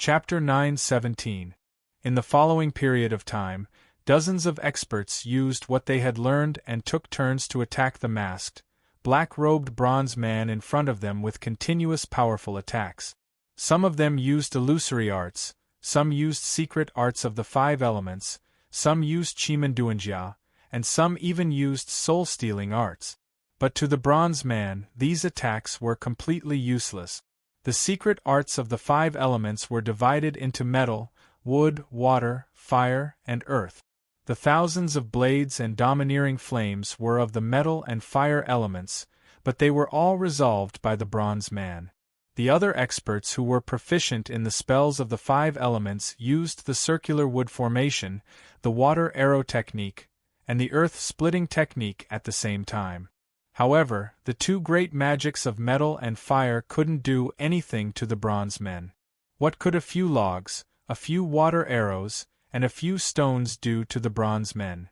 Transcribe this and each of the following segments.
Chapter 9:17. In the following period of time, dozens of experts used what they had learned and took turns to attack the masked, black-robed bronze man in front of them with continuous powerful attacks. Some of them used illusory arts, some used secret arts of the five elements, some used Chimanduanjia, and some even used soul-stealing arts. But to the bronze man, these attacks were completely useless. The secret arts of the five elements were divided into metal, wood, water, fire, and earth. The thousands of blades and domineering flames were of the metal and fire elements, but they were all resolved by the bronze man. The other experts who were proficient in the spells of the five elements used the circular wood formation, the water arrow technique, and the earth-splitting technique at the same time. However, the two great magics of metal and fire couldn't do anything to the bronze men. What could a few logs, a few water arrows, and a few stones do to the bronze men?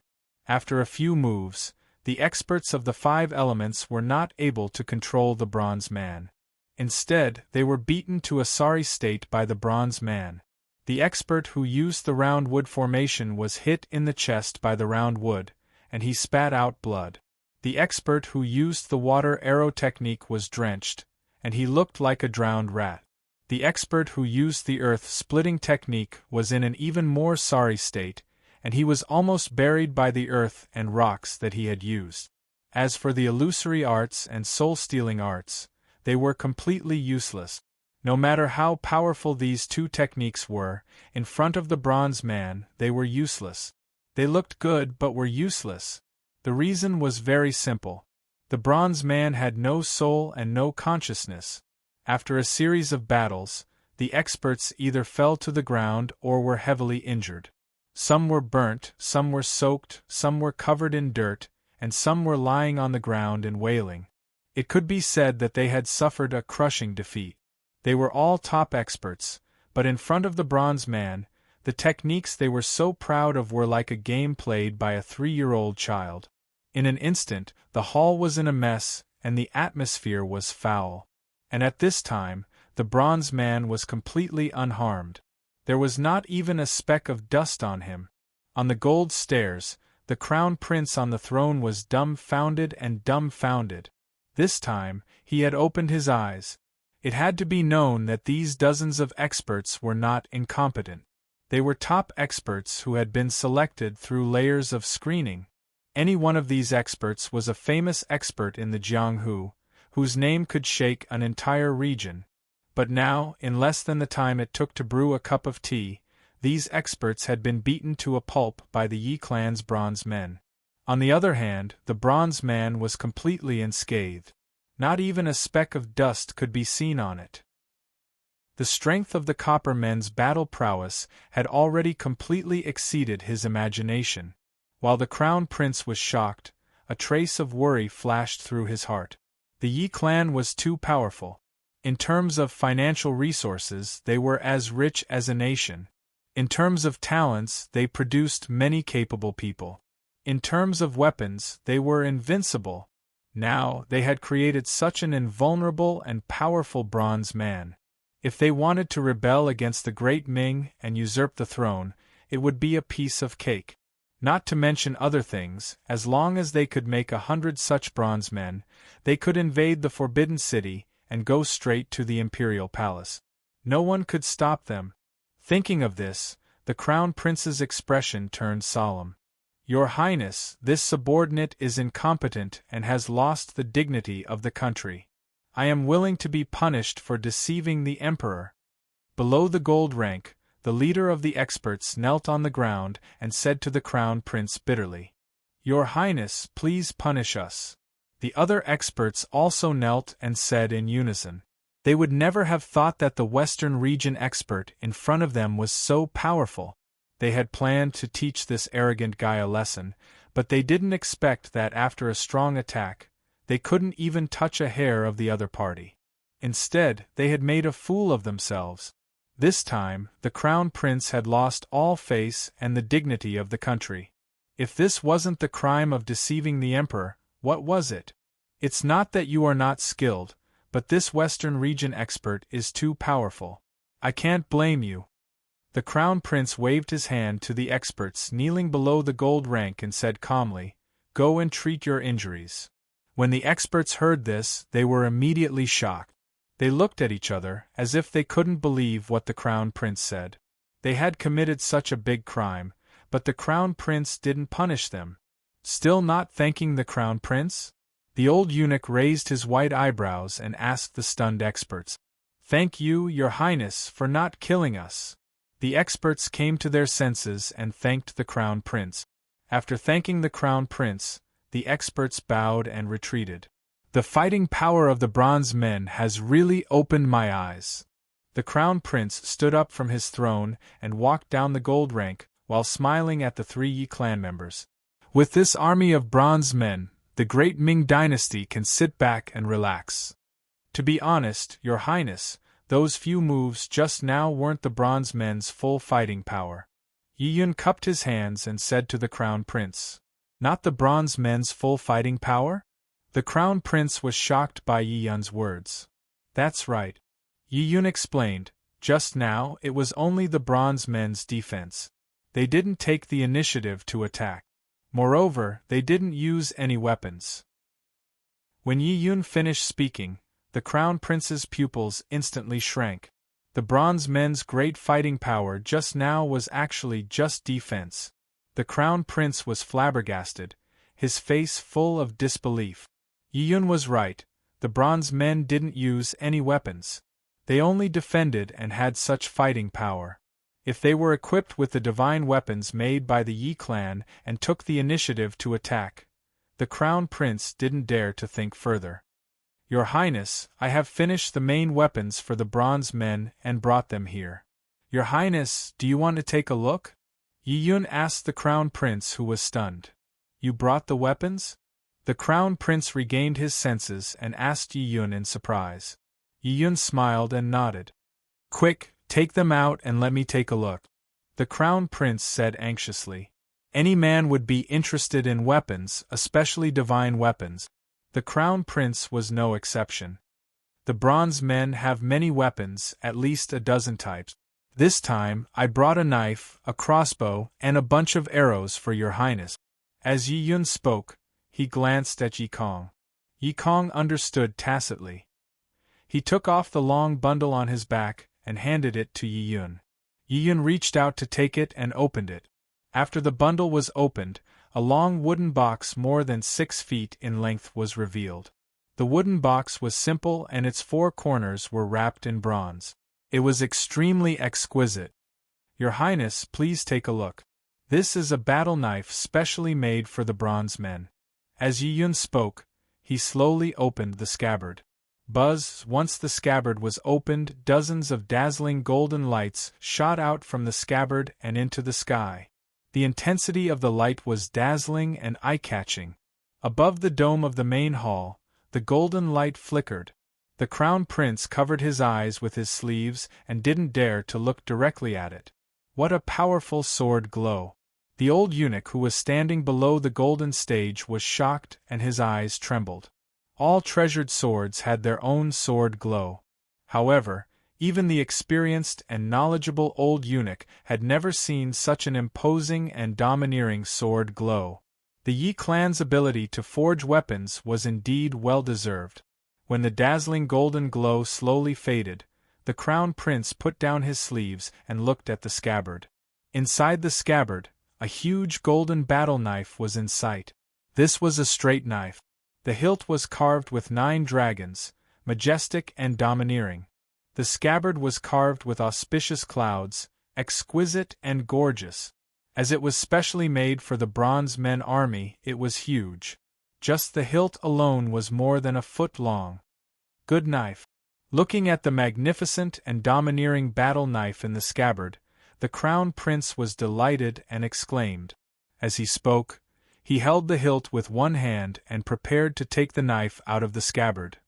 After a few moves, the experts of the five elements were not able to control the bronze man. Instead, they were beaten to a sorry state by the bronze man. The expert who used the round wood formation was hit in the chest by the round wood, and he spat out blood. The expert who used the water arrow technique was drenched, and he looked like a drowned rat. The expert who used the earth-splitting technique was in an even more sorry state, and he was almost buried by the earth and rocks that he had used. As for the illusory arts and soul-stealing arts, they were completely useless. No matter how powerful these two techniques were, in front of the bronze man, they were useless. They looked good but were useless. The reason was very simple. The bronze man had no soul and no consciousness. After a series of battles, the experts either fell to the ground or were heavily injured. Some were burnt, some were soaked, some were covered in dirt, and some were lying on the ground and wailing. It could be said that they had suffered a crushing defeat. They were all top experts, but in front of the bronze man, the techniques they were so proud of were like a game played by a 3-year-old child. In an instant, the hall was in a mess, and the atmosphere was foul. And at this time, the bronze man was completely unharmed. There was not even a speck of dust on him. On the gold stairs, the crown prince on the throne was dumbfounded and dumbfounded. This time, he had opened his eyes. It had to be known that these dozens of experts were not incompetent. They were top experts who had been selected through layers of screening. Any one of these experts was a famous expert in the Jianghu, whose name could shake an entire region. But now, in less than the time it took to brew a cup of tea, these experts had been beaten to a pulp by the Yi clan's bronze men. On the other hand, the bronze man was completely unscathed. Not even a speck of dust could be seen on it. The strength of the copper men's battle prowess had already completely exceeded his imagination. While the crown prince was shocked, a trace of worry flashed through his heart. The Yi clan was too powerful. In terms of financial resources, they were as rich as a nation. In terms of talents, they produced many capable people. In terms of weapons, they were invincible. Now, they had created such an invulnerable and powerful bronze man. If they wanted to rebel against the great Ming and usurp the throne, it would be a piece of cake. Not to mention other things, as long as they could make 100 such bronze men, they could invade the Forbidden City and go straight to the imperial palace. No one could stop them. Thinking of this, the crown prince's expression turned solemn. Your Highness, this subordinate is incompetent and has lost the dignity of the country. I am willing to be punished for deceiving the emperor. Below the gold rank, the leader of the experts knelt on the ground and said to the crown prince bitterly, Your Highness, please punish us. The other experts also knelt and said in unison. They would never have thought that the Western region expert in front of them was so powerful. They had planned to teach this arrogant guy a lesson, but they didn't expect that after a strong attack, they couldn't even touch a hair of the other party. Instead, they had made a fool of themselves. This time, the crown prince had lost all face and the dignity of the country. If this wasn't the crime of deceiving the emperor, what was it? It's not that you are not skilled, but this Western region expert is too powerful. I can't blame you. The Crown Prince waved his hand to the experts kneeling below the gold rank and said calmly, "Go and treat your injuries." When the experts heard this, they were immediately shocked. They looked at each other, as if they couldn't believe what the Crown Prince said. They had committed such a big crime, but the Crown Prince didn't punish them. Still not thanking the Crown Prince? The old eunuch raised his white eyebrows and asked the stunned experts, "Thank you, Your Highness, for not killing us." The experts came to their senses and thanked the Crown Prince. After thanking the Crown Prince, the experts bowed and retreated. The fighting power of the bronze men has really opened my eyes. The Crown Prince stood up from his throne and walked down the gold rank, while smiling at the 3 Yi clan members. With this army of bronze men, the great Ming dynasty can sit back and relax. To be honest, Your Highness, those few moves just now weren't the bronze men's full fighting power. Yi Yun cupped his hands and said to the Crown Prince, "Not the bronze men's full fighting power?" The Crown Prince was shocked by Yi Yun's words. "That's right," Yi Yun explained, "just now it was only the bronze men's defense. They didn't take the initiative to attack. Moreover, they didn't use any weapons." When Yi Yun finished speaking, the Crown Prince's pupils instantly shrank. The bronze men's great fighting power just now was actually just defense. The Crown Prince was flabbergasted, his face full of disbelief. Yi Yun was right, the bronze men didn't use any weapons. They only defended and had such fighting power. If they were equipped with the divine weapons made by the Yi clan and took the initiative to attack, the Crown Prince didn't dare to think further. "Your Highness, I have finished the main weapons for the bronze men and brought them here. Your Highness, do you want to take a look?" Yi Yun asked the Crown Prince, who was stunned. "You brought the weapons?" The Crown Prince regained his senses and asked Yi Yun in surprise. Yi Yun smiled and nodded. "Quick, take them out and let me take a look," the Crown Prince said anxiously. Any man would be interested in weapons, especially divine weapons. The Crown Prince was no exception. "The bronze men have many weapons, at least a dozen types. This time, I brought a knife, a crossbow, and a bunch of arrows for Your Highness." As Yi Yun spoke, he glanced at Yi Kong. Yi Kong understood tacitly. He took off the long bundle on his back and handed it to Yi Yun. Yi Yun reached out to take it and opened it. After the bundle was opened, a long wooden box more than 6 feet in length was revealed. The wooden box was simple and its 4 corners were wrapped in bronze. It was extremely exquisite. "Your Highness, please take a look. This is a battle knife specially made for the bronze men." As Yi Yun spoke, he slowly opened the scabbard. Buzz! Once the scabbard was opened, dozens of dazzling golden lights shot out from the scabbard and into the sky. The intensity of the light was dazzling and eye-catching. Above the dome of the main hall, the golden light flickered. The Crown Prince covered his eyes with his sleeves and didn't dare to look directly at it. What a powerful sword glow! The old eunuch who was standing below the golden stage was shocked and his eyes trembled. All treasured swords had their own sword glow. However, even the experienced and knowledgeable old eunuch had never seen such an imposing and domineering sword glow. The Yi clan's ability to forge weapons was indeed well-deserved. When the dazzling golden glow slowly faded, the Crown Prince put down his sleeves and looked at the scabbard. Inside the scabbard, a huge golden battle knife was in sight. This was a straight knife. The hilt was carved with 9 dragons, majestic and domineering. The scabbard was carved with auspicious clouds, exquisite and gorgeous. As it was specially made for the bronze men army, it was huge. Just the hilt alone was more than a foot long. Good knife. Looking at the magnificent and domineering battle knife in the scabbard, the Crown Prince was delighted and exclaimed. As he spoke, he held the hilt with one hand and prepared to take the knife out of the scabbard.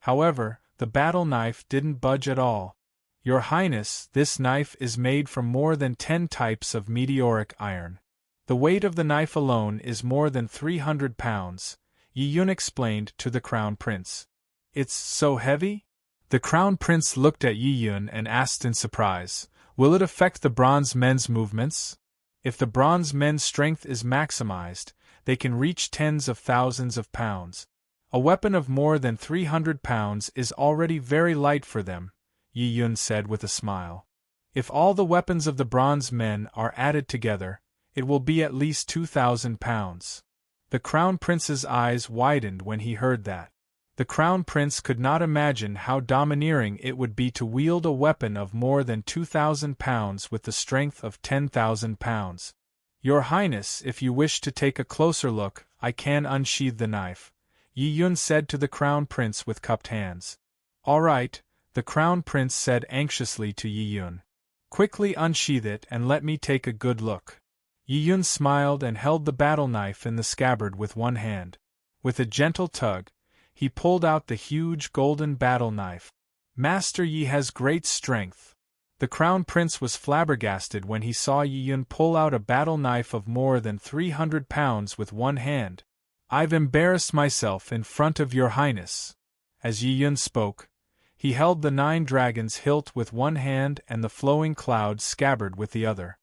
However, the battle knife didn't budge at all. "Your Highness, this knife is made from more than 10 types of meteoric iron. The weight of the knife alone is more than 300 pounds, Yi Yun explained to the Crown Prince. "It's so heavy?" The Crown Prince looked at Yi Yun and asked in surprise, "Will it affect the bronze men's movements? If the bronze men's strength is maximized, they can reach tens of thousands of pounds. A weapon of more than 300 pounds is already very light for them," Yi Yun said with a smile. "If all the weapons of the bronze men are added together, it will be at least 2,000 pounds. The Crown Prince's eyes widened when he heard that. The Crown Prince could not imagine how domineering it would be to wield a weapon of more than 2,000 pounds with the strength of 10,000 pounds. "Your Highness, if you wish to take a closer look, I can unsheathe the knife," Yi Yun said to the Crown Prince with cupped hands. "All right," the Crown Prince said anxiously to Yi Yun. "Quickly unsheath it and let me take a good look." Yi Yun smiled and held the battle knife in the scabbard with one hand. With a gentle tug, he pulled out the huge golden battle knife. "Master Yi has great strength." The Crown Prince was flabbergasted when he saw Yi Yun pull out a battle knife of more than 300 pounds with one hand. "I've embarrassed myself in front of your Highness." As Yi Yun spoke, he held the 9 dragons hilt with one hand and the flowing cloud scabbard with the other.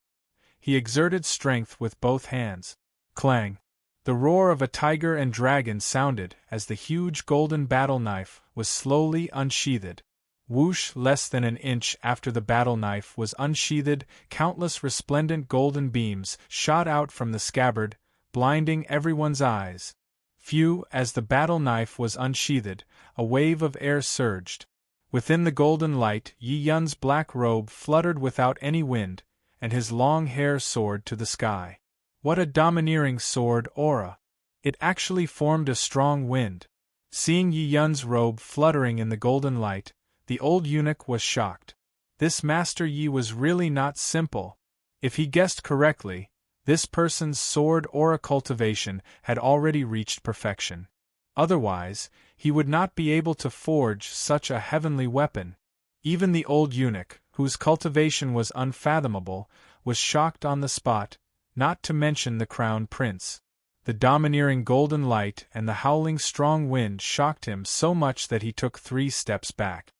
He exerted strength with both hands. Clang! The roar of a tiger and dragon sounded as the huge golden battle knife was slowly unsheathed. Whoosh! Less than an inch after the battle knife was unsheathed, countless resplendent golden beams shot out from the scabbard, blinding everyone's eyes. Phew! As the battle knife was unsheathed, a wave of air surged. Within the golden light, Yi Yun's black robe fluttered without any wind, and his long hair soared to the sky. What a domineering sword aura! It actually formed a strong wind. Seeing Yi Yun's robe fluttering in the golden light, the old eunuch was shocked. This Master Yi was really not simple. If he guessed correctly, this person's sword aura cultivation had already reached perfection. Otherwise, he would not be able to forge such a heavenly weapon. Even the old eunuch, whose cultivation was unfathomable, was shocked on the spot, not to mention the Crown Prince. The domineering golden light and the howling strong wind shocked him so much that he took 3 steps back.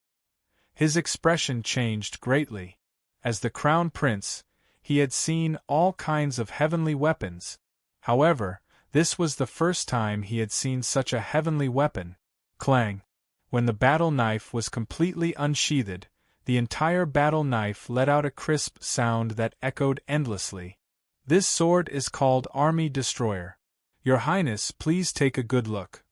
His expression changed greatly. As the Crown Prince, he had seen all kinds of heavenly weapons. However, this was the first time he had seen such a heavenly weapon. Clang! When the battle knife was completely unsheathed, the entire battle knife let out a crisp sound that echoed endlessly. "This sword is called Army Destroyer. Your Highness, please take a good look."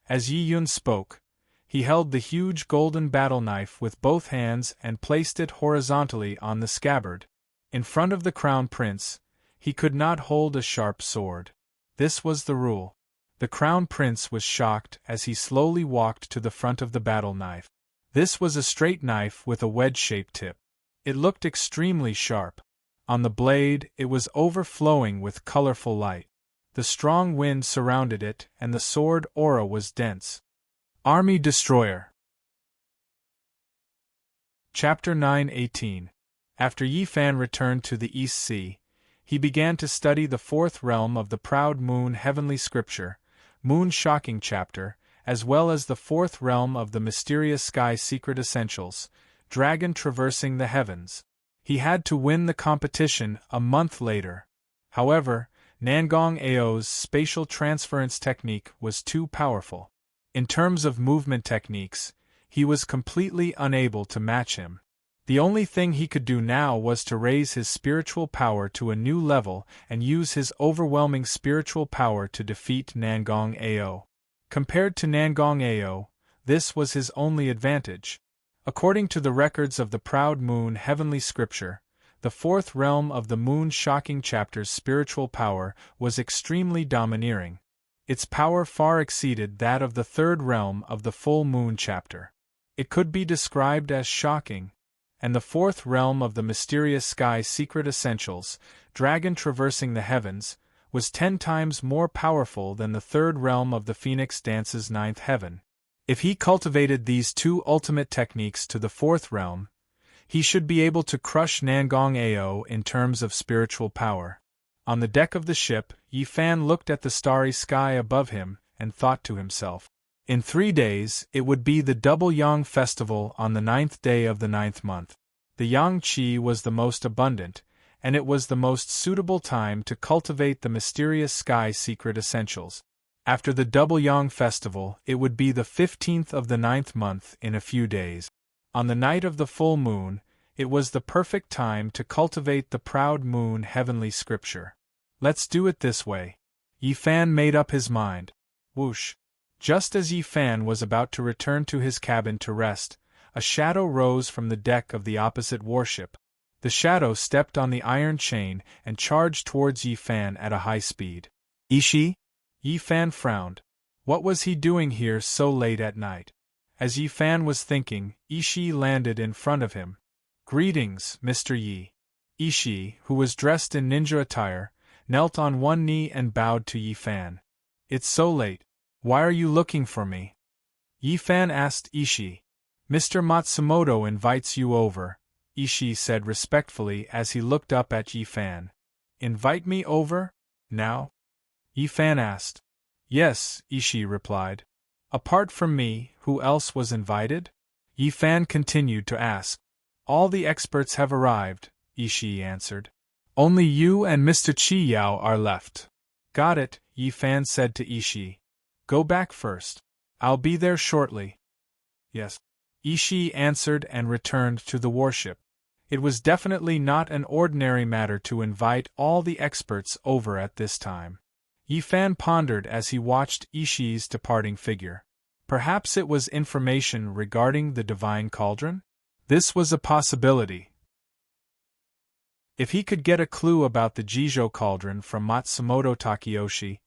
As Yi Yun spoke, he held the huge golden battle knife with both hands and placed it horizontally on the scabbard. In front of the Crown Prince, he could not hold a sharp sword. This was the rule. The Crown Prince was shocked as he slowly walked to the front of the battle knife. This was a straight knife with a wedge-shaped tip. It looked extremely sharp. On the blade, it was overflowing with colorful light. The strong wind surrounded it, and the sword aura was dense. Army Destroyer. Chapter 9:18. After Yi Fan returned to the East Sea, he began to study the 4th realm of the Proud Moon Heavenly Scripture, Moon Shocking Chapter, as well as the 4th realm of the Mysterious Sky Secret Essentials, Dragon Traversing the Heavens. He had to win the competition a month later. However, Nangong Ao's spatial transference technique was too powerful. In terms of movement techniques, he was completely unable to match him. The only thing he could do now was to raise his spiritual power to a new level and use his overwhelming spiritual power to defeat Nangong Ao. Compared to Nangong Ao, this was his only advantage. According to the records of the Proud Moon Heavenly Scripture, the 4th realm of the Moon Shocking Chapter's spiritual power was extremely domineering. Its power far exceeded that of the 3rd realm of the Full Moon Chapter. It could be described as shocking. And the 4th realm of the Mysterious Sky Secret Essentials, Dragon Traversing the Heavens, was 10 times more powerful than the 3rd realm of the Phoenix Dance's 9th heaven. If he cultivated these 2 ultimate techniques to the 4th realm, he should be able to crush Nangong Ao in terms of spiritual power. On the deck of the ship, Yi Fan looked at the starry sky above him and thought to himself, In 3 days, it would be the double Yang festival on the 9th day of the 9th month. The Yang Qi was the most abundant, and it was the most suitable time to cultivate the mysterious sky secret essentials. After the double Yang festival, it would be the 15th of the 9th month in a few days. On the night of the full moon, it was the perfect time to cultivate the proud moon heavenly scripture. Let's do it this way. Yi Fan made up his mind. Whoosh! Just as Yi Fan was about to return to his cabin to rest, a shadow rose from the deck of the opposite warship. The shadow stepped on the iron chain and charged towards Yi Fan at a high speed. Ishi? Yi Fan frowned. What was he doing here so late at night? As Yi Fan was thinking, Ishi landed in front of him. Greetings, Mr. Yi. Ishi, who was dressed in ninja attire, knelt on one knee and bowed to Yi Fan. It's so late. Why are you looking for me? Yi Fan asked Ishi. Mr. Matsumoto invites you over, Ishi said respectfully as he looked up at Yi Fan. Invite me over? Now? Yi Fan asked. Yes, Ishi replied. Apart from me, who else was invited? Yi Fan continued to ask. All the experts have arrived, Ishi answered. Only you and Mr. Qi Yao are left. Got it, Yi Fan said to Ishi. Go back first. I'll be there shortly. Yes. Ishi answered and returned to the warship. It was definitely not an ordinary matter to invite all the experts over at this time. Yi Fan pondered as he watched Ishi's departing figure. Perhaps it was information regarding the divine cauldron? This was a possibility. If he could get a clue about the Jijo cauldron from Matsumoto Takeyoshi,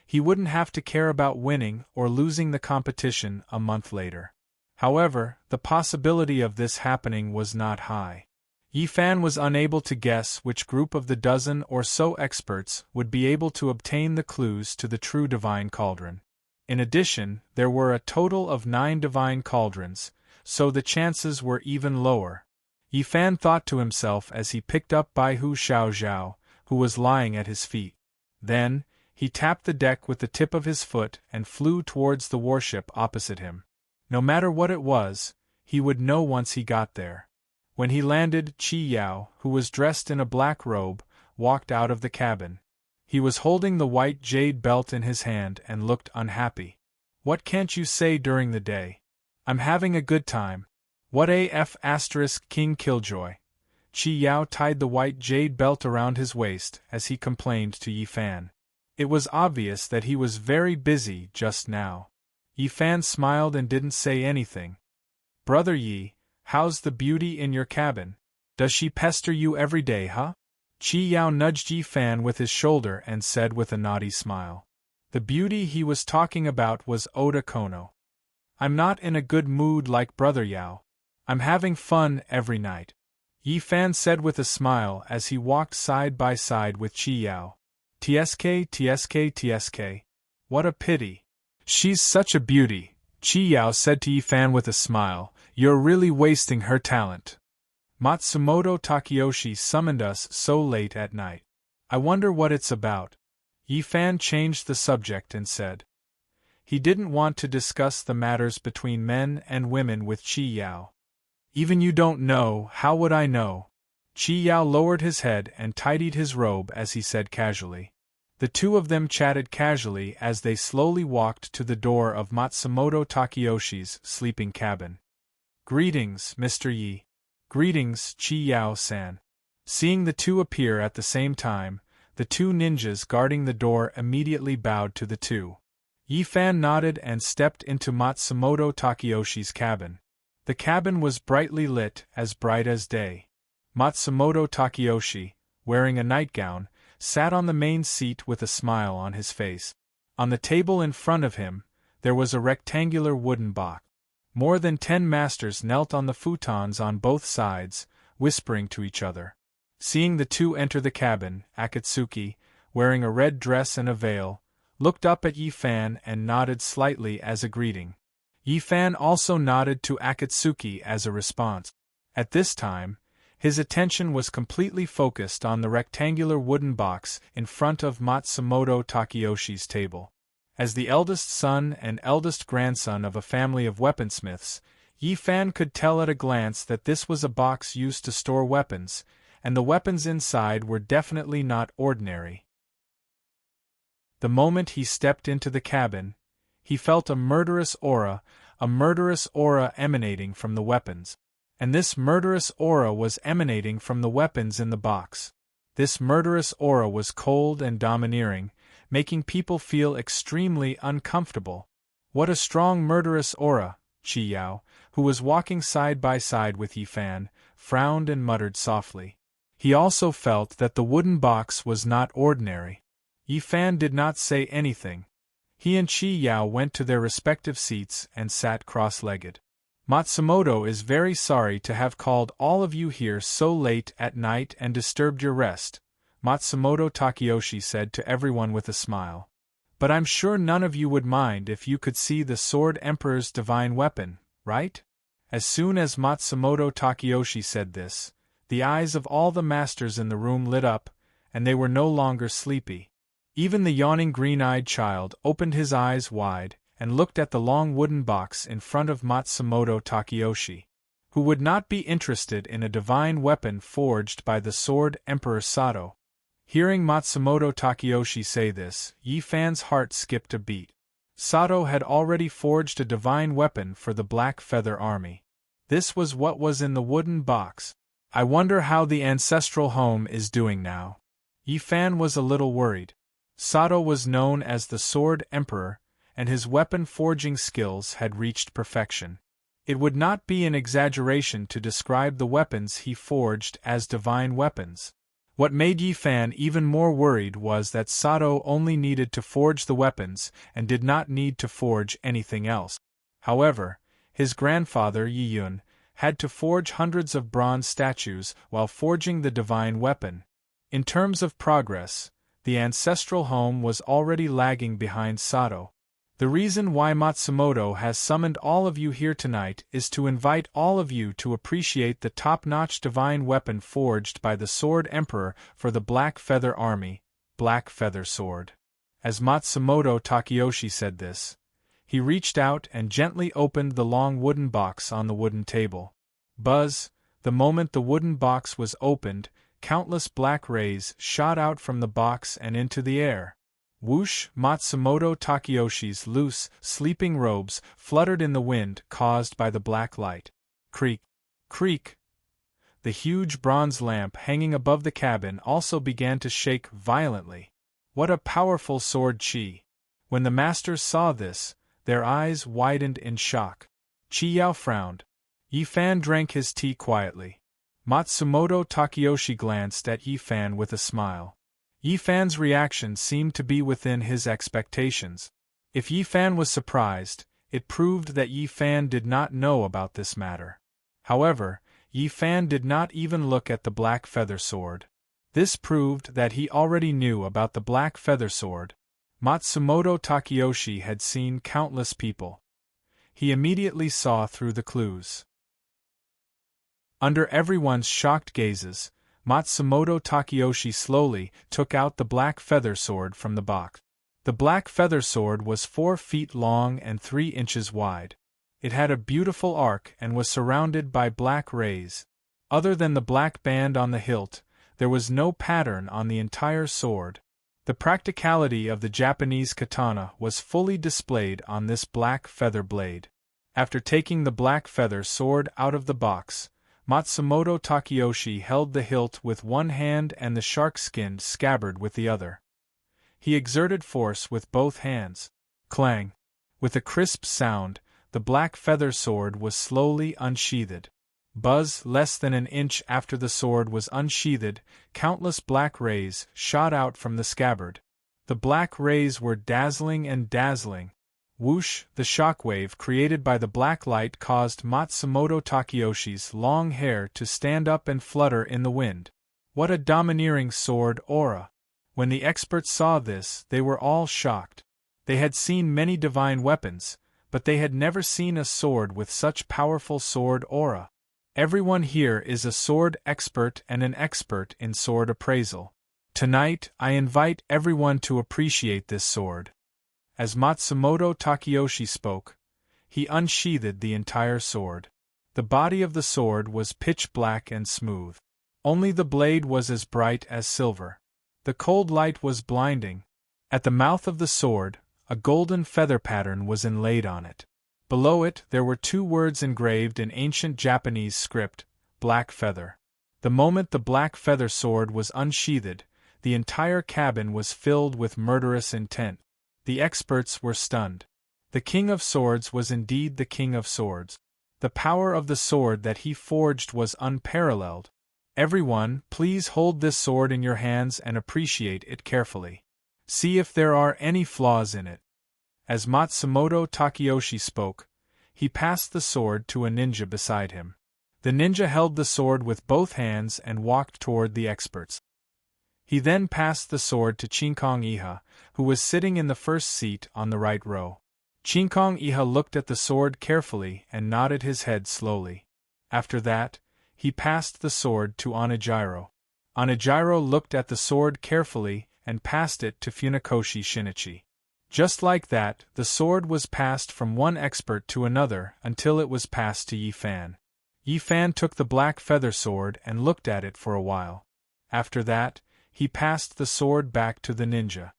he wouldn't have to care about winning or losing the competition a month later. However, the possibility of this happening was not high. Yi Fan was unable to guess which group of the dozen or so experts would be able to obtain the clues to the true divine cauldron. In addition, there were a total of 9 divine cauldrons, so the chances were even lower. Yi Fan thought to himself as he picked up Baihu Xiaozhao, who was lying at his feet. Then, he tapped the deck with the tip of his foot and flew towards the warship opposite him. No matter what it was, he would know once he got there. When he landed, Qi Yao, who was dressed in a black robe, walked out of the cabin. He was holding the white jade belt in his hand and looked unhappy. What can't you say during the day? I'm having a good time. What AF * King Killjoy. Qi Yao tied the white jade belt around his waist as he complained to Yi Fan. It was obvious that he was very busy just now. Yi Fan smiled and didn't say anything. Brother Yi, how's the beauty in your cabin? Does she pester you every day, huh? Qi Yao nudged Yi Fan with his shoulder and said with a naughty smile. The beauty he was talking about was Oda Kono. I'm not in a good mood like Brother Yao. I'm having fun every night. Yi Fan said with a smile as he walked side by side with Qi Yao. Tsk. What a pity. She's such a beauty, Qi Yao said to Yi Fan with a smile. You're really wasting her talent. Matsumoto Takeyoshi summoned us so late at night. I wonder what it's about. Yi Fan changed the subject and said. He didn't want to discuss the matters between men and women with Qi Yao. Even you don't know, how would I know? Qi Yao lowered his head and tidied his robe as he said casually. The two of them chatted casually as they slowly walked to the door of Matsumoto Takeyoshi's sleeping cabin. Greetings, Mr. Yi. Greetings, Qi Yao-san. Seeing the two appear at the same time, the two ninjas guarding the door immediately bowed to the two. Yi Fan nodded and stepped into Matsumoto Takeyoshi's cabin. The cabin was brightly lit, as bright as day. Matsumoto Takeyoshi, wearing a nightgown, sat on the main seat with a smile on his face. On the table in front of him, there was a rectangular wooden box. More than 10 masters knelt on the futons on both sides, whispering to each other. Seeing the two enter the cabin, Akatsuki, wearing a red dress and a veil, looked up at Yi Fan and nodded slightly as a greeting. Yi Fan also nodded to Akatsuki as a response. At this time, his attention was completely focused on the rectangular wooden box in front of Matsumoto Takeyoshi's table. As the eldest son and eldest grandson of a family of weaponsmiths, Yi Fan could tell at a glance that this was a box used to store weapons, and the weapons inside were definitely not ordinary. The moment he stepped into the cabin, he felt a murderous aura emanating from the weapons. And this murderous aura was emanating from the weapons in the box. This murderous aura was cold and domineering, making people feel extremely uncomfortable. What a strong murderous aura! Chi Yao, who was walking side by side with Yi Fan, frowned and muttered softly. He also felt that the wooden box was not ordinary. Yi Fan did not say anything. He and Chi Yao went to their respective seats and sat cross-legged. Matsumoto is very sorry to have called all of you here so late at night and disturbed your rest, Matsumoto Takeyoshi said to everyone with a smile. But I'm sure none of you would mind if you could see the Sword Emperor's divine weapon, right? As soon as Matsumoto Takeyoshi said this, the eyes of all the masters in the room lit up, and they were no longer sleepy. Even the yawning green-eyed child opened his eyes wide and looked at the long wooden box in front of Matsumoto Takeyoshi. Who would not be interested in a divine weapon forged by the Sword Emperor Sato? Hearing Matsumoto Takeyoshi say this, Yi Fan's heart skipped a beat. Sato had already forged a divine weapon for the Black Feather Army. This was what was in the wooden box. I wonder how the ancestral home is doing now. Yi Fan was a little worried. Sato was known as the Sword Emperor, and his weapon-forging skills had reached perfection. It would not be an exaggeration to describe the weapons he forged as divine weapons. What made Yi Fan even more worried was that Sato only needed to forge the weapons and did not need to forge anything else. However, his grandfather Yi Yun had to forge hundreds of bronze statues while forging the divine weapon. In terms of progress, the ancestral home was already lagging behind Sato. The reason why Matsumoto has summoned all of you here tonight is to invite all of you to appreciate the top-notch divine weapon forged by the Sword Emperor for the Black Feather Army, Black Feather Sword. As Matsumoto Takeyoshi said this, he reached out and gently opened the long wooden box on the wooden table. Buzz! The moment the wooden box was opened, countless black rays shot out from the box and into the air. Whoosh! Matsumoto Takeyoshi's loose, sleeping robes fluttered in the wind caused by the black light. Creak! Creak! The huge bronze lamp hanging above the cabin also began to shake violently. What a powerful sword chi! When the masters saw this, their eyes widened in shock. Chi Yao frowned. Yi Fan drank his tea quietly. Matsumoto Takeyoshi glanced at Yi Fan with a smile. Yi Fan's reaction seemed to be within his expectations. If Yi Fan was surprised, it proved that Yi Fan did not know about this matter. However, Yi Fan did not even look at the Black Feather Sword. This proved that he already knew about the Black Feather Sword. Matsumoto Takeyoshi had seen countless people. He immediately saw through the clues. Under everyone's shocked gazes, Matsumoto Takeyoshi slowly took out the Black Feather Sword from the box. The Black Feather Sword was 4 feet long and 3 inches wide. It had a beautiful arc and was surrounded by black rays. Other than the black band on the hilt, there was no pattern on the entire sword. The practicality of the Japanese katana was fully displayed on this black feather blade. After taking the Black Feather Sword out of the box, Matsumoto Takeyoshi held the hilt with one hand and the shark-skinned scabbard with the other. He exerted force with both hands. Clang! With a crisp sound, the Black Feather Sword was slowly unsheathed. Buzz! Less than an inch after the sword was unsheathed, countless black rays shot out from the scabbard. The black rays were dazzling and dazzling. Whoosh! The shockwave created by the black light caused Matsumoto Takeyoshi's long hair to stand up and flutter in the wind. What a domineering sword aura! When the experts saw this, they were all shocked. They had seen many divine weapons, but they had never seen a sword with such powerful sword aura. Everyone here is a sword expert and an expert in sword appraisal. Tonight, I invite everyone to appreciate this sword. As Matsumoto Takeyoshi spoke, he unsheathed the entire sword. The body of the sword was pitch black and smooth. Only the blade was as bright as silver. The cold light was blinding. At the mouth of the sword, a golden feather pattern was inlaid on it. Below it there were 2 words engraved in ancient Japanese script, Black Feather. The moment the black feather sword was unsheathed, the entire cabin was filled with murderous intent. The experts were stunned. The King of Swords was indeed the King of Swords. The power of the sword that he forged was unparalleled. Everyone, please hold this sword in your hands and appreciate it carefully. See if there are any flaws in it. As Matsumoto Takeyoshi spoke, he passed the sword to a ninja beside him. The ninja held the sword with both hands and walked toward the experts. He then passed the sword to Chinkong Iha, who was sitting in the first seat on the right row. Chinkong Iha looked at the sword carefully and nodded his head slowly. After that, he passed the sword to Onijiro. Onijiro looked at the sword carefully and passed it to Funakoshi Shinichi. Just like that, the sword was passed from one expert to another until it was passed to Yi Fan. Yi Fan took the black feather sword and looked at it for a while. After that, he passed the sword back to the ninja.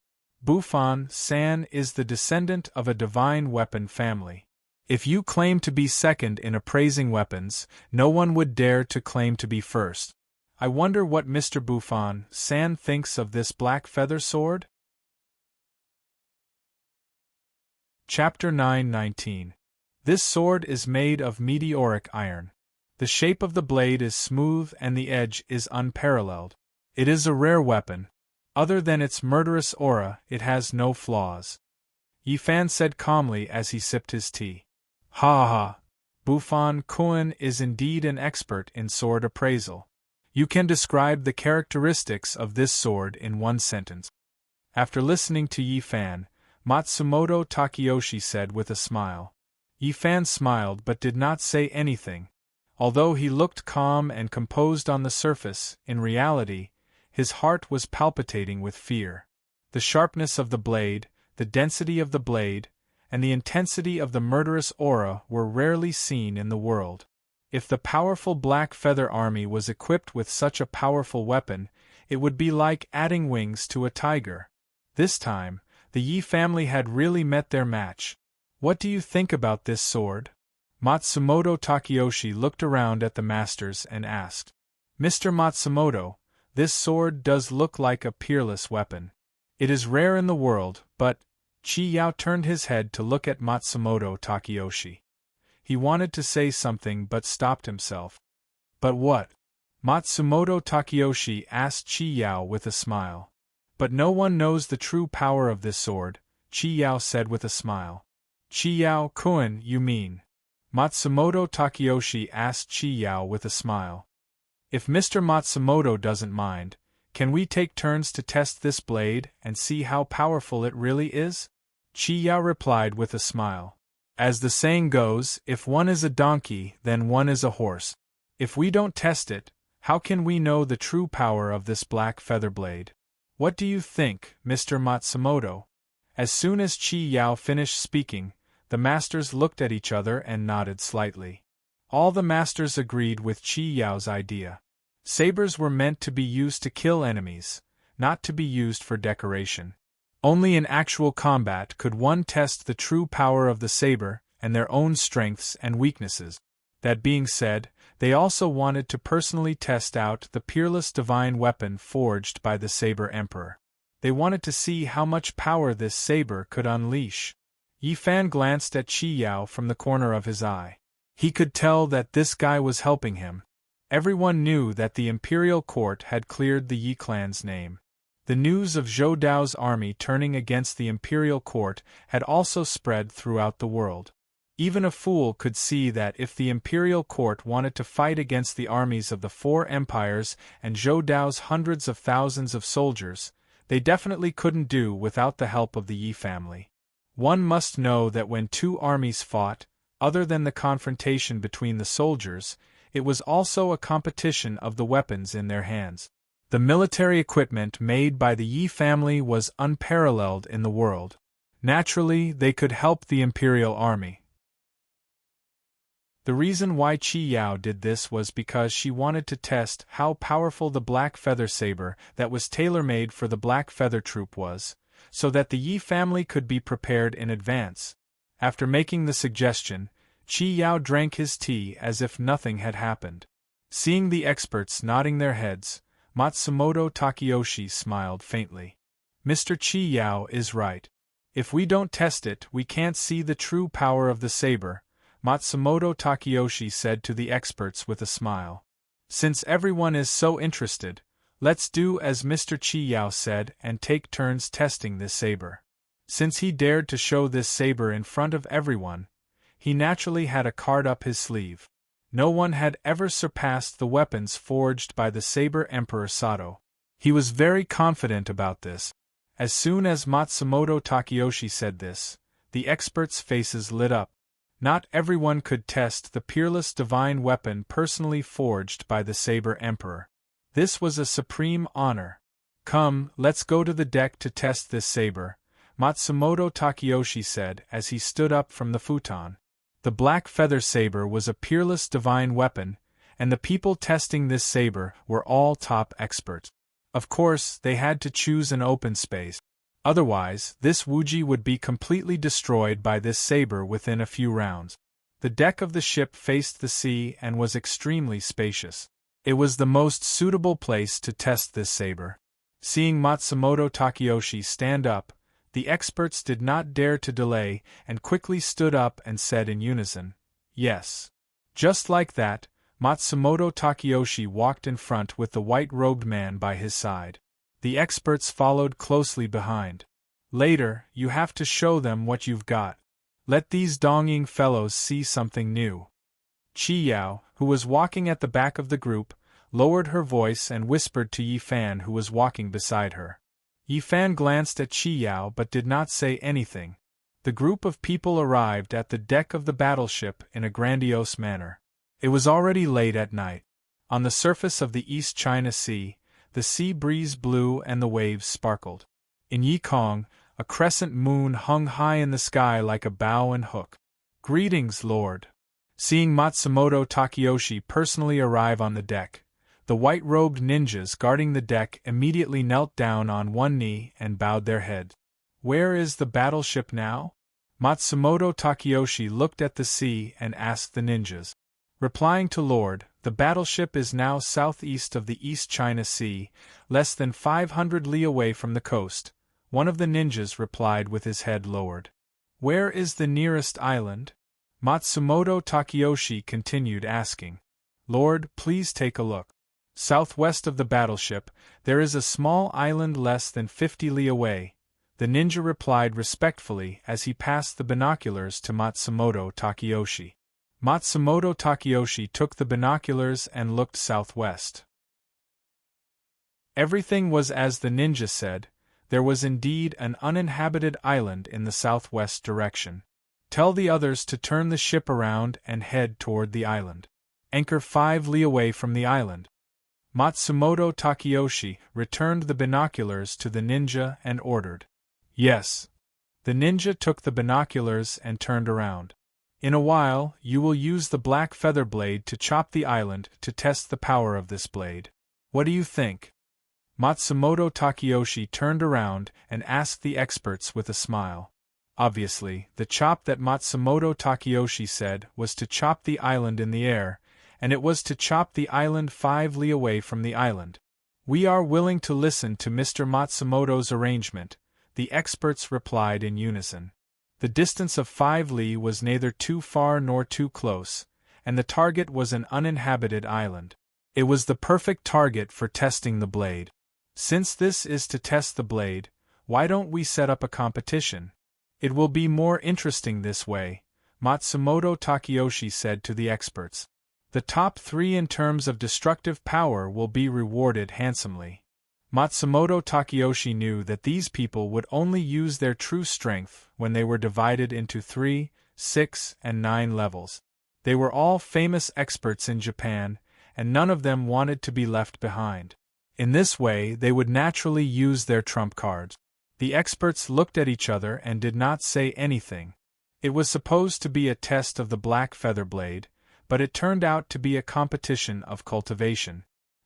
Bufon-san is the descendant of a divine weapon family. If you claim to be second in appraising weapons, no one would dare to claim to be first. I wonder what Mr. Bufon-san thinks of this black feather sword? Chapter 9:19. This sword is made of meteoric iron. The shape of the blade is smooth and the edge is unparalleled. It is a rare weapon. Other than its murderous aura, it has no flaws. Yi Fan said calmly as he sipped his tea. Ha ha! Bufon-kun is indeed an expert in sword appraisal. You can describe the characteristics of this sword in one sentence. After listening to Yi Fan, Matsumoto Takeyoshi said with a smile. Yi Fan smiled but did not say anything. Although he looked calm and composed on the surface, in reality, his heart was palpitating with fear. The sharpness of the blade, the density of the blade, and the intensity of the murderous aura were rarely seen in the world. If the powerful Black Feather Army was equipped with such a powerful weapon, it would be like adding wings to a tiger. This time, the Yi family had really met their match. What do you think about this sword? Matsumoto Takeyoshi looked around at the masters and asked. Mr. Matsumoto, this sword does look like a peerless weapon. It is rare in the world, but… Chi Yao turned his head to look at Matsumoto Takeyoshi. He wanted to say something but stopped himself. But what? Matsumoto Takeyoshi asked Chi Yao with a smile. But no one knows the true power of this sword, Chi Yao said with a smile. Chi Yao-kun, you mean? Matsumoto Takeyoshi asked Chi Yao with a smile. If Mr. Matsumoto doesn't mind, can we take turns to test this blade and see how powerful it really is? Chi Yao replied with a smile. As the saying goes, if one is a donkey, then one is a horse. If we don't test it, how can we know the true power of this black feather blade? What do you think, Mr. Matsumoto? As soon as Chi Yao finished speaking, the masters looked at each other and nodded slightly. All the masters agreed with Chi Yao's idea. Sabers were meant to be used to kill enemies, not to be used for decoration. Only in actual combat could one test the true power of the saber and their own strengths and weaknesses. That being said, they also wanted to personally test out the peerless divine weapon forged by the Saber Emperor. They wanted to see how much power this saber could unleash. Yi Fan glanced at Chi Yao from the corner of his eye. He could tell that this guy was helping him. Everyone knew that the imperial court had cleared the Yi clan's name. The news of Zhou Dao's army turning against the imperial court had also spread throughout the world. Even a fool could see that if the imperial court wanted to fight against the armies of the four empires and Zhou Dao's hundreds of thousands of soldiers, they definitely couldn't do without the help of the Yi family. One must know that when two armies fought, other than the confrontation between the soldiers, it was also a competition of the weapons in their hands. The military equipment made by the Yi family was unparalleled in the world. Naturally, they could help the Imperial Army. The reason why Qi Yao did this was because she wanted to test how powerful the black feather saber that was tailor-made for the black feather troop was, so that the Yi family could be prepared in advance. After making the suggestion, Qi Yao drank his tea as if nothing had happened. Seeing the experts nodding their heads, Matsumoto Takeyoshi smiled faintly. Mr. Qi Yao is right. If we don't test it, we can't see the true power of the saber, Matsumoto Takeyoshi said to the experts with a smile. Since everyone is so interested, let's do as Mr. Qi Yao said and take turns testing this saber. Since he dared to show this saber in front of everyone, he naturally had a card up his sleeve. No one had ever surpassed the weapons forged by the Saber Emperor Sato. He was very confident about this. As soon as Matsumoto Takeyoshi said this, the experts' faces lit up. Not everyone could test the peerless divine weapon personally forged by the Saber Emperor. This was a supreme honor. Come, let's go to the deck to test this saber, Matsumoto Takeyoshi said as he stood up from the futon. The black feather saber was a peerless divine weapon, and the people testing this saber were all top experts. Of course, they had to choose an open space. Otherwise, this Wuji would be completely destroyed by this saber within a few rounds. The deck of the ship faced the sea and was extremely spacious. It was the most suitable place to test this saber. Seeing Matsumoto Takeyoshi stand up, the experts did not dare to delay and quickly stood up and said in unison, "Yes." Just like that, Matsumoto Takeyoshi walked in front with the white-robed man by his side. The experts followed closely behind. Later, you have to show them what you've got. Let these Dongying fellows see something new. Qi Yao, who was walking at the back of the group, lowered her voice and whispered to Yi Fan, who was walking beside her. Yi Fan glanced at Qi Yao but did not say anything. The group of people arrived at the deck of the battleship in a grandiose manner. It was already late at night. On the surface of the East China Sea, the sea breeze blew and the waves sparkled. In Yikong, a crescent moon hung high in the sky like a bow and hook. "Greetings, Lord." Seeing Matsumoto Takeyoshi personally arrive on the deck, the white-robed ninjas guarding the deck immediately knelt down on one knee and bowed their heads. "Where is the battleship now?" Matsumoto Takeyoshi looked at the sea and asked the ninjas. Replying to Lord, the battleship is now southeast of the East China Sea, less than 500 li away from the coast. One of the ninjas replied with his head lowered. "Where is the nearest island?" Matsumoto Takeyoshi continued asking. "Lord, please take a look. Southwest of the battleship, there is a small island less than 50 li away," the ninja replied respectfully as he passed the binoculars to Matsumoto Takeyoshi. Matsumoto Takeyoshi took the binoculars and looked southwest. Everything was as the ninja said. There was indeed an uninhabited island in the southwest direction. "Tell the others to turn the ship around and head toward the island. Anchor 5 li away from the island." Matsumoto Takeyoshi returned the binoculars to the ninja and ordered. "Yes." The ninja took the binoculars and turned around. "In a while, you will use the black feather blade to chop the island to test the power of this blade. What do you think?" Matsumoto Takeyoshi turned around and asked the experts with a smile. Obviously, the chop that Matsumoto Takeyoshi said was to chop the island in the air, and it was to chop the island 5 li away from the island. "We are willing to listen to Mr. Matsumoto's arrangement," the experts replied in unison. The distance of 5 li was neither too far nor too close, and the target was an uninhabited island. It was the perfect target for testing the blade. "Since this is to test the blade, why don't we set up a competition? It will be more interesting this way," Matsumoto Takeyoshi said to the experts. "The top 3 in terms of destructive power will be rewarded handsomely." Matsumoto Takeyoshi knew that these people would only use their true strength when they were divided into 3, 6, and 9 levels. They were all famous experts in Japan, and none of them wanted to be left behind. In this way they would naturally use their trump cards. The experts looked at each other and did not say anything. It was supposed to be a test of the black feather blade, but it turned out to be a competition of cultivation.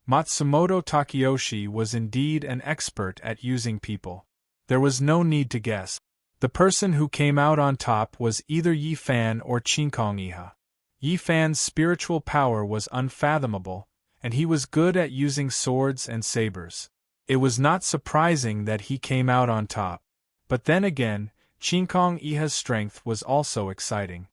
Matsumoto Takeyoshi was indeed an expert at using people. There was no need to guess. The person who came out on top was either Yi Fan or Chinkong Iha. Yi Fan's spiritual power was unfathomable, and he was good at using swords and sabers. It was not surprising that he came out on top. But then again, Chinkong Iha's strength was also exciting.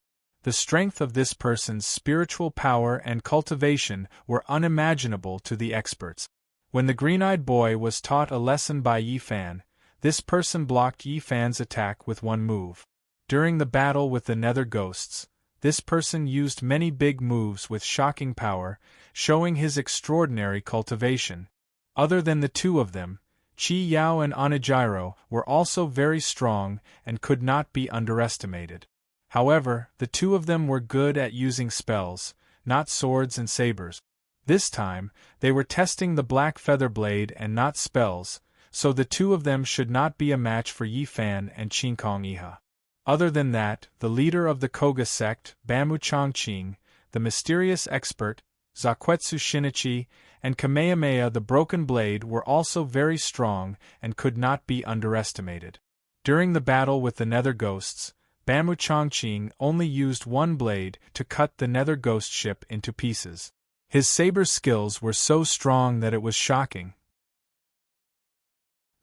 The strength of this person's spiritual power and cultivation were unimaginable to the experts. When the green-eyed boy was taught a lesson by Yi Fan, this person blocked Yi Fan's attack with one move. During the battle with the Nether Ghosts, this person used many big moves with shocking power, showing his extraordinary cultivation. Other than the two of them, Chi Yao and Onijiro were also very strong and could not be underestimated. However, the two of them were good at using spells, not swords and sabers. This time, they were testing the black feather blade and not spells, so the two of them should not be a match for Yi Fan and Chinkong Iha. Other than that, the leader of the Koga sect, Bamu Chongqing, the mysterious expert, Zakwetsu Shinichi, and Kamehameha the Broken Blade were also very strong and could not be underestimated. During the battle with the Nether Ghosts, Bamu Chongqing only used one blade to cut the Nether Ghost ship into pieces. His saber skills were so strong that it was shocking.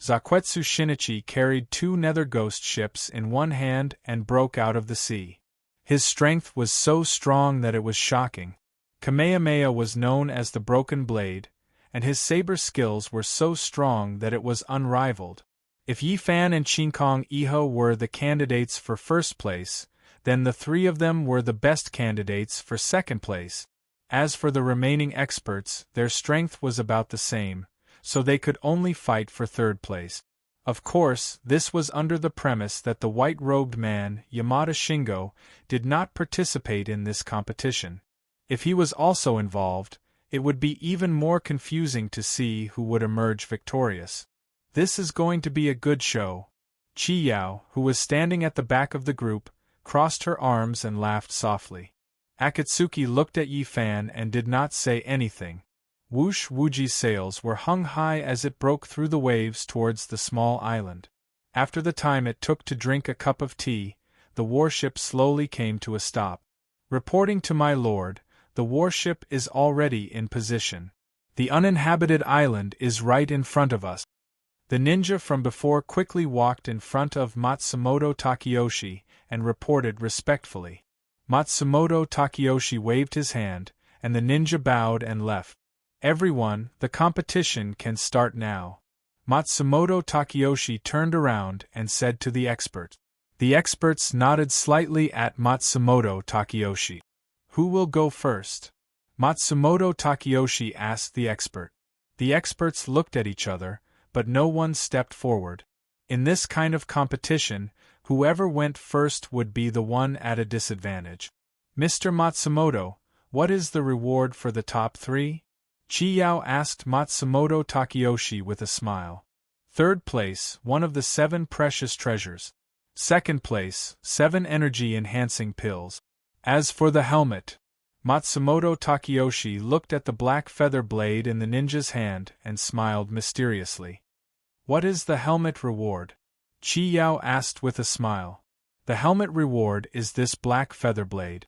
Zakwetsu Shinichi carried two Nether Ghost ships in one hand and broke out of the sea. His strength was so strong that it was shocking. Kamehameha was known as the Broken Blade, and his saber skills were so strong that it was unrivaled. If Yi Fan and Chinkong Iha were the candidates for first place, then the three of them were the best candidates for second place. As for the remaining experts, their strength was about the same, so they could only fight for third place. Of course, this was under the premise that the white-robed man, Yamada Shingo, did not participate in this competition. If he was also involved, it would be even more confusing to see who would emerge victorious. This is going to be a good show. Chi Yao, who was standing at the back of the group, crossed her arms and laughed softly. Akatsuki looked at Yi Fan and did not say anything. Whoosh Wuji's sails were hung high as it broke through the waves towards the small island. After the time it took to drink a cup of tea, the warship slowly came to a stop. Reporting to my lord, the warship is already in position. The uninhabited island is right in front of us. The ninja from before quickly walked in front of Matsumoto Takeyoshi and reported respectfully. Matsumoto Takeyoshi waved his hand, and the ninja bowed and left. Everyone, the competition can start now. Matsumoto Takeyoshi turned around and said to the expert. The experts nodded slightly at Matsumoto Takeyoshi. Who will go first? Matsumoto Takeyoshi asked the expert. The experts looked at each other, but no one stepped forward. In this kind of competition, whoever went first would be the one at a disadvantage. Mr. Matsumoto, what is the reward for the top three? Chi Yao asked Matsumoto Takeyoshi with a smile. Third place, one of the 7 precious treasures. Second place, 7 energy-enhancing pills. As for the helmet, Matsumoto Takeyoshi looked at the black feather blade in the ninja's hand and smiled mysteriously. What is the helmet reward? Chi Yao asked with a smile. The helmet reward is this black feather blade.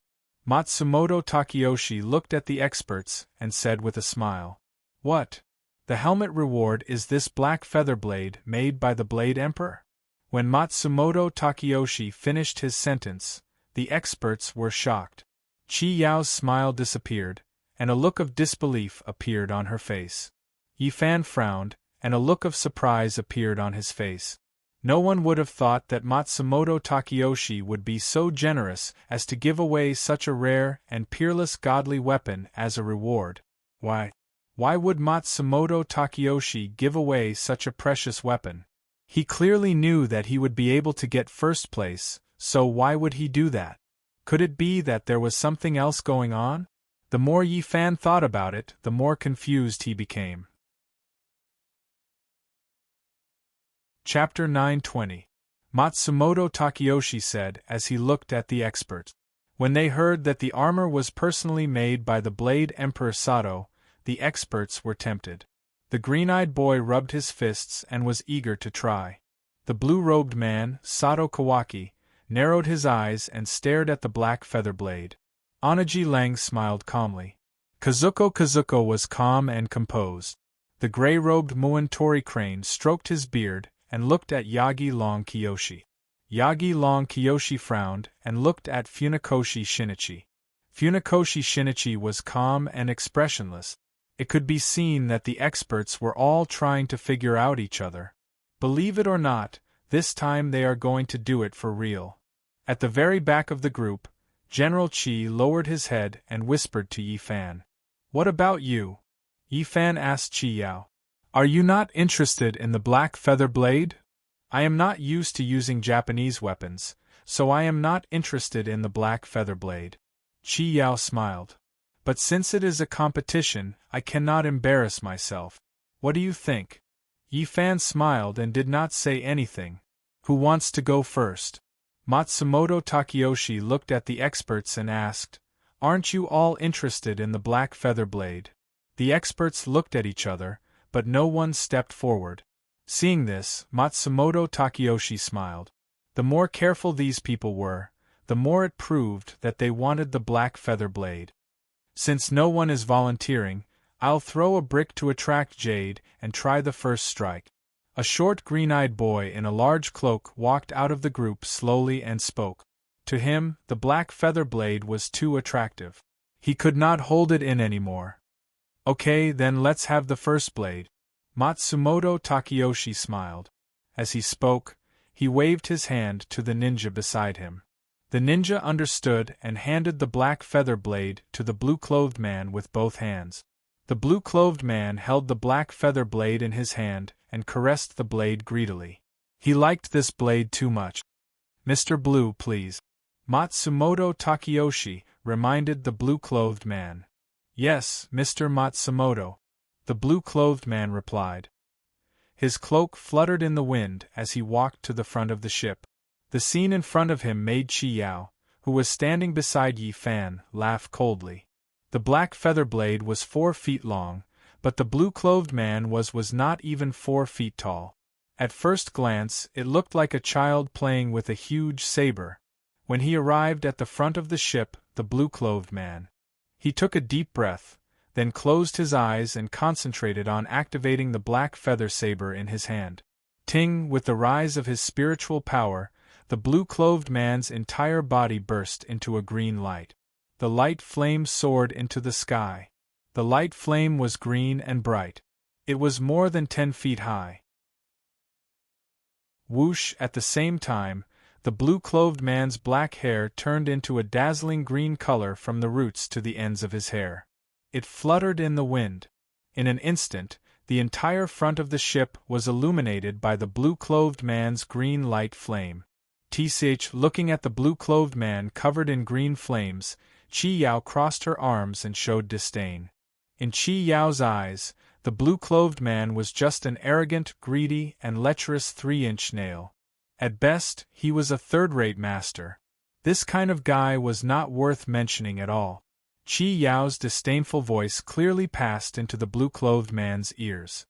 Matsumoto Takeyoshi looked at the experts and said with a smile. What? The helmet reward is this black feather blade made by the Blade Emperor? When Matsumoto Takeyoshi finished his sentence, the experts were shocked. Chi Yao's smile disappeared, and a look of disbelief appeared on her face. Yi Fan frowned, and a look of surprise appeared on his face. No one would have thought that Matsumoto Takeyoshi would be so generous as to give away such a rare and peerless godly weapon as a reward. Why would Matsumoto Takeyoshi give away such a precious weapon? He clearly knew that he would be able to get first place, so why would he do that? Could it be that there was something else going on? The more Yi Fan thought about it, the more confused he became. Chapter 920. Matsumoto Takeyoshi said as he looked at the experts. When they heard that the armor was personally made by the Blade Emperor Sato, the experts were tempted. The green-eyed boy rubbed his fists and was eager to try. The blue-robed man, Sato Kawaki, narrowed his eyes and stared at the black feather blade. Onaji Lang smiled calmly. Kazuko was calm and composed. The gray-robed Muin Tori Crane stroked his beard and looked at Yagi Long Kiyoshi. Yagi Long Kiyoshi frowned and looked at Funakoshi Shinichi. Funakoshi Shinichi was calm and expressionless. It could be seen that the experts were all trying to figure out each other. Believe it or not, this time they are going to do it for real. At the very back of the group, General Chi lowered his head and whispered to Yi Fan. "What about you?" Yi Fan asked Chi Yao. "Are you not interested in the black feather blade?" "I am not used to using Japanese weapons, so I am not interested in the black feather blade." Chi Yao smiled. "But since it is a competition, I cannot embarrass myself. What do you think?" Yi Fan smiled and did not say anything. "Who wants to go first?" Matsumoto Takeyoshi looked at the experts and asked, "Aren't you all interested in the black feather blade?" The experts looked at each other, but no one stepped forward. Seeing this, Matsumoto Takeyoshi smiled. The more careful these people were, the more it proved that they wanted the black feather blade. "Since no one is volunteering, I'll throw a brick to attract Jade and try the first strike." A short green-eyed boy in a large cloak walked out of the group slowly and spoke. To him, the black feather blade was too attractive. He could not hold it in anymore. "Okay, then let's have the first blade." Matsumoto Takeyoshi smiled. As he spoke, he waved his hand to the ninja beside him. The ninja understood and handed the black feather blade to the blue-clothed man with both hands. The blue-clothed man held the black feather blade in his hand and caressed the blade greedily. He liked this blade too much. "Mr. Blue, please." Matsumoto Takeyoshi reminded the blue-clothed man. "Yes, Mr. Matsumoto," the blue-clothed man replied. His cloak fluttered in the wind as he walked to the front of the ship. The scene in front of him made Chi Yao, who was standing beside Yi Fan, laugh coldly. The black feather blade was 4 feet long, but the blue-clothed man was not even 4 feet tall. At first glance, it looked like a child playing with a huge saber. When he arrived at the front of the ship, the blue-clothed man. He took a deep breath, then closed his eyes and concentrated on activating the black feather saber in his hand. Ting, with the rise of his spiritual power, the blue-clothed man's entire body burst into a green light. The light flame soared into the sky. The light flame was green and bright. It was more than 10 feet high. Whoosh! At the same time, the blue-clothed man's black hair turned into a dazzling green color from the roots to the ends of his hair. It fluttered in the wind. In an instant, the entire front of the ship was illuminated by the blue-clothed man's green light flame. Looking at the blue-clothed man covered in green flames, Chi Yao crossed her arms and showed disdain. In Chi Yao's eyes, the blue-clothed man was just an arrogant, greedy, and lecherous 3-inch nail. At best, he was a third-rate master. This kind of guy was not worth mentioning at all. Chi Yao's disdainful voice clearly passed into the blue-clothed man's ears.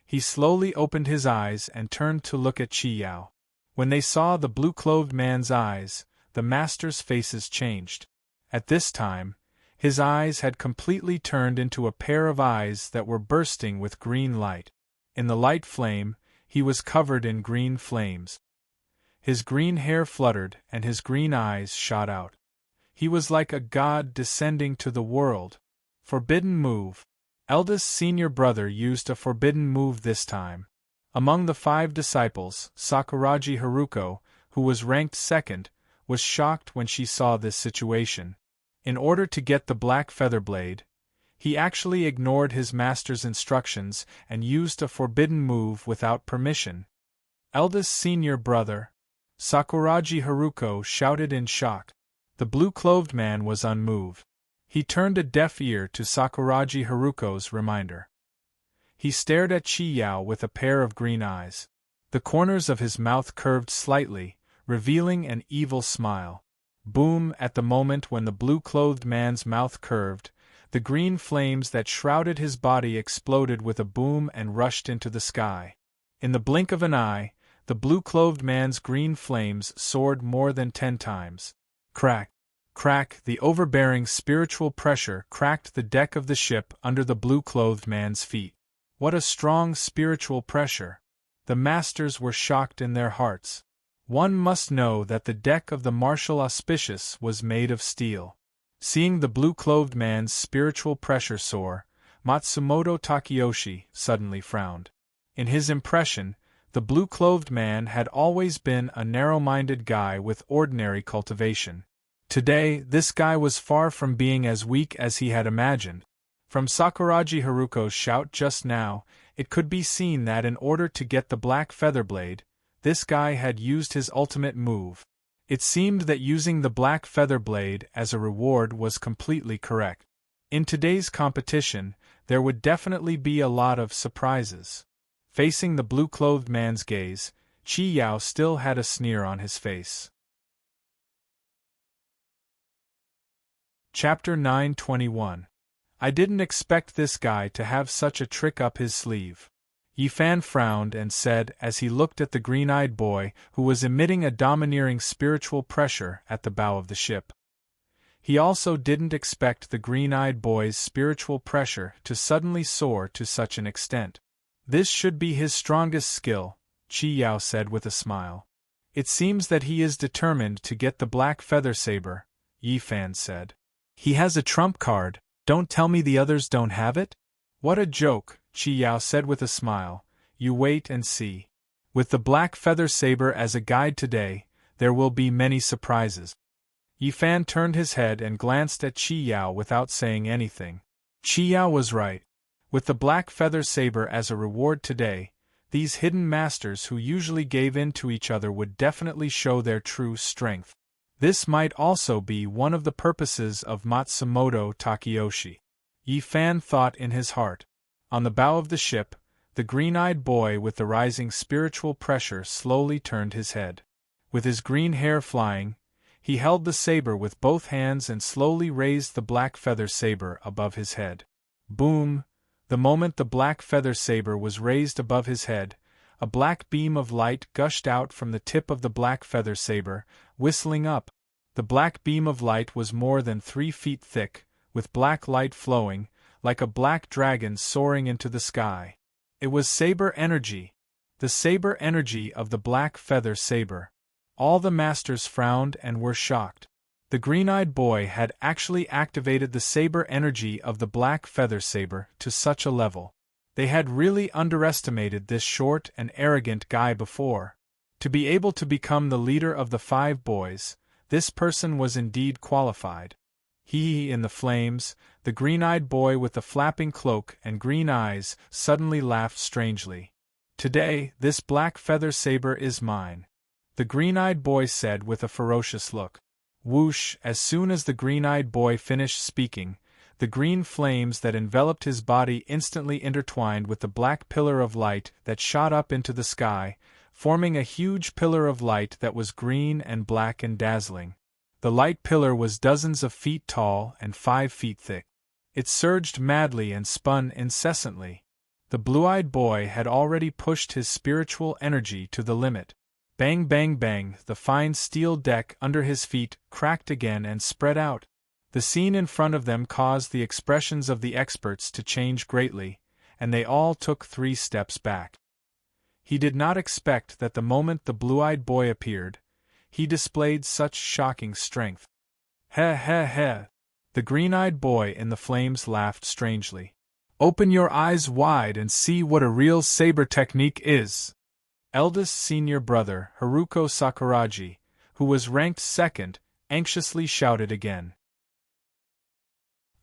He slowly opened his eyes and turned to look at Chi Yao. When they saw the blue-clothed man's eyes, the masters' faces changed. At this time, his eyes had completely turned into a pair of eyes that were bursting with green light. In the light flame, he was covered in green flames. His green hair fluttered and his green eyes shot out. He was like a god descending to the world. Forbidden move. Eldest senior brother used a forbidden move this time. Among the 5 disciples, Sakuragi Haruko, who was ranked second, was shocked when she saw this situation. In order to get the black feather blade, he actually ignored his master's instructions and used a forbidden move without permission. "Eldest senior brother!" Sakuragi Haruko shouted in shock. The blue-clothed man was unmoved. He turned a deaf ear to Sakuragi Haruko's reminder. He stared at Chi Yao with a pair of green eyes. The corners of his mouth curved slightly, revealing an evil smile. Boom! At the moment when the blue-clothed man's mouth curved, the green flames that shrouded his body exploded with a boom and rushed into the sky. In the blink of an eye, the blue-clothed man's green flames soared more than 10 times. Crack! Crack! The overbearing spiritual pressure cracked the deck of the ship under the blue-clothed man's feet. What a strong spiritual pressure! The masters were shocked in their hearts. One must know that the deck of the Martial Auspicious was made of steel. Seeing the blue-clothed man's spiritual pressure soar, Matsumoto Takeyoshi suddenly frowned. In his impression, the blue-clothed man had always been a narrow-minded guy with ordinary cultivation. Today, this guy was far from being as weak as he had imagined. From Sakuragi Haruko's shout just now, it could be seen that in order to get the black feather blade, this guy had used his ultimate move. It seemed that using the black feather blade as a reward was completely correct. In today's competition, there would definitely be a lot of surprises. Facing the blue-clothed man's gaze, Chi Yao still had a sneer on his face. Chapter 921. I didn't expect this guy to have such a trick up his sleeve. Yi Fan frowned and said as he looked at the green-eyed boy who was emitting a domineering spiritual pressure at the bow of the ship. He also didn't expect the green-eyed boy's spiritual pressure to suddenly soar to such an extent. This should be his strongest skill, Chi Yao said with a smile. It seems that he is determined to get the black feather saber, Yi Fan said. He has a trump card, don't tell me the others don't have it? What a joke, Chi Yao said with a smile. You wait and see. With the black feather saber as a guide today, there will be many surprises. Yi Fan turned his head and glanced at Chi Yao without saying anything. Chi Yao was right. With the black feather saber as a reward today, these hidden masters who usually gave in to each other would definitely show their true strength. This might also be one of the purposes of Matsumoto Takeyoshi. Yi Fan thought in his heart. On the bow of the ship, the green-eyed boy with the rising spiritual pressure slowly turned his head. With his green hair flying, he held the saber with both hands and slowly raised the black feather saber above his head. Boom! The moment the black feather saber was raised above his head, a black beam of light gushed out from the tip of the black feather saber, whistling up. The black beam of light was more than 3 feet thick, with black light flowing, like a black dragon soaring into the sky. It was saber energy. The saber energy of the black feather saber. All the masters frowned and were shocked. The green-eyed boy had actually activated the saber energy of the black feather saber to such a level. They had really underestimated this short and arrogant guy before. To be able to become the leader of the 5 boys, this person was indeed qualified. He in the flames, the green-eyed boy with the flapping cloak and green eyes, suddenly laughed strangely. Today, this black feather saber is mine, the green-eyed boy said with a ferocious look. Whoosh! As soon as the green-eyed boy finished speaking, the green flames that enveloped his body instantly intertwined with the black pillar of light that shot up into the sky, forming a huge pillar of light that was green and black and dazzling. The light pillar was dozens of feet tall and 5 feet thick. It surged madly and spun incessantly. The blue-eyed boy had already pushed his spiritual energy to the limit. Bang bang bang, the fine steel deck under his feet cracked again and spread out. The scene in front of them caused the expressions of the experts to change greatly, and they all took 3 steps back. He did not expect that the moment the blue-eyed boy appeared, he displayed such shocking strength. Heh heh heh! The green-eyed boy in the flames laughed strangely. Open your eyes wide and see what a real saber technique is! Eldest senior brother, Haruko Sakuragi, who was ranked second, anxiously shouted again.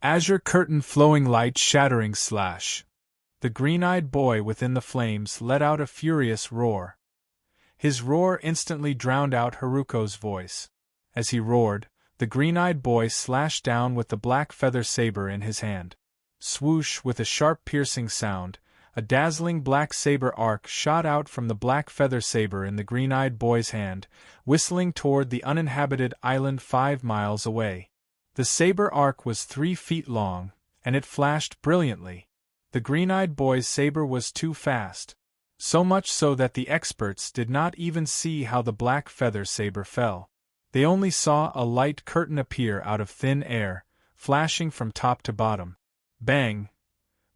Azure curtain flowing light shattering slash. The green-eyed boy within the flames let out a furious roar. His roar instantly drowned out Haruko's voice. As he roared, the green-eyed boy slashed down with the black feather saber in his hand. Swoosh! With a sharp piercing sound, A dazzling black saber arc shot out from the black feather saber in the green-eyed boy's hand, whistling toward the uninhabited island 5 miles away. The saber arc was 3 feet long, and it flashed brilliantly. The green-eyed boy's saber was too fast. So much so that the experts did not even see how the black feather saber fell. They only saw a light curtain appear out of thin air, flashing from top to bottom. Bang!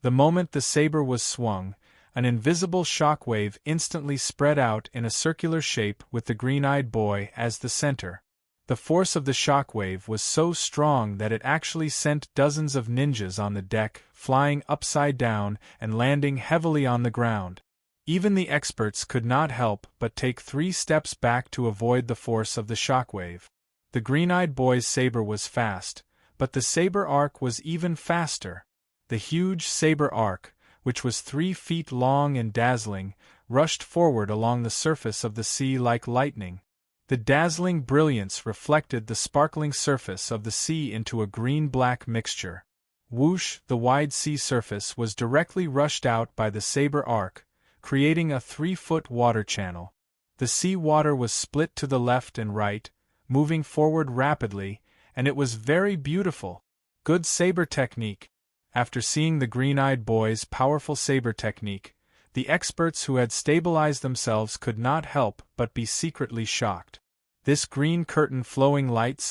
The moment the saber was swung, an invisible shockwave instantly spread out in a circular shape with the green-eyed boy as the center. The force of the shockwave was so strong that it actually sent dozens of ninjas on the deck, flying upside down and landing heavily on the ground. Even the experts could not help but take 3 steps back to avoid the force of the shockwave. The green-eyed boy's saber was fast, but the saber arc was even faster. The huge saber arc, which was 3 feet long and dazzling, rushed forward along the surface of the sea like lightning. The dazzling brilliance reflected the sparkling surface of the sea into a green-black mixture. Whoosh! The wide sea surface was directly rushed out by the saber arc, creating a 3-foot water channel. The sea water was split to the left and right, moving forward rapidly, and it was very beautiful. Good saber technique. After seeing the green-eyed boy's powerful saber technique, the experts who had stabilized themselves could not help but be secretly shocked. This green curtain flowing light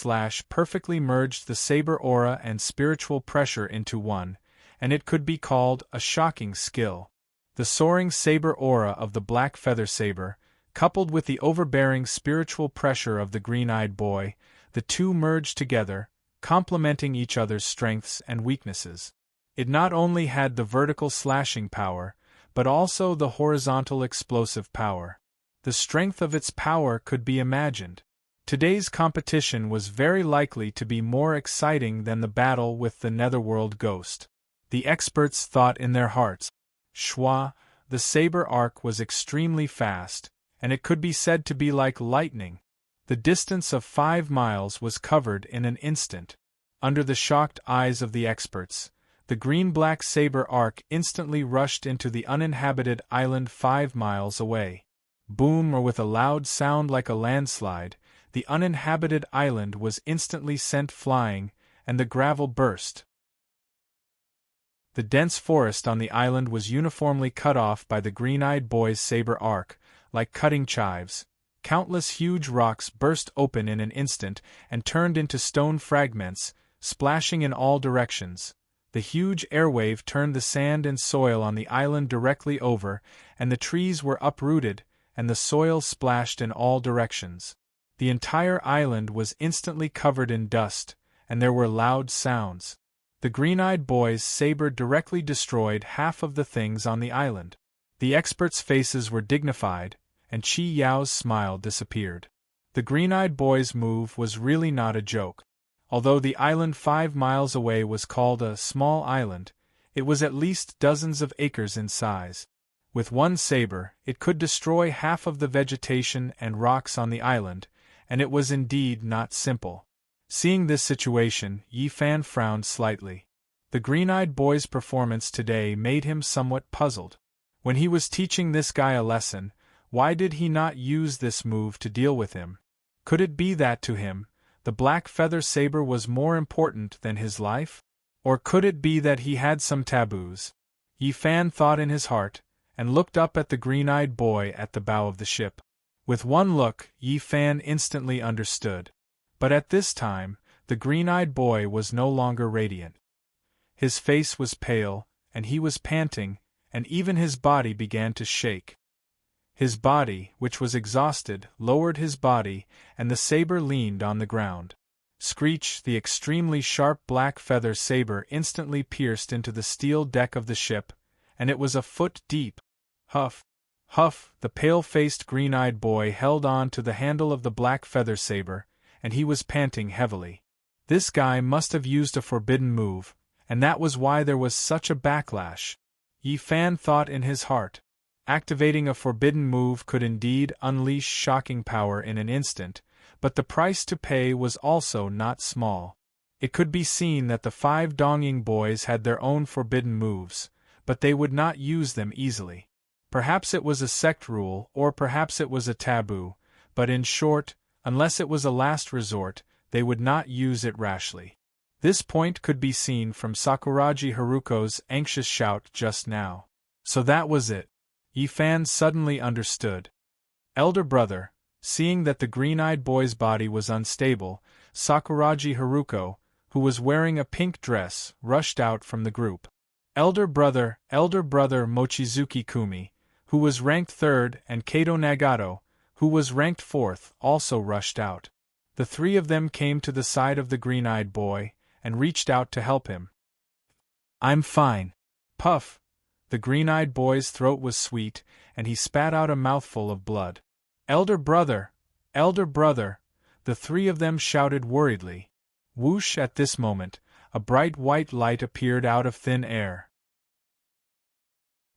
perfectly merged the saber aura and spiritual pressure into one, and it could be called a shocking skill. The soaring saber aura of the black feather saber, coupled with the overbearing spiritual pressure of the green-eyed boy, the two merged together, complementing each other's strengths and weaknesses. It not only had the vertical slashing power, but also the horizontal explosive power. The strength of its power could be imagined. Today's competition was very likely to be more exciting than the battle with the netherworld ghost. The experts thought in their hearts. Schwa, the saber arc was extremely fast, and it could be said to be like lightning. The distance of 5 miles was covered in an instant. Under the shocked eyes of the experts, the green-black saber arc instantly rushed into the uninhabited island 5 miles away. Boom! Or with a loud sound like a landslide, the uninhabited island was instantly sent flying, and the gravel burst. The dense forest on the island was uniformly cut off by the green-eyed boy's saber arc, like cutting chives. Countless huge rocks burst open in an instant and turned into stone fragments, splashing in all directions. The huge airwave turned the sand and soil on the island directly over, and the trees were uprooted, and the soil splashed in all directions. The entire island was instantly covered in dust, and there were loud sounds. The green-eyed boy's saber directly destroyed half of the things on the island. The experts' faces were dignified, and Chi Yao's smile disappeared. The green-eyed boy's move was really not a joke. Although the island 5 miles away was called a small island, it was at least dozens of acres in size. With one saber, it could destroy half of the vegetation and rocks on the island, and it was indeed not simple. Seeing this situation, Yi Fan frowned slightly. The green-eyed boy's performance today made him somewhat puzzled. When he was teaching this guy a lesson, why did he not use this move to deal with him? Could it be that to him, the black feather saber was more important than his life? Or could it be that he had some taboos? Yi Fan thought in his heart, and looked up at the green-eyed boy at the bow of the ship. With one look, Yi Fan instantly understood. But at this time, the green-eyed boy was no longer radiant. His face was pale, and he was panting, and even his body began to shake. His body, which was exhausted, lowered his body, and the saber leaned on the ground. Screech! The extremely sharp black feather saber instantly pierced into the steel deck of the ship, and it was a foot deep. Huff! Huff! The pale-faced green-eyed boy held on to the handle of the black feather saber, and he was panting heavily. This guy must have used a forbidden move, and that was why there was such a backlash. Yi Fan thought in his heart. Activating a forbidden move could indeed unleash shocking power in an instant, but the price to pay was also not small. It could be seen that the 5 Dongying boys had their own forbidden moves, but they would not use them easily. Perhaps it was a sect rule, or perhaps it was a taboo, but in short, unless it was a last resort, they would not use it rashly. This point could be seen from Sakuragi Haruko's anxious shout just now. So that was it. Yifan suddenly understood. Elder brother, seeing that the green-eyed boy's body was unstable, Sakuragi Haruko, who was wearing a pink dress, rushed out from the group. Elder brother Mochizuki Kumi, who was ranked third, and Kato Nagato, who was ranked fourth, also rushed out. The three of them came to the side of the green-eyed boy, and reached out to help him. "I'm fine." Puff! The green-eyed boy's throat was sweet, and he spat out a mouthful of blood. Elder brother! Elder brother! The three of them shouted worriedly. Whoosh! At this moment, a bright white light appeared out of thin air.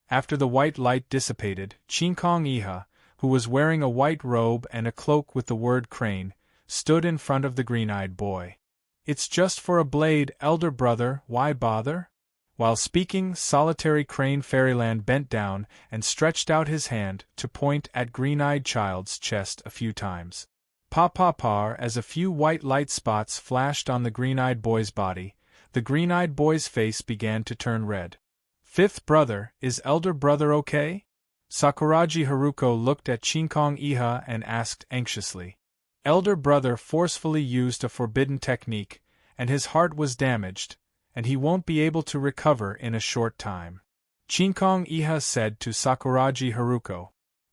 After the white light dissipated, Chinkong Iha, who was wearing a white robe and a cloak with the word crane, stood in front of the green-eyed boy. "It's just for a blade, elder brother, why bother?" While speaking, solitary Crane Fairyland bent down and stretched out his hand to point at green-eyed child's chest a few times. Pa-pa-par, as a few white light spots flashed on the green-eyed boy's body, the green-eyed boy's face began to turn red. "Fifth brother, is elder brother okay?" Sakuragi Haruko looked at Chinkong Iha and asked anxiously. Elder brother forcefully used a forbidden technique, and his heart was damaged, and he won't be able to recover in a short time. Chinkong Iha said to Sakuragi Haruko.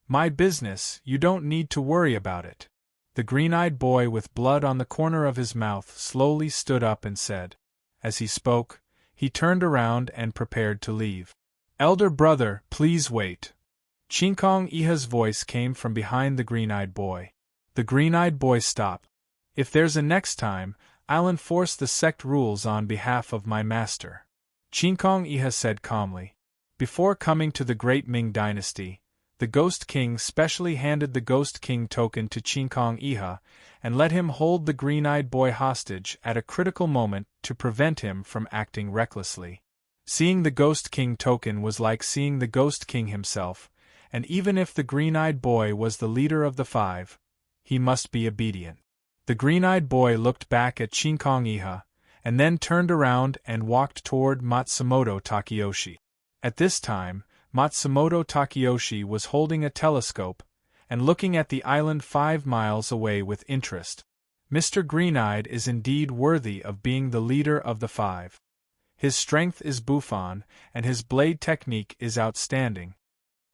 "My business, you don't need to worry about it." The green-eyed boy with blood on the corner of his mouth slowly stood up and said. As he spoke, he turned around and prepared to leave. "Elder brother, please wait." Chinkong Iha's voice came from behind the green-eyed boy. The green-eyed boy stopped. "If there's a next time, I'll enforce the sect rules on behalf of my master," Chinkong Iha said calmly. Before coming to the Great Ming Dynasty, the Ghost King specially handed the Ghost King token to Chinkong Iha and let him hold the green-eyed boy hostage at a critical moment to prevent him from acting recklessly. Seeing the Ghost King token was like seeing the Ghost King himself, and even if the green-eyed boy was the leader of the five, he must be obedient. The green-eyed boy looked back at Chinkong Iha, and then turned around and walked toward Matsumoto Takeyoshi. At this time, Matsumoto Takeyoshi was holding a telescope, and looking at the island 5 miles away with interest. Mr. Green-eyed is indeed worthy of being the leader of the five. His strength is Buffon, and his blade technique is outstanding,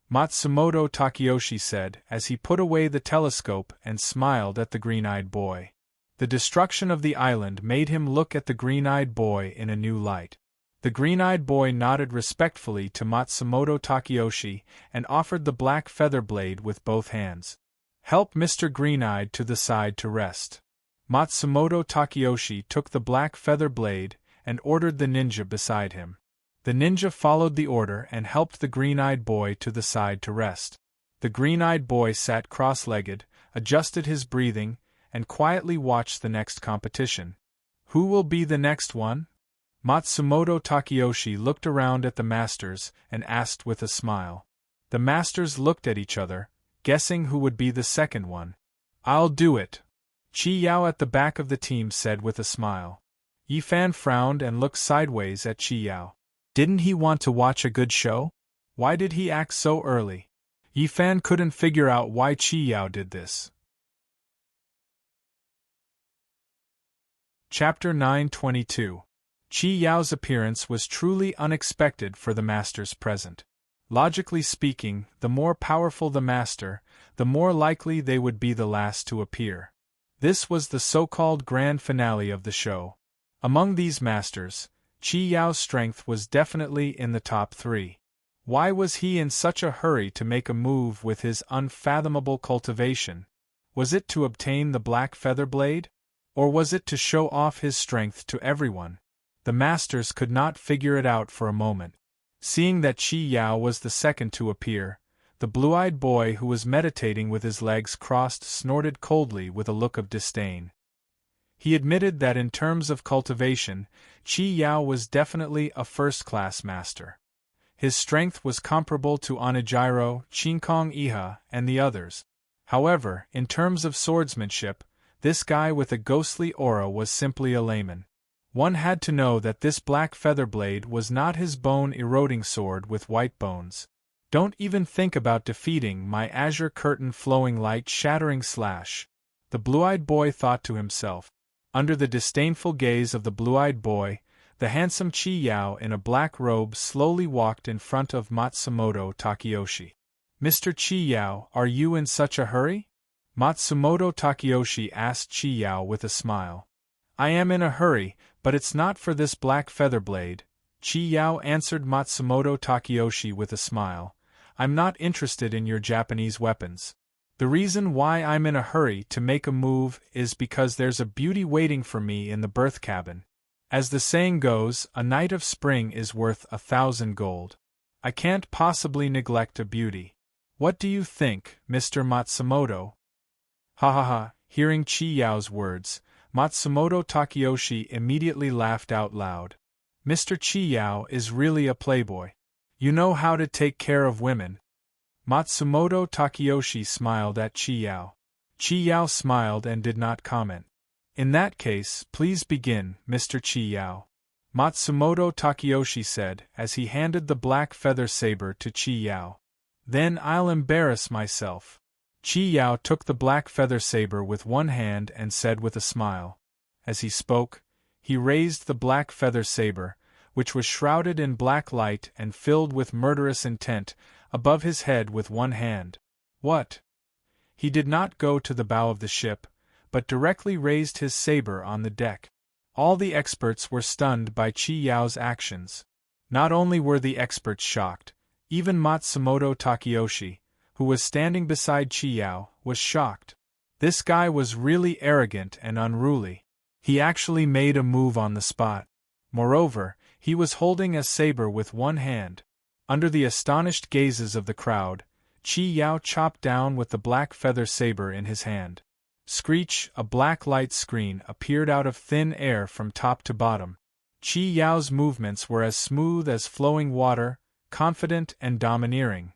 Matsumoto Takeyoshi said as he put away the telescope and smiled at the green-eyed boy. The destruction of the island made him look at the green-eyed boy in a new light. The green-eyed boy nodded respectfully to Matsumoto Takeyoshi and offered the black feather blade with both hands. "Help Mr. Green-eyed to the side to rest." Matsumoto Takeyoshi took the black feather blade and ordered the ninja beside him. The ninja followed the order and helped the green-eyed boy to the side to rest. The green-eyed boy sat cross-legged, adjusted his breathing, and quietly watched the next competition. "Who will be the next one?" Matsumoto Takeyoshi looked around at the masters and asked with a smile. The masters looked at each other, guessing who would be the second one. "I'll do it," Chi Yao at the back of the team said with a smile. Yifan frowned and looked sideways at Chi Yao. Didn't he want to watch a good show? Why did he act so early? Yifan couldn't figure out why Chi Yao did this. Chapter 922. Chi Yao's appearance was truly unexpected for the masters present. Logically speaking, the more powerful the master, the more likely they would be the last to appear. This was the so-called grand finale of the show. Among these masters, Chi Yao's strength was definitely in the top 3. Why was he in such a hurry to make a move with his unfathomable cultivation? Was it to obtain the black feather blade? Or was it to show off his strength to everyone? The masters could not figure it out for a moment. Seeing that Chi Yao was the second to appear, the blue-eyed boy who was meditating with his legs crossed snorted coldly with a look of disdain. He admitted that in terms of cultivation, Chi Yao was definitely a first-class master. His strength was comparable to Onijiro, Chinkong Iha, and the others. However, in terms of swordsmanship, this guy with a ghostly aura was simply a layman. One had to know that this black feather blade was not his bone-eroding sword with white bones. Don't even think about defeating my azure curtain-flowing light-shattering slash, the blue-eyed boy thought to himself. Under the disdainful gaze of the blue-eyed boy, the handsome Chi Yao in a black robe slowly walked in front of Matsumoto Takeyoshi. "Mr. Chi Yao, are you in such a hurry?" Matsumoto Takeyoshi asked Chi Yao with a smile. "I am in a hurry, but it's not for this black feather blade," Chi Yao answered Matsumoto Takeyoshi with a smile. "I'm not interested in your Japanese weapons. The reason why I'm in a hurry to make a move is because there's a beauty waiting for me in the birth cabin. As the saying goes, a night of spring is worth 1,000 gold. I can't possibly neglect a beauty. What do you think, Mr. Matsumoto?" Ha ha ha, hearing Chi Yao's words, Matsumoto Takeyoshi immediately laughed out loud. "Mr. Chi Yao is really a playboy. You know how to take care of women." Matsumoto Takeyoshi smiled at Chi Yao. Chi Yao smiled and did not comment. "In that case, please begin, Mr. Chi Yao," Matsumoto Takeyoshi said as he handed the black feather saber to Chi Yao. "Then I'll embarrass myself." Chi Yao took the black feather saber with one hand and said with a smile. As he spoke, he raised the black feather saber, which was shrouded in black light and filled with murderous intent, above his head with one hand. What? He did not go to the bow of the ship, but directly raised his saber on the deck. All the experts were stunned by Chi Yao's actions. Not only were the experts shocked, even Matsumoto Takeyoshi, who was standing beside Chi Yao, was shocked. This guy was really arrogant and unruly. He actually made a move on the spot. Moreover, he was holding a saber with one hand. Under the astonished gazes of the crowd, Chi Yao chopped down with the black feather saber in his hand. Screech, a black light screen appeared out of thin air from top to bottom. Chi Yao's movements were as smooth as flowing water, confident and domineering.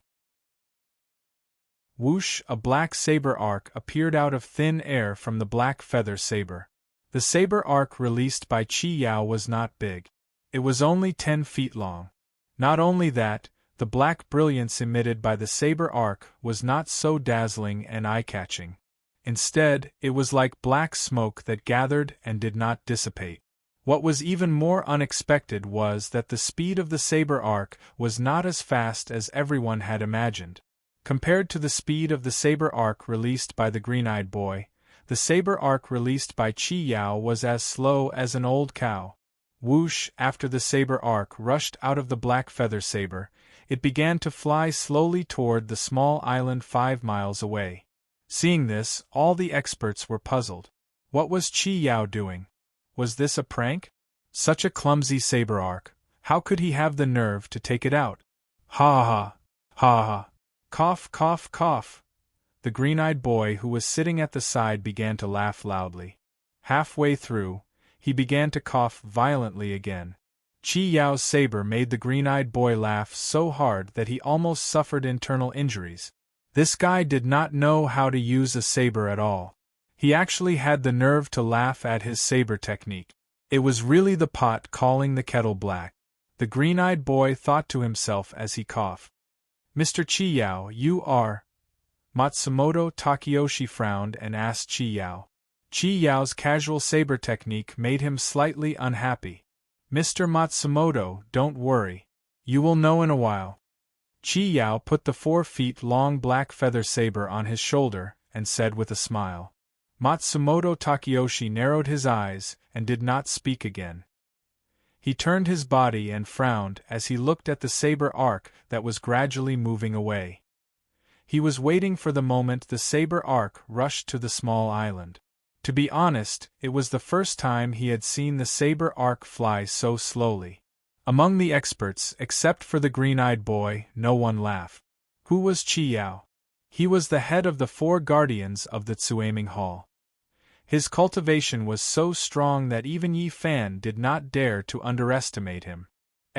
Whoosh, a black saber arc appeared out of thin air from the black feather saber. The saber arc released by Chi Yao was not big. It was only 10 feet long. Not only that, the black brilliance emitted by the saber arc was not so dazzling and eye-catching. Instead, it was like black smoke that gathered and did not dissipate. What was even more unexpected was that the speed of the saber arc was not as fast as everyone had imagined. Compared to the speed of the saber arc released by the green-eyed boy, the saber arc released by Chi Yao was as slow as an old cow. Whoosh, after the saber arc rushed out of the black feather saber, it began to fly slowly toward the small island 5 miles away. Seeing this, all the experts were puzzled. What was Chi Yao doing? Was this a prank? Such a clumsy saber arc, how could he have the nerve to take it out? Ha ha ha ha. Cough, cough, cough. The green-eyed boy who was sitting at the side began to laugh loudly. Halfway through, he began to cough violently again. Chi Yao's saber made the green-eyed boy laugh so hard that he almost suffered internal injuries. This guy did not know how to use a saber at all. He actually had the nerve to laugh at his saber technique. It was really the pot calling the kettle black. The green-eyed boy thought to himself as he coughed. "Mr. Chi Yao, you are—" Matsumoto Takeyoshi frowned and asked Chi Yao. Chi Yao's casual saber technique made him slightly unhappy. "Mr. Matsumoto, don't worry. You will know in a while." Chi Yao put the 4-feet-long black feather saber on his shoulder and said with a smile. Matsumoto Takeyoshi narrowed his eyes and did not speak again. He turned his body and frowned as he looked at the saber arc that was gradually moving away. He was waiting for the moment the saber arc rushed to the small island. To be honest, it was the first time he had seen the saber arc fly so slowly. Among the experts, except for the green-eyed boy, no one laughed. Who was Chi Yao? He was the head of the 4 guardians of the Tsuaming Hall. His cultivation was so strong that even Yi Fan did not dare to underestimate him.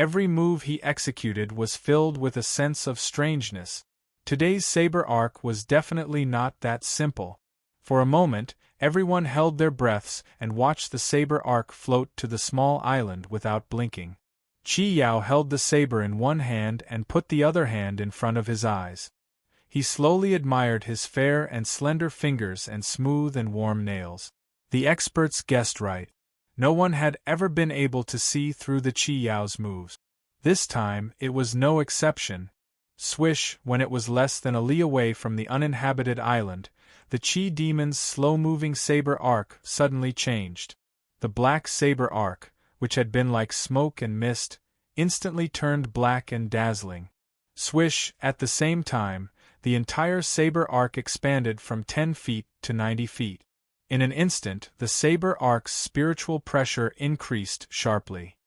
Every move he executed was filled with a sense of strangeness. Today's saber arc was definitely not that simple. For a moment, everyone held their breaths and watched the saber arc float to the small island without blinking. Chi Yao held the saber in one hand and put the other hand in front of his eyes. He slowly admired his fair and slender fingers and smooth and warm nails. The experts guessed right. No one had ever been able to see through the Chi Yao's moves. This time, it was no exception. Swish, when it was less than a li away from the uninhabited island, the Chi demon's slow-moving saber arc suddenly changed. The black saber arc, which had been like smoke and mist, instantly turned black and dazzling. Swish, at the same time, the entire saber arc expanded from 10 feet to 90 feet. In an instant, the saber arc's spiritual pressure increased sharply.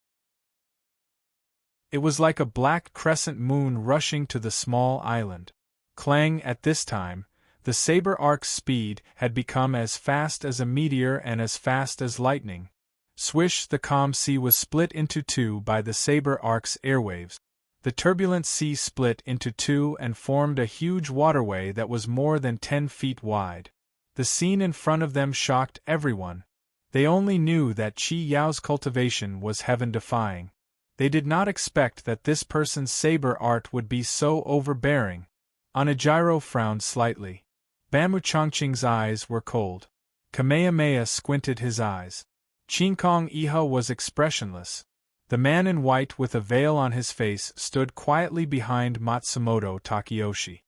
It was like a black crescent moon rushing to the small island. Clang! At this time, the saber arc's speed had become as fast as a meteor and as fast as lightning. Swish! The calm sea was split into two by the saber arc's airwaves. The turbulent sea split into two and formed a huge waterway that was more than 10 feet wide. The scene in front of them shocked everyone. They only knew that Chi Yao's cultivation was heaven-defying. They did not expect that this person's saber art would be so overbearing. Onijiro frowned slightly. Bamboo Chongqing's eyes were cold. Kamehameha squinted his eyes. Chinkong Iha was expressionless. The man in white with a veil on his face stood quietly behind Matsumoto Takeyoshi.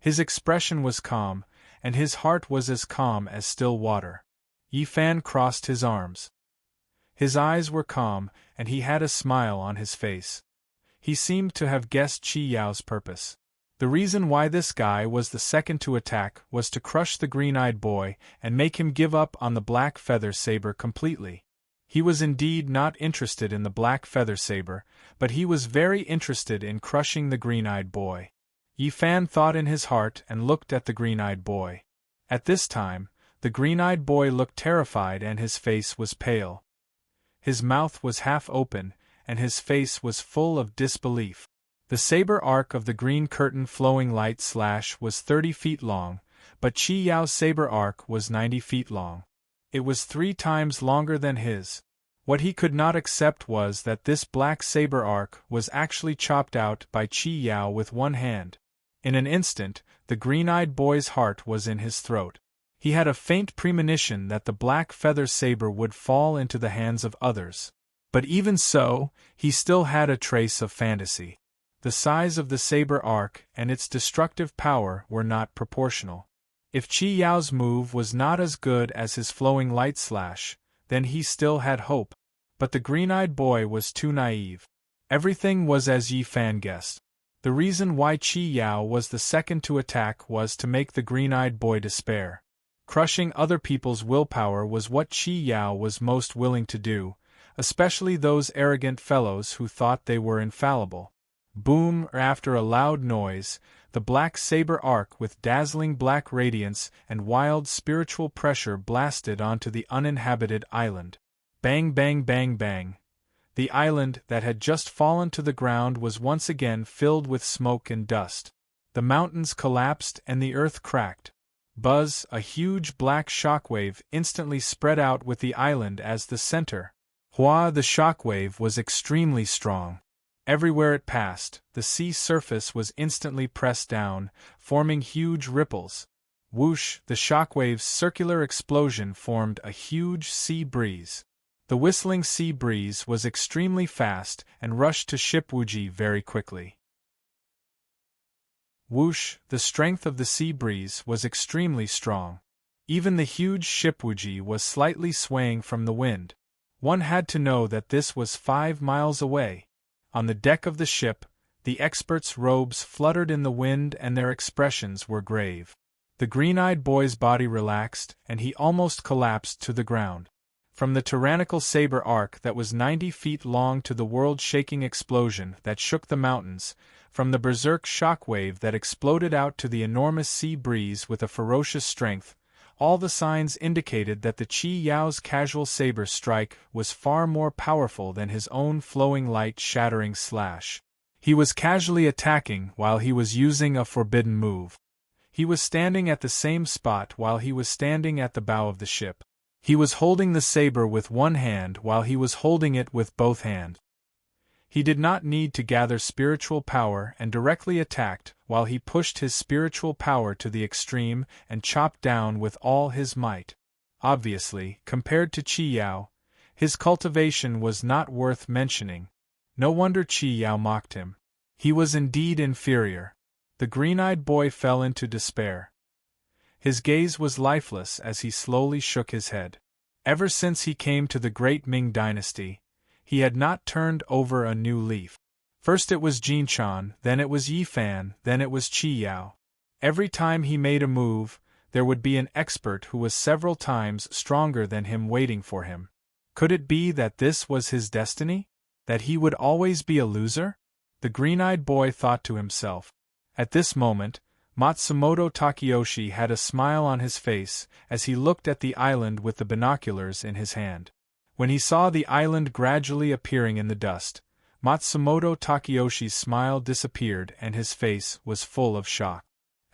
His expression was calm, and his heart was as calm as still water. Yi Fan crossed his arms. His eyes were calm, and he had a smile on his face. He seemed to have guessed Chi Yao's purpose. The reason why this guy was the second to attack was to crush the green-eyed boy and make him give up on the black feather saber completely. He was indeed not interested in the black feather saber, but he was very interested in crushing the green-eyed boy. Yi Fan thought in his heart and looked at the green-eyed boy. At this time, the green-eyed boy looked terrified and his face was pale. His mouth was half open, and his face was full of disbelief. The saber arc of the green curtain flowing light slash was 30 feet long, but Chi Yao's saber arc was 90 feet long. It was 3 times longer than his. What he could not accept was that this black saber arc was actually chopped out by Chi Yao with one hand. In an instant, the green-eyed boy's heart was in his throat. He had a faint premonition that the black feather saber would fall into the hands of others. But even so, he still had a trace of fantasy. The size of the saber arc and its destructive power were not proportional. If Chi Yao's move was not as good as his flowing light slash, then he still had hope. But the green-eyed boy was too naive. Everything was as Yi Fan guessed. The reason why Chi Yao was the second to attack was to make the green-eyed boy despair. Crushing other people's willpower was what Chi Yao was most willing to do, especially those arrogant fellows who thought they were infallible. Boom! After a loud noise, the black saber arc with dazzling black radiance and wild spiritual pressure blasted onto the uninhabited island. Bang bang bang bang. The island that had just fallen to the ground was once again filled with smoke and dust. The mountains collapsed and the earth cracked. Buzz! A huge black shockwave instantly spread out with the island as the center. Hua! The shockwave was extremely strong. Everywhere it passed, the sea surface was instantly pressed down, forming huge ripples. Whoosh! The shockwave's circular explosion formed a huge sea breeze. The whistling sea breeze was extremely fast and rushed to Shipwuji very quickly. Whoosh! The strength of the sea breeze was extremely strong. Even the huge Shipwuji was slightly swaying from the wind. One had to know that this was 5 miles away. On the deck of the ship, the experts' robes fluttered in the wind and their expressions were grave. The green-eyed boy's body relaxed and he almost collapsed to the ground. From the tyrannical saber arc that was 90 feet long to the world-shaking explosion that shook the mountains, from the berserk shockwave that exploded out to the enormous sea breeze with a ferocious strength, All the signs indicated that the Qi Yao's casual saber strike was far more powerful than his own flowing light-shattering slash. He was casually attacking while he was using a forbidden move. He was standing at the same spot while he was standing at the bow of the ship. He was holding the saber with one hand while he was holding it with both hands. He did not need to gather spiritual power and directly attacked while he pushed his spiritual power to the extreme and chopped down with all his might. Obviously, compared to Qi Yao, his cultivation was not worth mentioning. No wonder Qi Yao mocked him. He was indeed inferior. The green-eyed boy fell into despair. His gaze was lifeless as he slowly shook his head. Ever since he came to the great Ming dynasty, he had not turned over a new leaf. First it was Jin Chan, then it was Yi Fan, then it was Qi Yao. Every time he made a move, there would be an expert who was several times stronger than him waiting for him. Could it be that this was his destiny? That he would always be a loser? The green-eyed boy thought to himself. At this moment, Matsumoto Takeyoshi had a smile on his face as he looked at the island with the binoculars in his hand. When he saw the island gradually appearing in the dust, Matsumoto Takeyoshi's smile disappeared and his face was full of shock.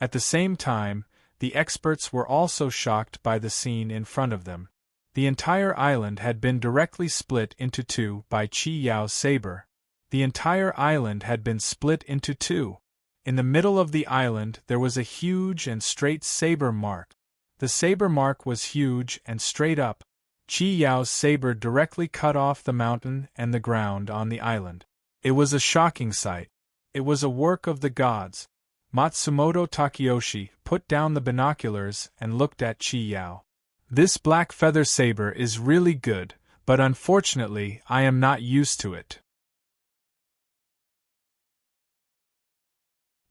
At the same time, the experts were also shocked by the scene in front of them. The entire island had been directly split into two by Qi Yao's saber. The entire island had been split into two. In the middle of the island there was a huge and straight saber mark. The saber mark was huge and straight up. Qi Yao's saber directly cut off the mountain and the ground on the island. It was a shocking sight. It was a work of the gods. Matsumoto Takeyoshi put down the binoculars and looked at Qi Yao. This black feather saber is really good, but unfortunately I am not used to it.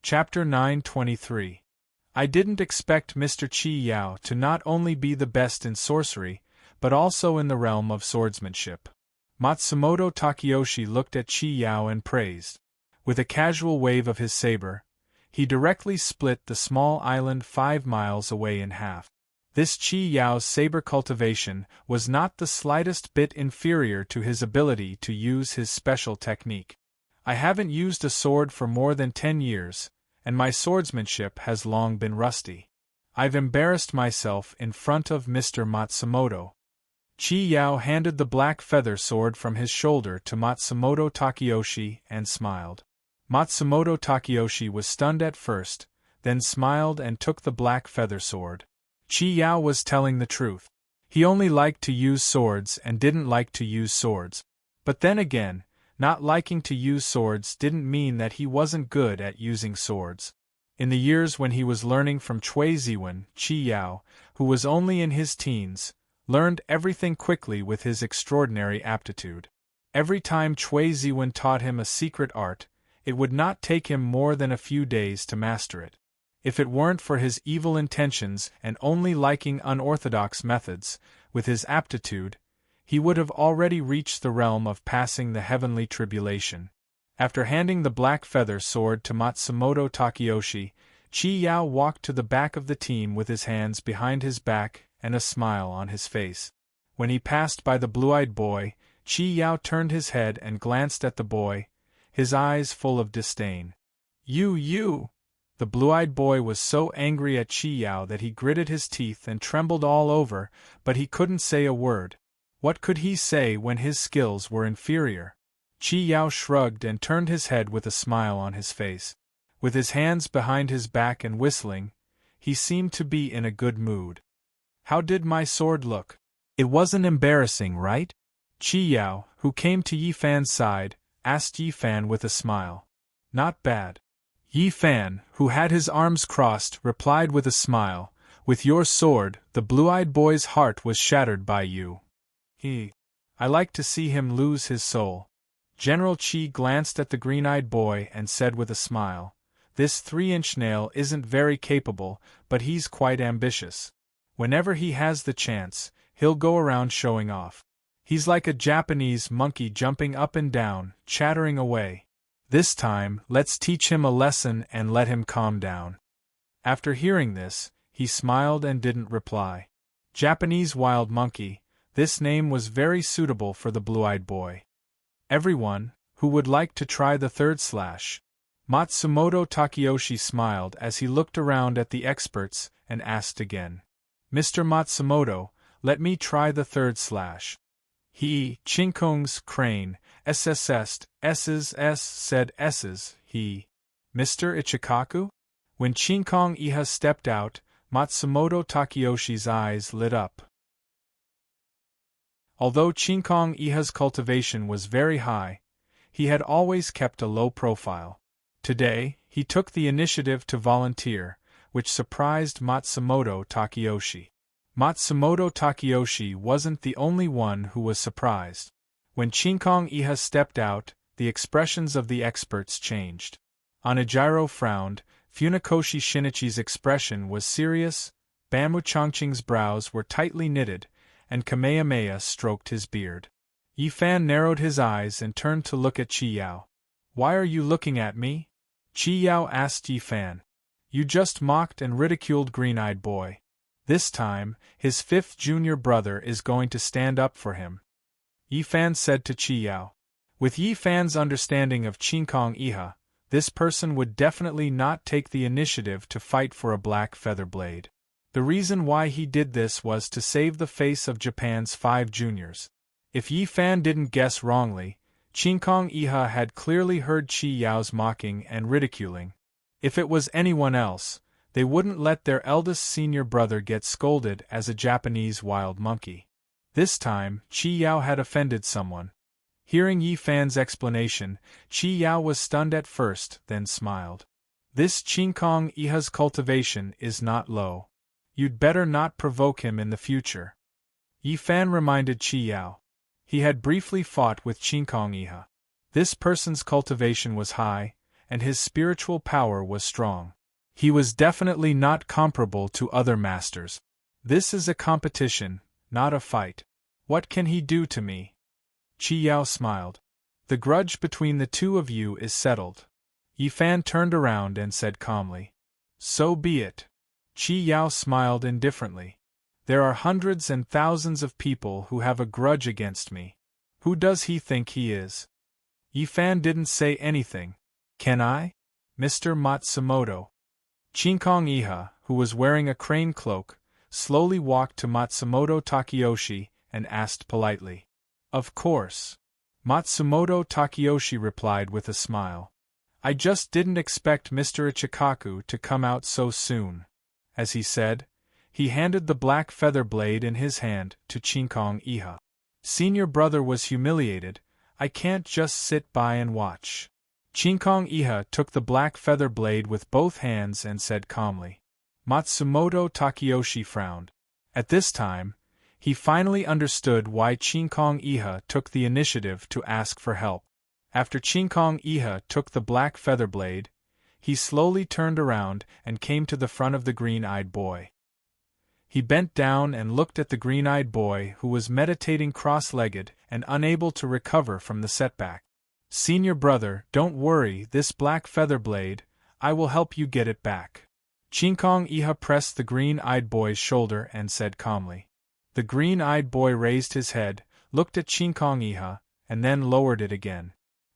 Chapter 923. I didn't expect Mr. Qi Yao to not only be the best in sorcery, but also in the realm of swordsmanship. Matsumoto Takeyoshi looked at Qi Yao and praised. With a casual wave of his saber, he directly split the small island 5 miles away in half. This Qi Yao's saber cultivation was not the slightest bit inferior to his ability to use his special technique. I haven't used a sword for more than 10 years, and my swordsmanship has long been rusty. I've embarrassed myself in front of Mr. Matsumoto. Qi Yao handed the black feather sword from his shoulder to Matsumoto Takeyoshi and smiled. Matsumoto Takeyoshi was stunned at first, then smiled and took the black feather sword. Qi Yao was telling the truth. He only liked to use swords and didn't like to use swords. But then again, not liking to use swords didn't mean that he wasn't good at using swords. In the years when he was learning from Cui Ziwen, Qi Yao, who was only in his teens, learned everything quickly with his extraordinary aptitude. Every time Cui Ziwen taught him a secret art, it would not take him more than a few days to master it. If it weren't for his evil intentions and only liking unorthodox methods, with his aptitude, he would have already reached the realm of passing the heavenly tribulation. After handing the black feather sword to Matsumoto Takeyoshi, Qi Yao walked to the back of the team with his hands behind his back and a smile on his face. When he passed by the blue-eyed boy, Qi Yao turned his head and glanced at the boy, his eyes full of disdain. You! The blue-eyed boy was so angry at Qi Yao that he gritted his teeth and trembled all over, but he couldn't say a word. What could he say when his skills were inferior? Qi Yao shrugged and turned his head with a smile on his face. With his hands behind his back and whistling, he seemed to be in a good mood. How did my sword look? It wasn't embarrassing, right? Qi Yao, who came to Yi Fan's side, asked Yi Fan with a smile. Not bad. Yi Fan, who had his arms crossed, replied with a smile, with your sword, the blue-eyed boy's heart was shattered by you. I like to see him lose his soul. General Qi glanced at the green-eyed boy and said with a smile, this 3-inch nail isn't very capable, but he's quite ambitious. Whenever he has the chance, he'll go around showing off. He's like a Japanese monkey jumping up and down, chattering away. This time, let's teach him a lesson and let him calm down. After hearing this, He smiled and didn't reply. Japanese wild monkey, this name was very suitable for the blue-eyed boy. Everyone, who would like to try the third slash? Matsumoto Takeyoshi smiled as he looked around at the experts and asked again. Mr. Matsumoto, let me try the third slash. He, Chinkong's crane, SSS, S's, said S's, he. Mr. Ichikaku? When Chinkong Iha stepped out, Matsumoto Takeyoshi's eyes lit up. Although Chinkong Iha's cultivation was very high, he had always kept a low profile. Today, he took the initiative to volunteer, which surprised Matsumoto Takeyoshi. Matsumoto Takeyoshi wasn't the only one who was surprised. When Chinkong Iha stepped out, the expressions of the experts changed. Onijiro frowned, Funakoshi Shinichi's expression was serious, Bamu Chongqing's brows were tightly knitted, and Kamehameha stroked his beard. Yifan narrowed his eyes and turned to look at Qi Yao. Why are you looking at me? Qi Yao asked Yifan. You just mocked and ridiculed Green-Eyed Boy. This time, his fifth junior brother is going to stand up for him. Yifan said to Qi Yao. With Yifan's understanding of Chinkong Iha, this person would definitely not take the initiative to fight for a black feather blade. The reason why he did this was to save the face of Japan's 5 juniors. If Yifan didn't guess wrongly, Chinkong Iha had clearly heard Qi Yao's mocking and ridiculing. If it was anyone else, they wouldn't let their eldest senior brother get scolded as a Japanese wild monkey. This time, Qi Yao had offended someone. Hearing Yifan's explanation, Qi Yao was stunned at first, then smiled. This Chinkong Iha's cultivation is not low. You'd better not provoke him in the future. Yifan reminded Qi Yao. He had briefly fought with Chinkong Iha. This person's cultivation was high, and his spiritual power was strong. He was definitely not comparable to other masters. This is a competition, not a fight. What can he do to me? Qi Yao smiled. The grudge between the two of you is settled. Yifan turned around and said calmly. So be it. Qi Yao smiled indifferently. There are hundreds and thousands of people who have a grudge against me. Who does he think he is? Yifan didn't say anything. Can I? Mr. Matsumoto. Chinkong Iha, who was wearing a crane cloak, slowly walked to Matsumoto Takeyoshi and asked politely. Of course. Matsumoto Takeyoshi replied with a smile. I just didn't expect Mr. Ichikaku to come out so soon. As he said, he handed the black feather blade in his hand to Chinkong Iha. Senior brother was humiliated. I can't just sit by and watch. Chinkong Iha took the black feather blade with both hands and said calmly. Matsumoto Takeyoshi frowned. At this time, he finally understood why Chinkong Iha took the initiative to ask for help. After Chinkong Iha took the black feather blade, he slowly turned around and came to the front of the green-eyed boy. He bent down and looked at the green-eyed boy who was meditating cross-legged and unable to recover from the setback. Senior brother, don't worry, this black feather blade, I will help you get it back. Chinkong Iha pressed the green-eyed boy's shoulder and said calmly. The green-eyed boy raised his head, looked at Chinkong Iha, and then lowered it again.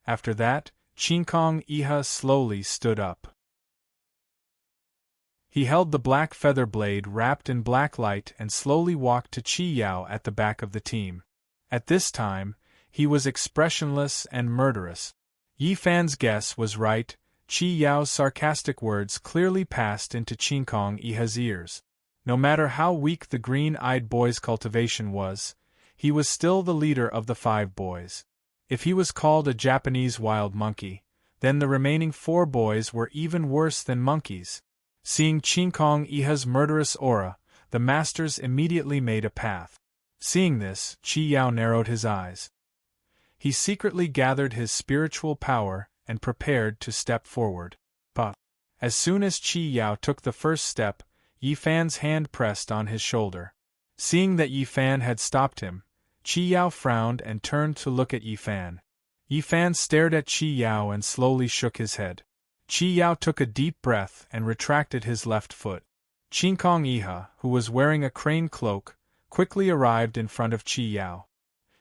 After that, Chinkong Iha slowly stood up. He held the black feather blade wrapped in black light and slowly walked to Qi Yao at the back of the team. At this time, he was expressionless and murderous. Yifan's guess was right. Qi Yao's sarcastic words clearly passed into Chinkong Iha's ears. No matter how weak the green-eyed boy's cultivation was, he was still the leader of the 5 boys. If he was called a Japanese wild monkey, then the remaining 4 boys were even worse than monkeys. Seeing Chinkong Iha's murderous aura, the masters immediately made a path. Seeing this, Qi Yao narrowed his eyes. He secretly gathered his spiritual power and prepared to step forward. But as soon as Qi Yao took the first step, Yifan's hand pressed on his shoulder. Seeing that Yifan had stopped him, Qi Yao frowned and turned to look at Yifan. Yifan stared at Qi Yao and slowly shook his head. Qi Yao took a deep breath and retracted his left foot. Kong Iha, who was wearing a crane cloak, quickly arrived in front of Qi Yao.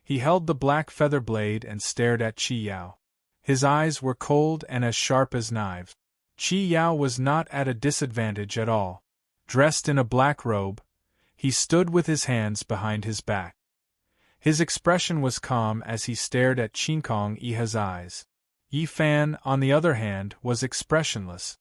He held the black feather blade and stared at Qi Yao. His eyes were cold and as sharp as knives. Qi Yao was not at a disadvantage at all. Dressed in a black robe, he stood with his hands behind his back. His expression was calm as he stared at Kong Iha's eyes. Yi Fan, on the other hand, was expressionless.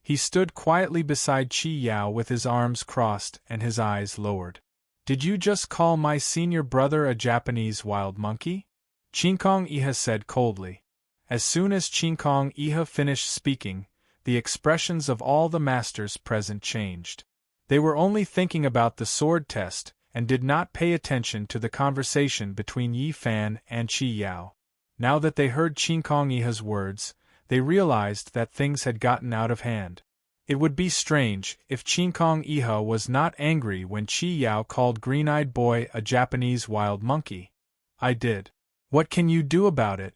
He stood quietly beside Qi Yao with his arms crossed and his eyes lowered. "Did you just call my senior brother a Japanese wild monkey?" Kong Iha said coldly. As soon as Kong Iha finished speaking, the expressions of all the masters present changed. They were only thinking about the sword test, and did not pay attention to the conversation between Yi Fan and Qi Yao. Now that they heard Kong Iha's words, they realized that things had gotten out of hand. It would be strange if Kong Iha was not angry when Qi Yao called Green-Eyed Boy a Japanese wild monkey. "I did. What can you do about it?"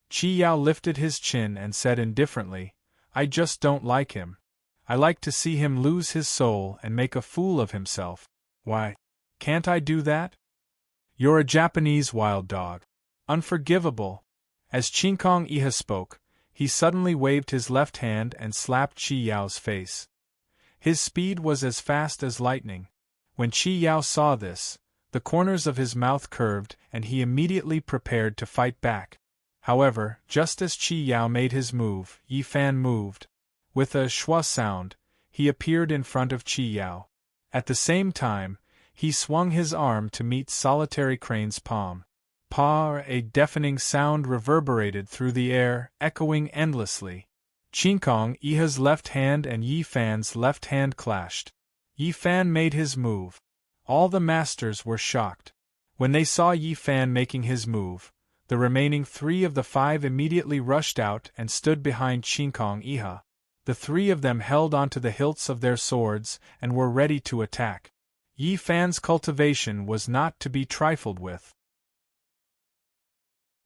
Qi Yao lifted his chin and said indifferently, "I just don't like him. I like to see him lose his soul and make a fool of himself." "Why? Can't I do that?" "You're a Japanese wild dog. Unforgivable." As Kong Iha spoke, he suddenly waved his left hand and slapped Qi Yao's face. His speed was as fast as lightning. When Qi Yao saw this, the corners of his mouth curved and he immediately prepared to fight back. However, just as Qi Yao made his move, Yi Fan moved. With a schwa sound, he appeared in front of Qi Yao. At the same time, he swung his arm to meet Solitary Crane's palm. Pa! A deafening sound reverberated through the air, echoing endlessly. Kong Iha's left hand and Yi Fan's left hand clashed. Yi Fan made his move. All the masters were shocked. When they saw Yi Fan making his move, the remaining 3 of the 5 immediately rushed out and stood behind Kong Iha. The 3 of them held onto the hilts of their swords and were ready to attack. Yi Fan's cultivation was not to be trifled with.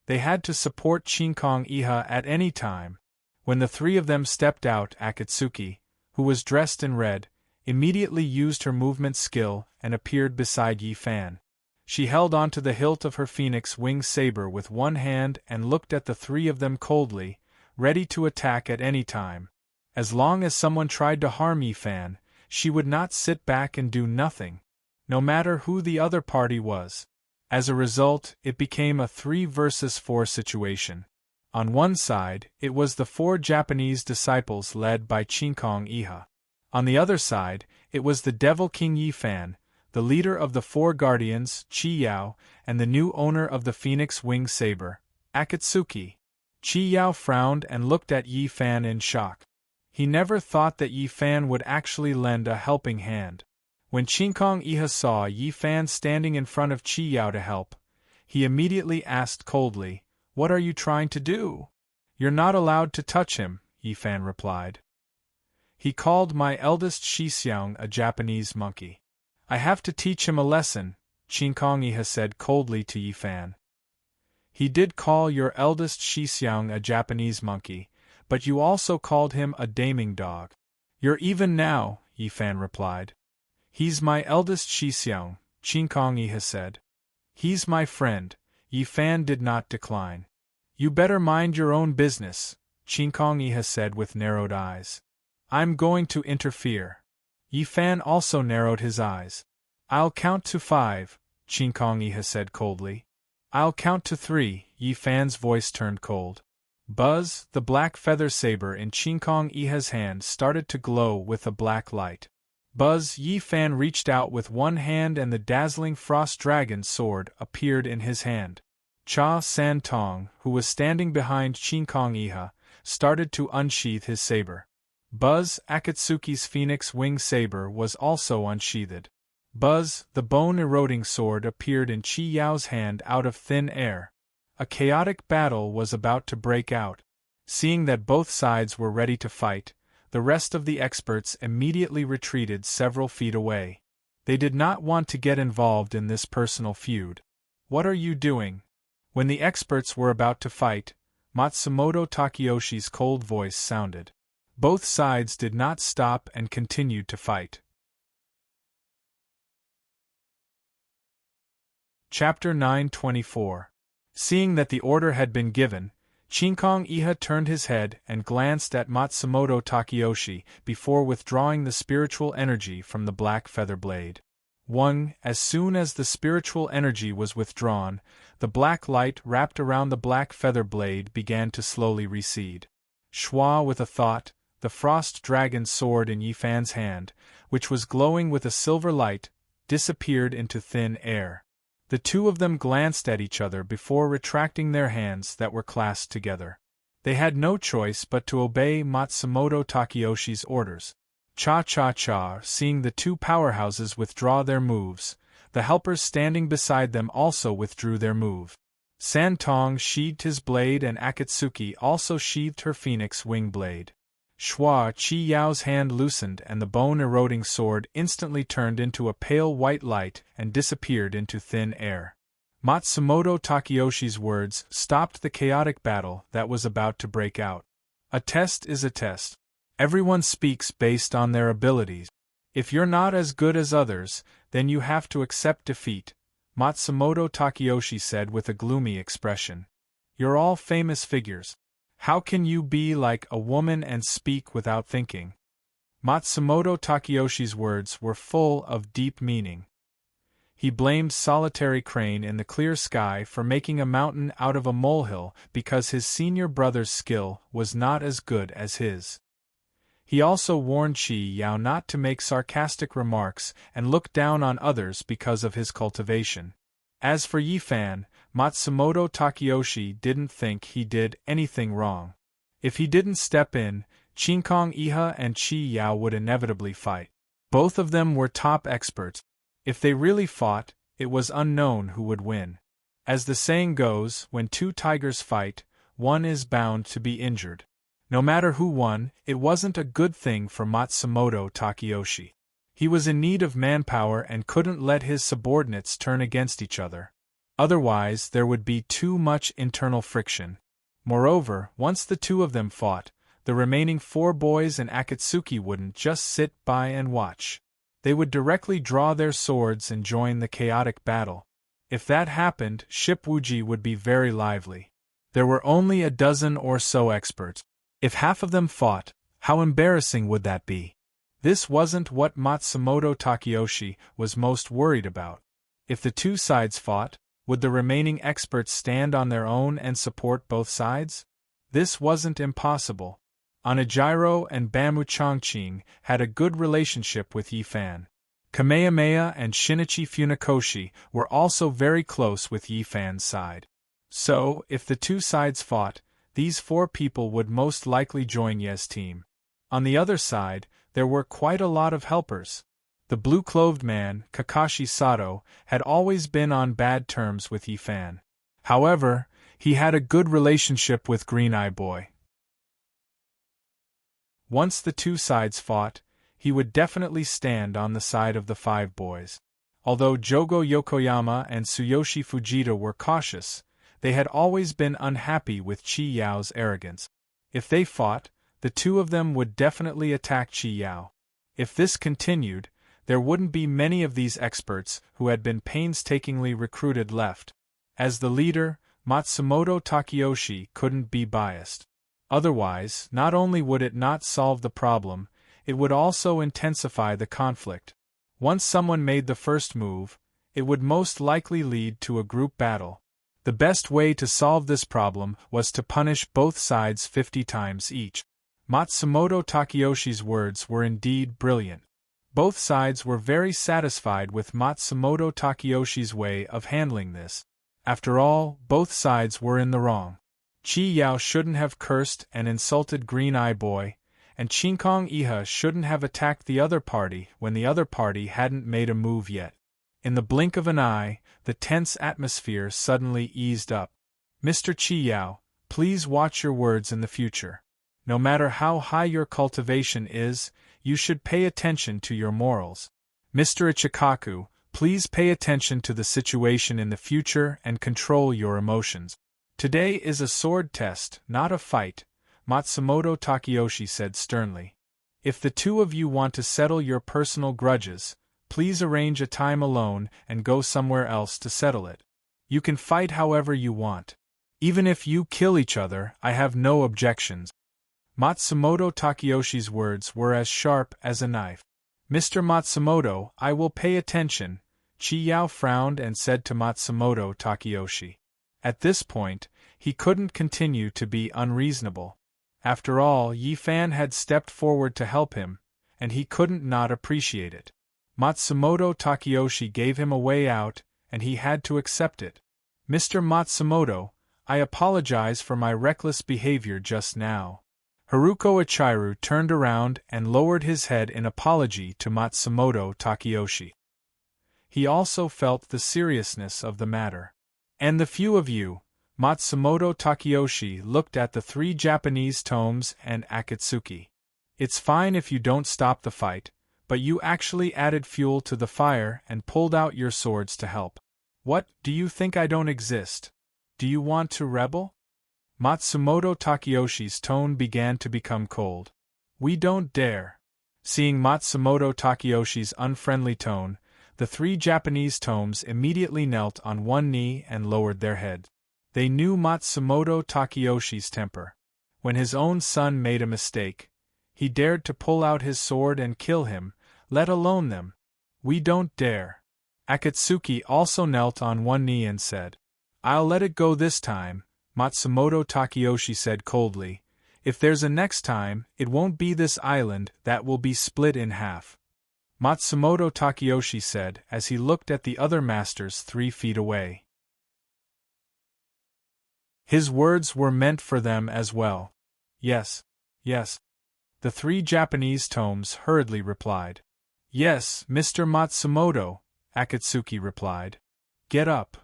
They had to support Kong Iha at any time. When the 3 of them stepped out, Akatsuki, who was dressed in red, immediately used her movement skill and appeared beside Yi Fan. She held onto the hilt of her phoenix wing saber with one hand and looked at the 3 of them coldly, ready to attack at any time. As long as someone tried to harm Yi Fan, she would not sit back and do nothing, no matter who the other party was. As a result, it became a 3 versus 4 situation. On one side, it was the 4 Japanese disciples led by Kong Iha. On the other side, it was the Devil King Yi Fan, the leader of the 4 guardians, Qi Yao, and the new owner of the phoenix wing saber, Akatsuki. Qi Yao frowned and looked at Yi Fan in shock. He never thought that Yi Fan would actually lend a helping hand. When Kong Iha saw Yi Fan standing in front of Qi Yao to help, he immediately asked coldly, "What are you trying to do?" "You're not allowed to touch him," Yi Fan replied. "He called my eldest Shixiang a Japanese monkey. I have to teach him a lesson," Kong Iha said coldly to Yi Fan. "He did call your eldest Shixiang a Japanese monkey, but you also called him a daming dog." "You're even now," Yi Fan replied. "He's my eldest Shixiang," Kong Iha said. "He's my friend," Yi Fan did not decline. "You better mind your own business," Kong Iha said with narrowed eyes. "I'm going to interfere." Yi Fan also narrowed his eyes. "I'll count to 5, Kong Iha said coldly. "I'll count to 3, Yi Fan's voice turned cold. Buzz, the black feather saber in Kong Iha's hand started to glow with a black light. Buzz, Yi Fan reached out with one hand and the dazzling frost dragon sword appeared in his hand. Cha San Tong, who was standing behind Kong Iha, started to unsheath his saber. Buzz, Akatsuki's phoenix wing saber was also unsheathed. Buzz, the bone-eroding sword appeared in Qi Yao's hand out of thin air. A chaotic battle was about to break out. Seeing that both sides were ready to fight, the rest of the experts immediately retreated several feet away. They did not want to get involved in this personal feud. "What are you doing?" When the experts were about to fight, Matsumoto Takeyoshi's cold voice sounded. Both sides did not stop and continued to fight. Chapter 924. Seeing that the order had been given, Chinkong Iha turned his head and glanced at Matsumoto Takeyoshi before withdrawing the spiritual energy from the black feather blade. As soon as the spiritual energy was withdrawn, the black light wrapped around the black feather blade began to slowly recede. Schwa with a thought, the frost dragon sword in Yifan's hand, which was glowing with a silver light, disappeared into thin air. The two of them glanced at each other before retracting their hands that were clasped together. They had no choice but to obey Matsumoto Takeyoshi's orders. Cha-cha-cha, seeing the two powerhouses withdraw their moves, the helpers standing beside them also withdrew their move. Santong sheathed his blade and Akatsuki also sheathed her phoenix wing blade. Schwa Chi Yao's hand loosened and the bone-eroding sword instantly turned into a pale white light and disappeared into thin air. Matsumoto Takeyoshi's words stopped the chaotic battle that was about to break out. A test is a test. Everyone speaks based on their abilities. If you're not as good as others, then you have to accept defeat, Matsumoto Takeyoshi said with a gloomy expression. You're all famous figures. How can you be like a woman and speak without thinking? Matsumoto Takeyoshi's words were full of deep meaning. He blamed solitary crane in the clear sky for making a mountain out of a molehill because his senior brother's skill was not as good as his. He also warned Chi Yao not to make sarcastic remarks and look down on others because of his cultivation. As for Yifan, Matsumoto Takeyoshi didn't think he did anything wrong. If he didn't step in, Chinkong Iha and Chi Yao would inevitably fight. Both of them were top experts. If they really fought, it was unknown who would win. As the saying goes, when two tigers fight, one is bound to be injured. No matter who won, it wasn't a good thing for Matsumoto Takeyoshi. He was in need of manpower and couldn't let his subordinates turn against each other. Otherwise, there would be too much internal friction. Moreover, once the two of them fought, the remaining 4 boys and Akatsuki wouldn't just sit by and watch. They would directly draw their swords and join the chaotic battle. If that happened, Shipwuji would be very lively. There were only a dozen or so experts. If half of them fought, how embarrassing would that be? This wasn't what Matsumoto Takeyoshi was most worried about. If the two sides fought, would the remaining experts stand on their own and support both sides? This wasn't impossible. Onijiro and Bamu Chongqing had a good relationship with Yifan. Kamehameha and Shinichi Funakoshi were also very close with Yifan's side. So, if the two sides fought, these 4 people would most likely join Ye's team. On the other side, there were quite a lot of helpers. The blue-clothed man, Kakashi Sato, had always been on bad terms with Yifan. However, he had a good relationship with Green Eye Boy. Once the two sides fought, he would definitely stand on the side of the 5 boys. Although Jogo Yokoyama and Tsuyoshi Fujita were cautious, they had always been unhappy with Chi Yao's arrogance. If they fought, the two of them would definitely attack Chi Yao. If this continued, there wouldn't be many of these experts who had been painstakingly recruited left. As the leader, Matsumoto Takeyoshi couldn't be biased. Otherwise, not only would it not solve the problem, it would also intensify the conflict. Once someone made the first move, it would most likely lead to a group battle. The best way to solve this problem was to punish both sides 50 times each. Matsumoto Takeyoshi's words were indeed brilliant. Both sides were very satisfied with Matsumoto Takeyoshi's way of handling this. After all, both sides were in the wrong. Chi Yao shouldn't have cursed and insulted Green Eye Boy, and Chinkong Iha shouldn't have attacked the other party when the other party hadn't made a move yet. In the blink of an eye, the tense atmosphere suddenly eased up. Mr. Chi Yao, please watch your words in the future. No matter how high your cultivation is, you should pay attention to your morals. Mr. Ichikaku, please pay attention to the situation in the future and control your emotions. Today is a sword test, not a fight, Matsumoto Takeyoshi said sternly. If the two of you want to settle your personal grudges, please arrange a time alone and go somewhere else to settle it. You can fight however you want. Even if you kill each other, I have no objections. Matsumoto Takeyoshi's words were as sharp as a knife. Mr. Matsumoto, I will pay attention, Chi Yao frowned and said to Matsumoto Takeyoshi. At this point, he couldn't continue to be unreasonable. After all, Yi Fan had stepped forward to help him, and he couldn't not appreciate it. Matsumoto Takeyoshi gave him a way out, and he had to accept it. Mr. Matsumoto, I apologize for my reckless behavior just now. Haruko Ichiru turned around and lowered his head in apology to Matsumoto Takeyoshi. He also felt the seriousness of the matter. And the few of you, Matsumoto Takeyoshi looked at the 3 Japanese tomes and Akatsuki. It's fine if you don't stop the fight, but you actually added fuel to the fire and pulled out your swords to help. What, do you think I don't exist? Do you want to rebel? Matsumoto Takeyoshi's tone began to become cold. We don't dare. Seeing Matsumoto Takeyoshi's unfriendly tone, the 3 Japanese tomes immediately knelt on one knee and lowered their heads. They knew Matsumoto Takeyoshi's temper. When his own son made a mistake, he dared to pull out his sword and kill him, let alone them. We don't dare. Akatsuki also knelt on one knee and said, I'll let it go this time, Matsumoto Takeyoshi said coldly. If there's a next time, it won't be this island that will be split in half. Matsumoto Takeyoshi said as he looked at the other masters 3 feet away. His words were meant for them as well. Yes, yes. The 3 Japanese tomes hurriedly replied. Yes, Mr. Matsumoto, Akatsuki replied. Get up.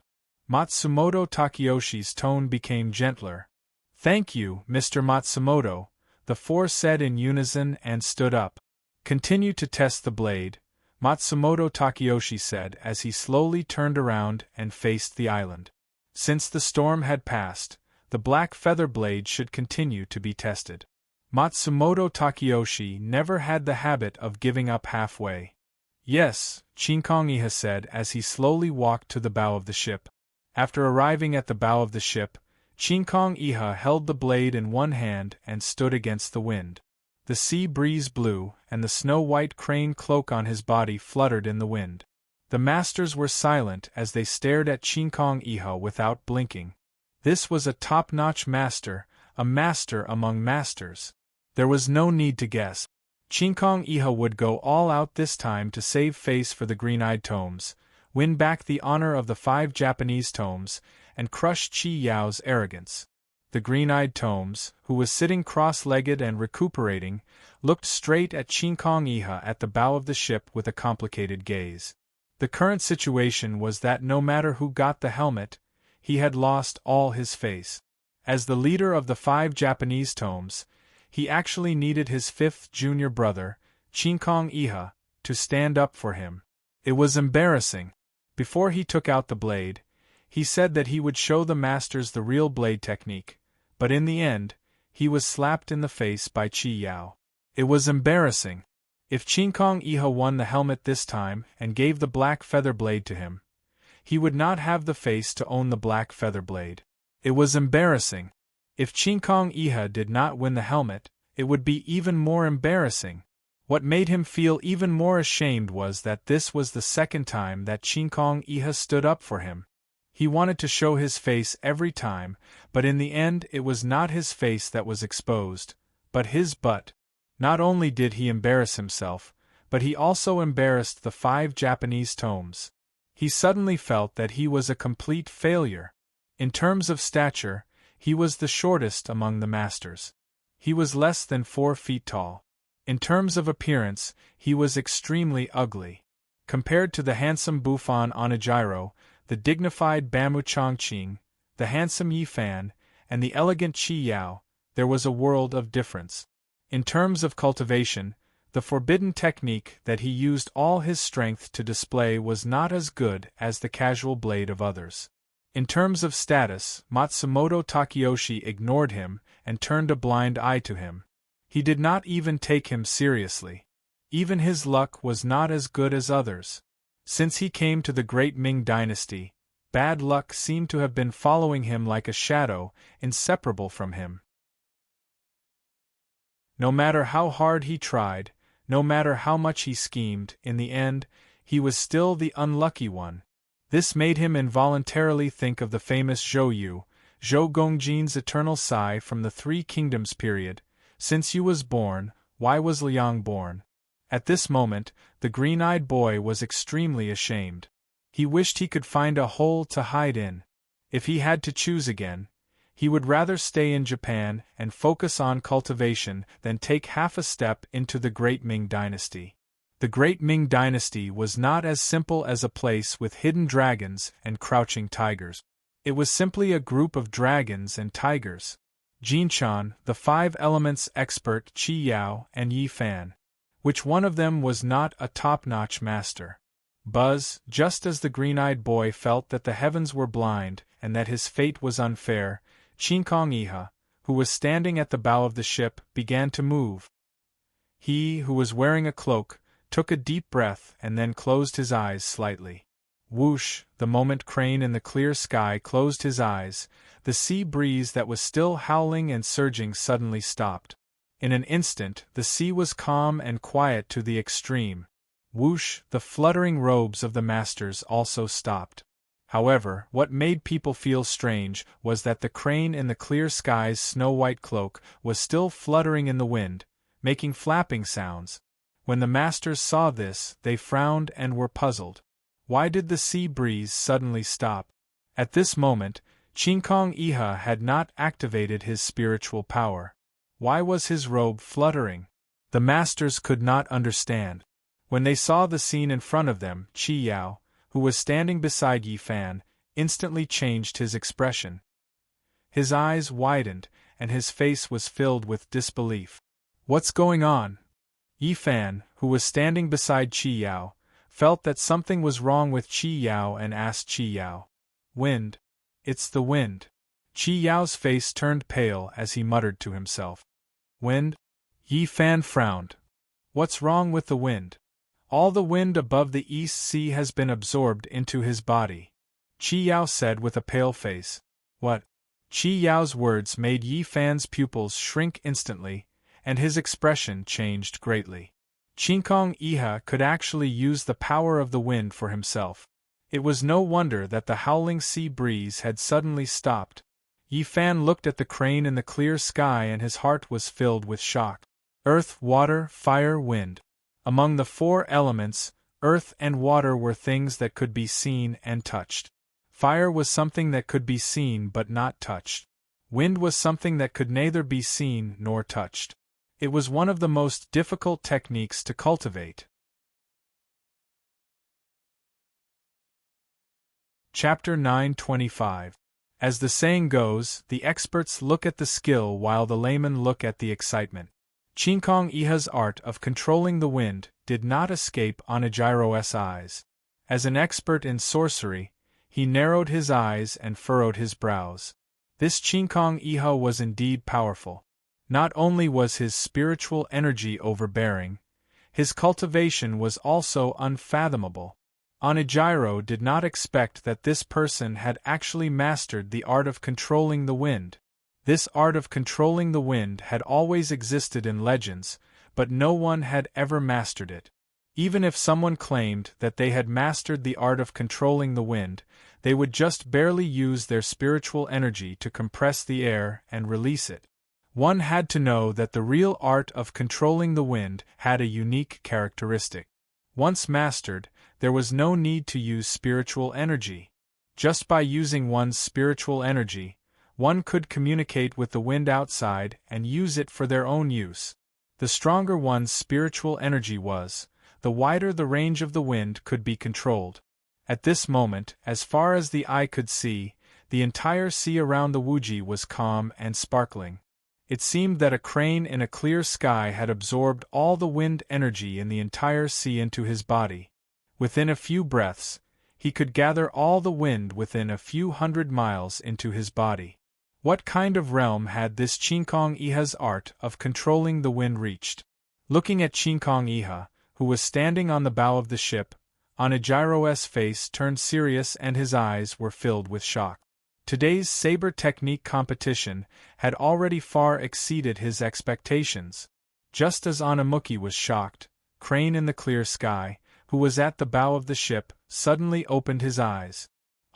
Matsumoto Takeyoshi's tone became gentler. Thank you, Mr. Matsumoto, the 4 said in unison and stood up. Continue to test the blade, Matsumoto Takeyoshi said as he slowly turned around and faced the island. Since the storm had passed, the black feather blade should continue to be tested. Matsumoto Takeyoshi never had the habit of giving up halfway. Yes, Chinkong Iha said as he slowly walked to the bow of the ship. After arriving at the bow of the ship, Chinkong Iha held the blade in one hand and stood against the wind. The sea breeze blew, and the snow-white crane cloak on his body fluttered in the wind. The masters were silent as they stared at Chinkong Iha without blinking. This was a top-notch master, a master among masters. There was no need to guess. Chinkong Iha would go all out this time to save face for the green-eyed tomes, win back the honor of the 5 Japanese tomes, and crush Chi Yao's arrogance. The green-eyed tomes, who was sitting cross-legged and recuperating, looked straight at Chinkong Iha at the bow of the ship with a complicated gaze. The current situation was that no matter who got the helmet, he had lost all his face. As the leader of the 5 Japanese tomes, he actually needed his 5th junior brother, Chinkong Iha, to stand up for him. It was embarrassing. Before he took out the blade, he said that he would show the masters the real blade technique, but in the end, he was slapped in the face by Chi Yao. It was embarrassing. If Chinkong Iha won the helmet this time and gave the black feather blade to him, he would not have the face to own the black feather blade. It was embarrassing. If Chinkong Iha did not win the helmet, it would be even more embarrassing. What made him feel even more ashamed was that this was the second time that Chinkong Iha stood up for him. He wanted to show his face every time, but in the end it was not his face that was exposed, but his butt. Not only did he embarrass himself, but he also embarrassed the 5 Japanese tomes. He suddenly felt that he was a complete failure. In terms of stature, he was the shortest among the masters. He was less than 4 feet tall. In terms of appearance, he was extremely ugly. Compared to the handsome Bufan Onijiro, the dignified Bamu Chongqing, the handsome Yi Fan, and the elegant Chi Yao, there was a world of difference. In terms of cultivation, the forbidden technique that he used all his strength to display was not as good as the casual blade of others. In terms of status, Matsumoto Takeyoshi ignored him and turned a blind eye to him. He did not even take him seriously. Even his luck was not as good as others. Since he came to the Great Ming Dynasty, bad luck seemed to have been following him like a shadow, inseparable from him. No matter how hard he tried, no matter how much he schemed, in the end, he was still the unlucky one. This made him involuntarily think of the famous Zhou Yu, Zhou Gongjin's eternal sigh from the Three Kingdoms period. Since Yu was born, why was Liang born? At this moment, the green-eyed boy was extremely ashamed. He wished he could find a hole to hide in. If he had to choose again, he would rather stay in Japan and focus on cultivation than take half a step into the Great Ming Dynasty. The Great Ming Dynasty was not as simple as a place with hidden dragons and crouching tigers. It was simply a group of dragons and tigers. Jinchan, the five elements expert Qi Yao and Yi Fan. Which one of them was not a top-notch master? Buzz, just as the green-eyed boy felt that the heavens were blind and that his fate was unfair, Chinkong Iha, who was standing at the bow of the ship, began to move. He, who was wearing a cloak, took a deep breath and then closed his eyes slightly. Whoosh, the moment Crane in the clear sky closed his eyes, the sea breeze that was still howling and surging suddenly stopped. In an instant, the sea was calm and quiet to the extreme. Whoosh, the fluttering robes of the masters also stopped. However, what made people feel strange was that the crane in the clear sky's snow-white cloak was still fluttering in the wind, making flapping sounds. When the masters saw this, they frowned and were puzzled. Why did the sea breeze suddenly stop? At this moment, Chinkong Iha had not activated his spiritual power. Why was his robe fluttering? The masters could not understand. When they saw the scene in front of them, Qi Yao, who was standing beside Yi Fan, instantly changed his expression. His eyes widened, and his face was filled with disbelief. What's going on? Yi Fan, who was standing beside Qi Yao, felt that something was wrong with Qi Yao and asked Qi Yao. Wind. It's the wind. Qi Yao's face turned pale as he muttered to himself. Wind? Yi Fan frowned. What's wrong with the wind? All the wind above the East Sea has been absorbed into his body. Qi Yao said with a pale face. What? Qi Yao's words made Yi Fan's pupils shrink instantly, and his expression changed greatly. Chinkong Iha could actually use the power of the wind for himself. It was no wonder that the howling sea breeze had suddenly stopped. Yi Fan looked at the crane in the clear sky and his heart was filled with shock. Earth, water, fire, wind. Among the four elements, earth and water were things that could be seen and touched. Fire was something that could be seen but not touched. Wind was something that could neither be seen nor touched. It was one of the most difficult techniques to cultivate. Chapter 925. As the saying goes, the experts look at the skill while the laymen look at the excitement. Chinkong Iha's art of controlling the wind did not escape Onijiro's eyes. As an expert in sorcery, he narrowed his eyes and furrowed his brows. This Chinkong Iha was indeed powerful. Not only was his spiritual energy overbearing, his cultivation was also unfathomable. Onijiro did not expect that this person had actually mastered the art of controlling the wind. This art of controlling the wind had always existed in legends, but no one had ever mastered it. Even if someone claimed that they had mastered the art of controlling the wind, they would just barely use their spiritual energy to compress the air and release it. One had to know that the real art of controlling the wind had a unique characteristic. Once mastered, there was no need to use spiritual energy. Just by using one's spiritual energy, one could communicate with the wind outside and use it for their own use. The stronger one's spiritual energy was, the wider the range of the wind could be controlled. At this moment, as far as the eye could see, the entire sea around the Wuji was calm and sparkling. It seemed that a crane in a clear sky had absorbed all the wind energy in the entire sea into his body. Within a few breaths, he could gather all the wind within a few hundred miles into his body. What kind of realm had this Chinkong Iha's art of controlling the wind reached? Looking at Chinkong Iha, who was standing on the bow of the ship, Onijiro's face turned serious and his eyes were filled with shock. Today's saber technique competition had already far exceeded his expectations. Just as Anamuki was shocked, Crane in the clear sky, who was at the bow of the ship, suddenly opened his eyes.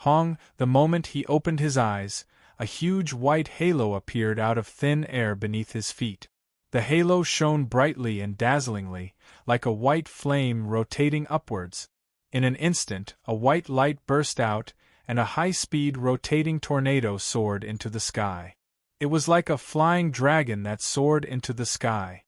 The moment he opened his eyes, a huge white halo appeared out of thin air beneath his feet. The halo shone brightly and dazzlingly, like a white flame rotating upwards. In an instant, a white light burst out, and a high-speed rotating tornado soared into the sky. It was like a flying dragon that soared into the sky.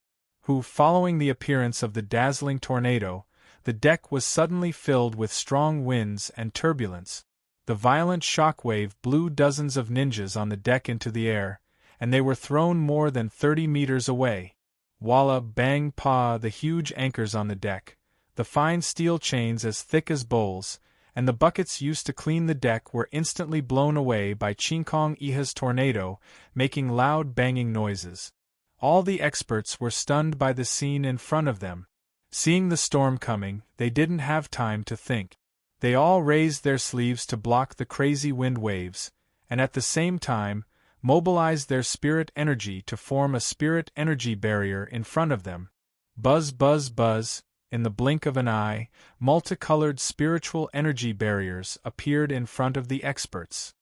Following the appearance of the dazzling tornado, the deck was suddenly filled with strong winds and turbulence. The violent shockwave blew dozens of ninjas on the deck into the air, and they were thrown more than 30 meters away. Walla bang pa, the huge anchors on the deck, the fine steel chains as thick as bowls, and the buckets used to clean the deck were instantly blown away by Chinkong Iha's tornado, making loud banging noises. All the experts were stunned by the scene in front of them. Seeing the storm coming, they didn't have time to think. They all raised their sleeves to block the crazy wind waves, and at the same time, mobilized their spirit energy to form a spirit energy barrier in front of them. Buzz buzz buzz, in the blink of an eye, multicolored spiritual energy barriers appeared in front of the experts.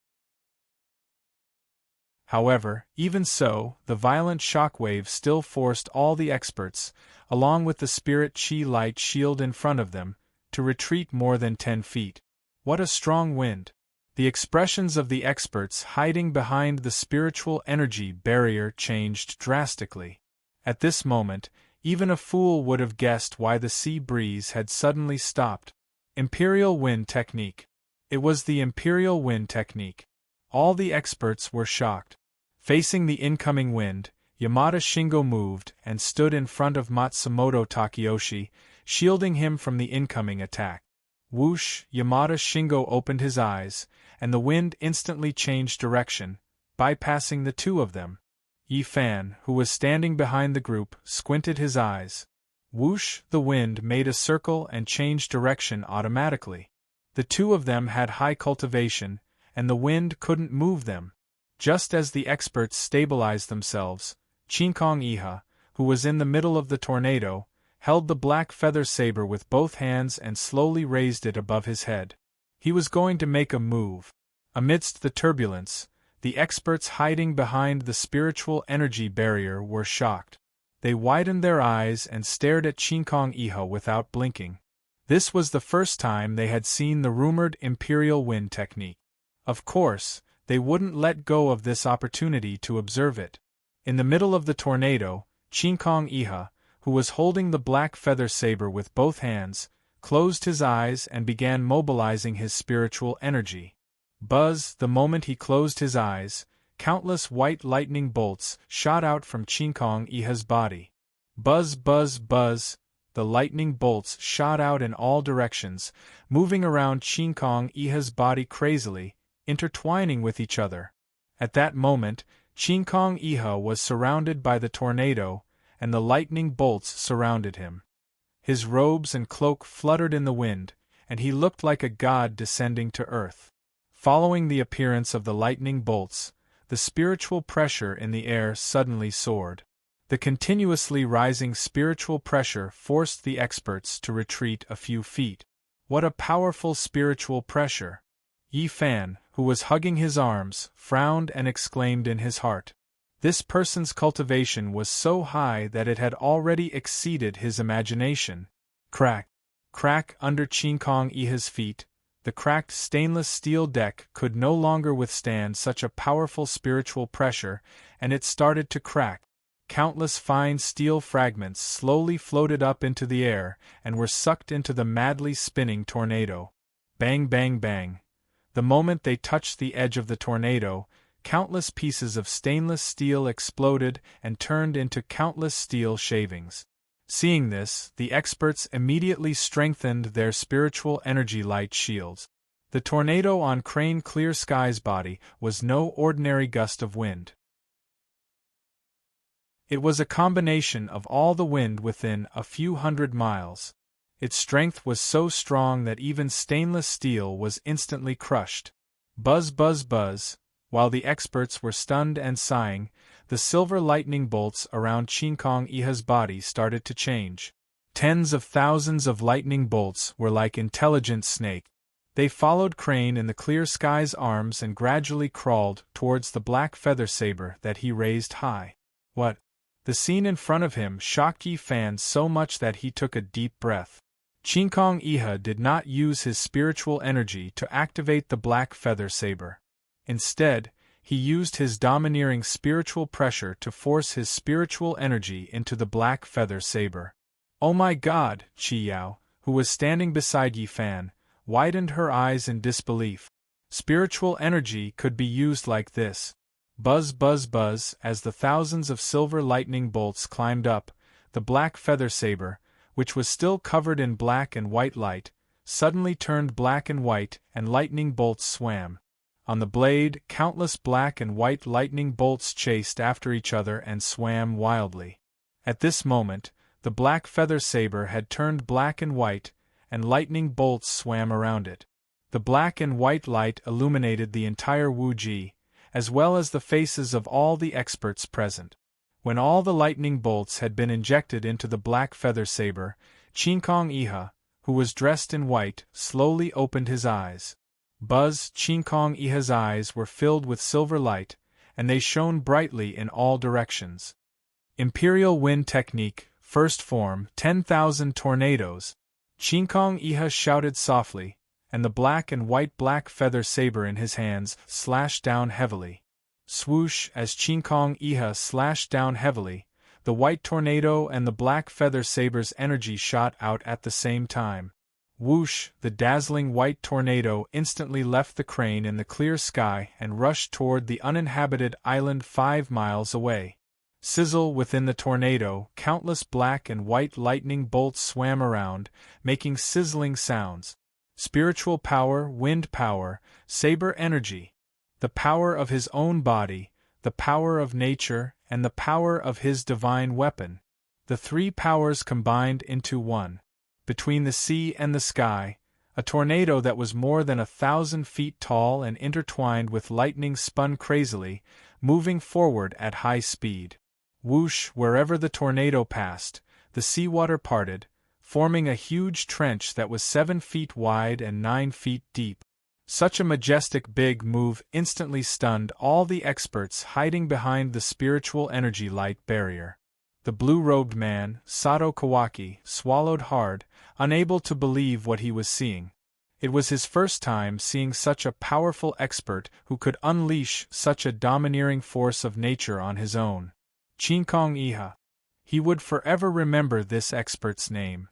However, even so, the violent shockwave still forced all the experts, along with the spirit chi light shield in front of them, to retreat more than 10 feet. What a strong wind! The expressions of the experts hiding behind the spiritual energy barrier changed drastically. At this moment, even a fool would have guessed why the sea breeze had suddenly stopped. Imperial Wind Technique. It was the Imperial Wind Technique. All the experts were shocked. Facing the incoming wind, Yamada Shingo moved and stood in front of Matsumoto Takeyoshi, shielding him from the incoming attack. Whoosh! Yamada Shingo opened his eyes, and the wind instantly changed direction, bypassing the two of them. Yi Fan, who was standing behind the group, squinted his eyes. Whoosh! The wind made a circle and changed direction automatically. The two of them had high cultivation, and the wind couldn't move them. Just as the experts stabilized themselves, Chinkong Iha, who was in the middle of the tornado, held the black feather saber with both hands and slowly raised it above his head. He was going to make a move. Amidst the turbulence, the experts hiding behind the spiritual energy barrier were shocked. They widened their eyes and stared at Chinkong Iha without blinking. This was the first time they had seen the rumored Imperial Wind Technique. Of course, they wouldn't let go of this opportunity to observe it. In the middle of the tornado, Chinkong Iha, who was holding the black feather saber with both hands, closed his eyes and began mobilizing his spiritual energy. Buzz! The moment he closed his eyes, countless white lightning bolts shot out from Chinkong Iha's body. Buzz buzz buzz! The lightning bolts shot out in all directions, moving around Chinkong Iha's body crazily, intertwining with each other. At that moment, Chinkong Iha was surrounded by the tornado, and the lightning bolts surrounded him. His robes and cloak fluttered in the wind, and he looked like a god descending to earth. Following the appearance of the lightning bolts, the spiritual pressure in the air suddenly soared. The continuously rising spiritual pressure forced the experts to retreat a few feet. What a powerful spiritual pressure! Yi Fan, who was hugging his arms, frowned and exclaimed in his heart. This person's cultivation was so high that it had already exceeded his imagination. Crack! Crack! Under Chinkong Iha's feet, the cracked stainless steel deck could no longer withstand such a powerful spiritual pressure, and it started to crack. Countless fine steel fragments slowly floated up into the air and were sucked into the madly spinning tornado. Bang bang bang! The moment they touched the edge of the tornado, countless pieces of stainless steel exploded and turned into countless steel shavings. Seeing this, the experts immediately strengthened their spiritual energy light shields. The tornado on Crane Clear Sky's body was no ordinary gust of wind. It was a combination of all the wind within a few hundred miles. Its strength was so strong that even stainless steel was instantly crushed. Buzz, buzz, buzz. While the experts were stunned and sighing, the silver lightning bolts around Chinkong Iha's body started to change. Tens of thousands of lightning bolts were like intelligent snakes. They followed Crane in the Clear Sky's arms and gradually crawled towards the black feather saber that he raised high. What? The scene in front of him shocked Yi Fan so much that he took a deep breath. Chinkong Iha did not use his spiritual energy to activate the black feather saber. Instead, he used his domineering spiritual pressure to force his spiritual energy into the black feather saber. Oh my God! Chi Yao, who was standing beside Yi Fan, widened her eyes in disbelief. Spiritual energy could be used like this. Buzz, buzz, buzz. As the thousands of silver lightning bolts climbed up, the black feather saber, which was still covered in black and white light, suddenly turned black and white, and lightning bolts swam. On the blade, countless black and white lightning bolts chased after each other and swam wildly. At this moment, the black feather saber had turned black and white, and lightning bolts swam around it. The black and white light illuminated the entire Wuji, as well as the faces of all the experts present. When all the lightning bolts had been injected into the black feather saber, Chinkong Iha, who was dressed in white, slowly opened his eyes. Buzz! Chinkong Iha's eyes were filled with silver light, and they shone brightly in all directions. Imperial Wind Technique, First Form, 10,000 Tornadoes. Chinkong Iha shouted softly, and the black and white black feather saber in his hands slashed down heavily. Swoosh! As Chinkong Iha slashed down heavily, the white tornado and the black feather saber's energy shot out at the same time. Whoosh! The dazzling white tornado instantly left the crane in the clear sky and rushed toward the uninhabited island 5 miles away. Sizzle! Within the tornado, countless black and white lightning bolts swam around, making sizzling sounds. Spiritual power, wind power, saber energy. The power of his own body, the power of nature, and the power of his divine weapon. The three powers combined into one. Between the sea and the sky, a tornado that was more than 1,000 feet tall and intertwined with lightning spun crazily, moving forward at high speed. Whoosh! Wherever the tornado passed, the seawater parted, forming a huge trench that was 7 feet wide and 9 feet deep. Such a majestic big move instantly stunned all the experts hiding behind the spiritual energy light barrier. The blue-robed man, Sato Kawaki, swallowed hard, unable to believe what he was seeing. It was his first time seeing such a powerful expert who could unleash such a domineering force of nature on his own. Chinkong Iha. He would forever remember this expert's name.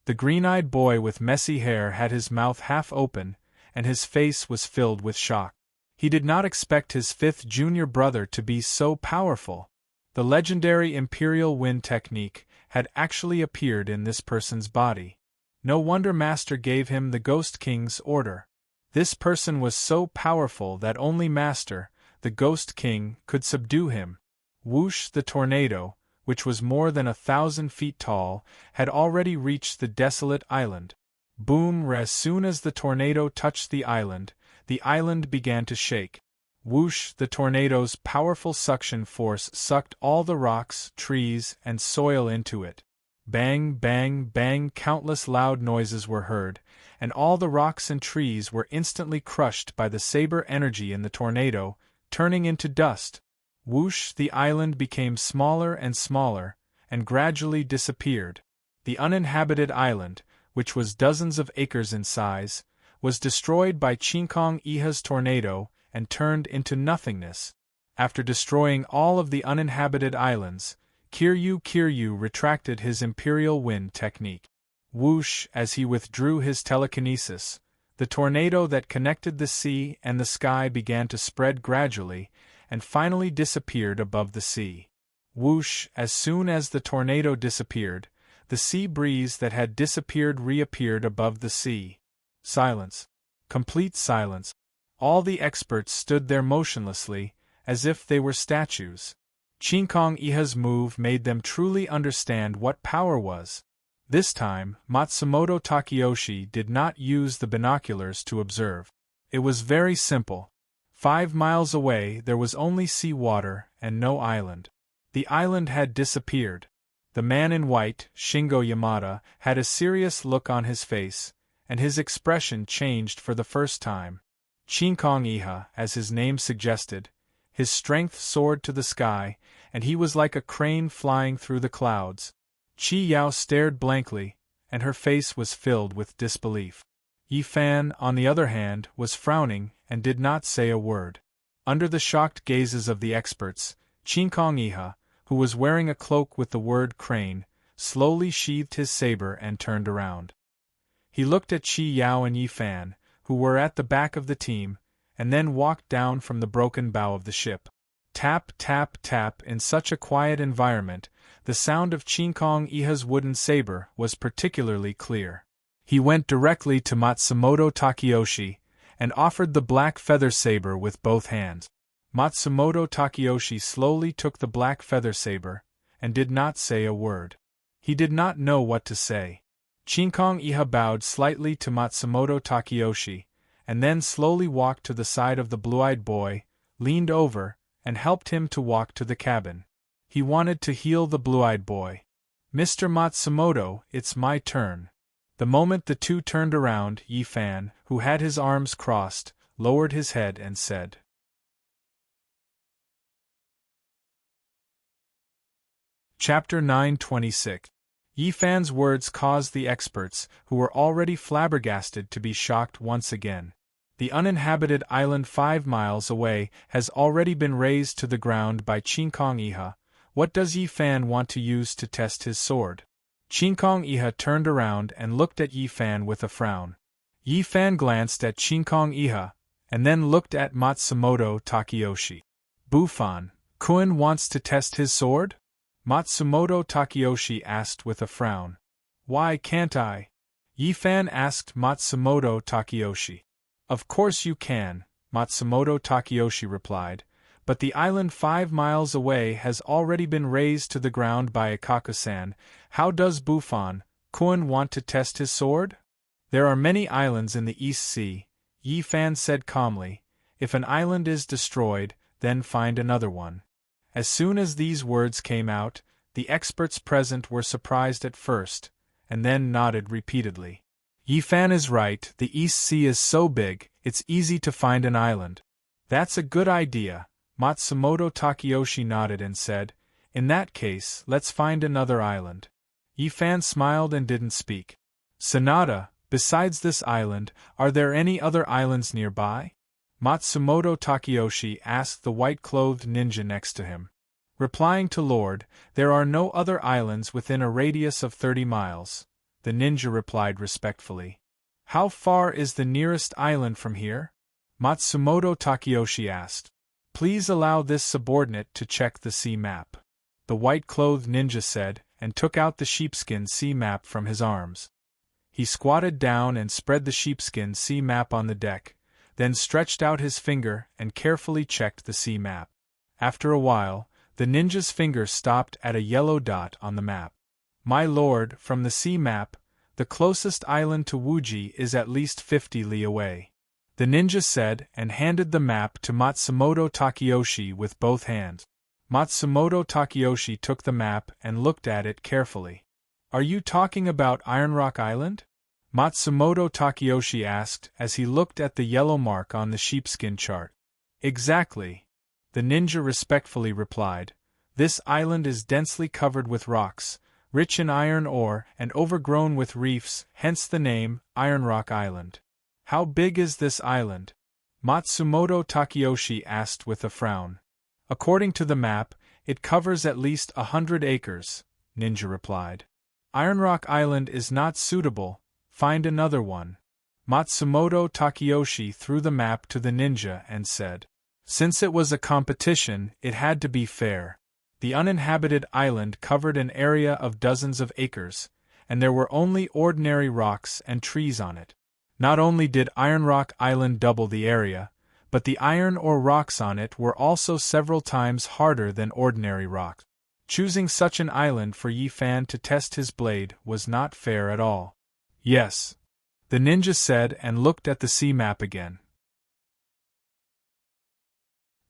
The green-eyed boy with messy hair had his mouth half open, and his face was filled with shock. He did not expect his 5th junior brother to be so powerful. The legendary Imperial Wind Technique had actually appeared in this person's body. No wonder Master gave him the Ghost King's order. This person was so powerful that only Master, the Ghost King, could subdue him. Whoosh! The tornado, which was more than 1,000 feet tall, had already reached the desolate island. Boom! As soon as the tornado touched the island began to shake. Whoosh! The tornado's powerful suction force sucked all the rocks, trees, and soil into it. Bang, bang, bang! Countless loud noises were heard, and all the rocks and trees were instantly crushed by the saber energy in the tornado, turning into dust. Whoosh! The island became smaller and smaller, and gradually disappeared. The uninhabited island, which was dozens of acres in size, was destroyed by Chinkong Iha's tornado and turned into nothingness. After destroying all of the uninhabited islands, Kiryu retracted his Imperial Wind Technique. Whoosh! As he withdrew his telekinesis, the tornado that connected the sea and the sky began to spread gradually, and finally disappeared above the sea. Whoosh! As soon as the tornado disappeared, the sea breeze that had disappeared reappeared above the sea. Silence. Complete silence. All the experts stood there motionlessly, as if they were statues. Chinkong Iha's move made them truly understand what power was. This time, Matsumoto Takeyoshi did not use the binoculars to observe. It was very simple. 5 miles away there was only sea water and no island. The island had disappeared. The man in white, Shingo Yamada, had a serious look on his face, and his expression changed for the first time. Chinkong Iha, as his name suggested, his strength soared to the sky, and he was like a crane flying through the clouds. Chi Yao stared blankly, and her face was filled with disbelief. Yi Fan, on the other hand, was frowning and did not say a word. Under the shocked gazes of the experts, Chinkong Iha, who was wearing a cloak with the word crane, slowly sheathed his saber and turned around. He looked at Chi Yao and Yi Fan, who were at the back of the team, and then walked down from the broken bow of the ship. Tap, tap, tap. In such a quiet environment, the sound of Chinkong Iha's wooden saber was particularly clear. He went directly to Matsumoto Takeyoshi and offered the black feather saber with both hands. Matsumoto Takeyoshi slowly took the black feather saber and did not say a word. He did not know what to say. Chinkong Iha bowed slightly to Matsumoto Takeyoshi and then slowly walked to the side of the blue-eyed boy, leaned over, and helped him to walk to the cabin. He wanted to heal the blue-eyed boy. "Mr. Matsumoto, it's my turn." The moment the two turned around, Yi Fan, who had his arms crossed, lowered his head and said, Chapter 926. Yi Fan's words caused the experts, who were already flabbergasted, to be shocked once again. The uninhabited island 5 miles away has already been razed to the ground by Chinkong Iha. What does Yi Fan want to use to test his sword? Chinkong Iha turned around and looked at Yi Fan with a frown. Yi Fan glanced at Chinkong Iha, and then looked at Matsumoto Takeyoshi. Bufan, Kun wants to test his sword? Matsumoto Takeyoshi asked with a frown. Why can't I? Yi Fan asked Matsumoto Takeyoshi. Of course you can, Matsumoto Takeyoshi replied, but the island 5 miles away has already been razed to the ground by Akaku-san. How does Bufan, Kun want to test his sword? There are many islands in the East Sea, Yi Fan said calmly. If an island is destroyed, then find another one. As soon as these words came out, the experts present were surprised at first, and then nodded repeatedly. Yi Fan is right, the East Sea is so big, it's easy to find an island. That's a good idea, Matsumoto Takeyoshi nodded and said. In that case, let's find another island. Yi Fan smiled and didn't speak. Sanada, besides this island, are there any other islands nearby? Matsumoto Takeyoshi asked the white-clothed ninja next to him. Replying to Lord, there are no other islands within a radius of 30 miles, the ninja replied respectfully. How far is the nearest island from here? Matsumoto Takeyoshi asked. Please allow this subordinate to check the sea map. The white-clothed ninja said, and took out the sheepskin sea map from his arms. He squatted down and spread the sheepskin sea map on the deck, then stretched out his finger and carefully checked the sea map. After a while, the ninja's finger stopped at a yellow dot on the map. My lord, from the sea map, the closest island to Wuji is at least 50 li away. The ninja said and handed the map to Matsumoto Takeyoshi with both hands. Matsumoto Takeyoshi took the map and looked at it carefully. Are you talking about Iron Rock Island? Matsumoto Takeyoshi asked as he looked at the yellow mark on the sheepskin chart. Exactly. The ninja respectfully replied. This island is densely covered with rocks, rich in iron ore and overgrown with reefs, hence the name, Iron Rock Island. How big is this island? Matsumoto Takeyoshi asked with a frown. According to the map, it covers at least 100 acres, ninja replied. Iron Rock Island is not suitable. Find another one. Matsumoto Takeyoshi threw the map to the ninja and said. Since it was a competition, it had to be fair. The uninhabited island covered an area of dozens of acres, and there were only ordinary rocks and trees on it. Not only did Iron Rock Island double the area, but the iron or rocks on it were also several times harder than ordinary rock. Choosing such an island for Yi Fan to test his blade was not fair at all. Yes, the ninja said and looked at the sea map again.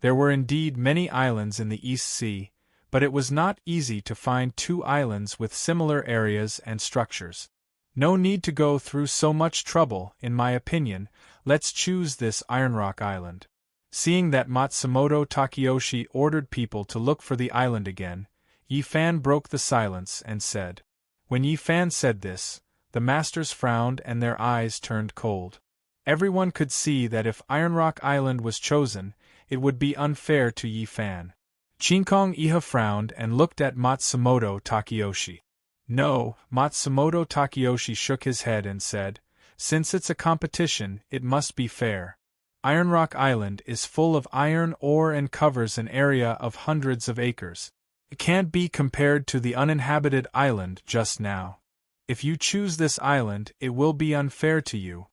There were indeed many islands in the East Sea, but it was not easy to find two islands with similar areas and structures. No need to go through so much trouble, in my opinion. Let's choose this Iron Rock Island. Seeing that Matsumoto Takeyoshi ordered people to look for the island again, Yi Fan broke the silence and said. When Yi Fan said this, the masters frowned and their eyes turned cold. Everyone could see that if Iron Rock Island was chosen, it would be unfair to Yi Fan. Chinkong Iha frowned and looked at Matsumoto Takeyoshi. No, Matsumoto Takeyoshi shook his head and said, since it's a competition, it must be fair. Iron Rock Island is full of iron ore and covers an area of hundreds of acres. It can't be compared to the uninhabited island just now. If you choose this island, it will be unfair to you.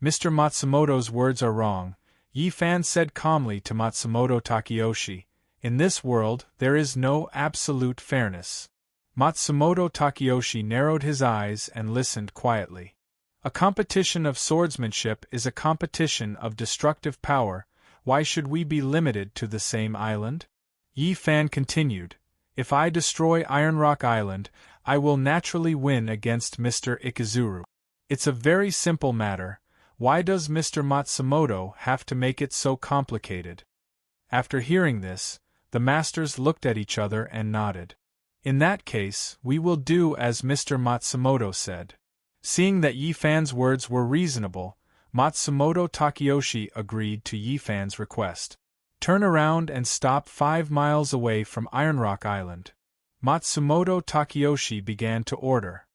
Mr. Matsumoto's words are wrong, Yi Fan said calmly to Matsumoto Takeyoshi. In this world, there is no absolute fairness. Matsumoto Takeyoshi narrowed his eyes and listened quietly. A competition of swordsmanship is a competition of destructive power. Why should we be limited to the same island? Yi Fan continued, if I destroy Iron Rock Island, I will naturally win against Mr. Ikizuru. It's a very simple matter. Why does Mr. Matsumoto have to make it so complicated? After hearing this, the masters looked at each other and nodded. In that case, we will do as Mr. Matsumoto said. Seeing that Yi Fan's words were reasonable, Matsumoto Takeyoshi agreed to Yi Fan's request. Turn around and stop 5 miles away from Iron Rock Island. Matsumoto Takeyoshi began to order.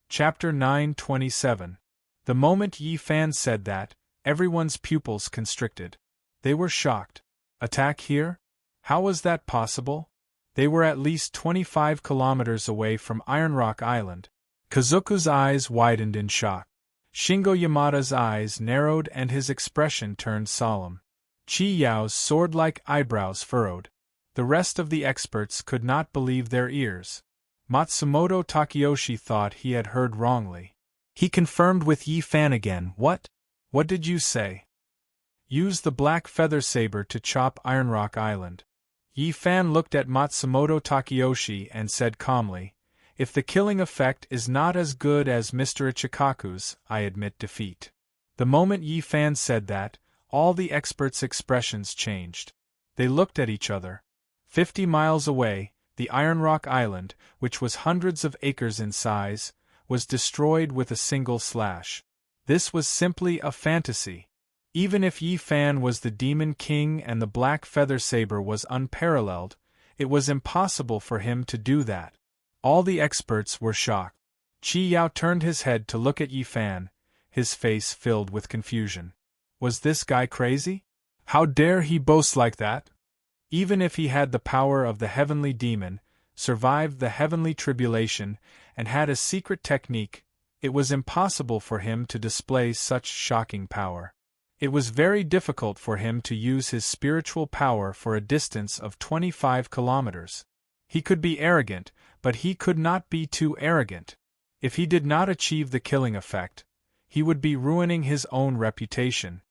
Chapter 9:27. The moment Yi Fan said that, everyone's pupils constricted. They were shocked. Attack here? How was that possible? They were at least 25 kilometers away from Iron Rock Island. Kazuku's eyes widened in shock. Shingo Yamada's eyes narrowed and his expression turned solemn. Chi Yao's sword-like eyebrows furrowed. The rest of the experts could not believe their ears. Matsumoto Takeyoshi thought he had heard wrongly. He confirmed with Yi Fan again. What? What did you say? Use the black feather saber to chop Iron Rock Island. Yi Fan looked at Matsumoto Takeyoshi and said calmly, if the killing effect is not as good as Mr. Ichikaku's, I admit defeat. The moment Yi Fan said that, all the experts' expressions changed. They looked at each other. 50 miles away, the Iron Rock Island, which was hundreds of acres in size, was destroyed with a single slash. This was simply a fantasy. Even if Yi Fan was the Demon King and the Black Feather Saber was unparalleled, it was impossible for him to do that. All the experts were shocked. Chi Yao turned his head to look at Yi Fan, his face filled with confusion. Was this guy crazy? How dare he boast like that? Even if he had the power of the heavenly demon, survived the heavenly tribulation, and had a secret technique, it was impossible for him to display such shocking power. It was very difficult for him to use his spiritual power for a distance of 25 kilometers. He could be arrogant, but he could not be too arrogant. If he did not achieve the killing effect, he would be ruining his own reputation.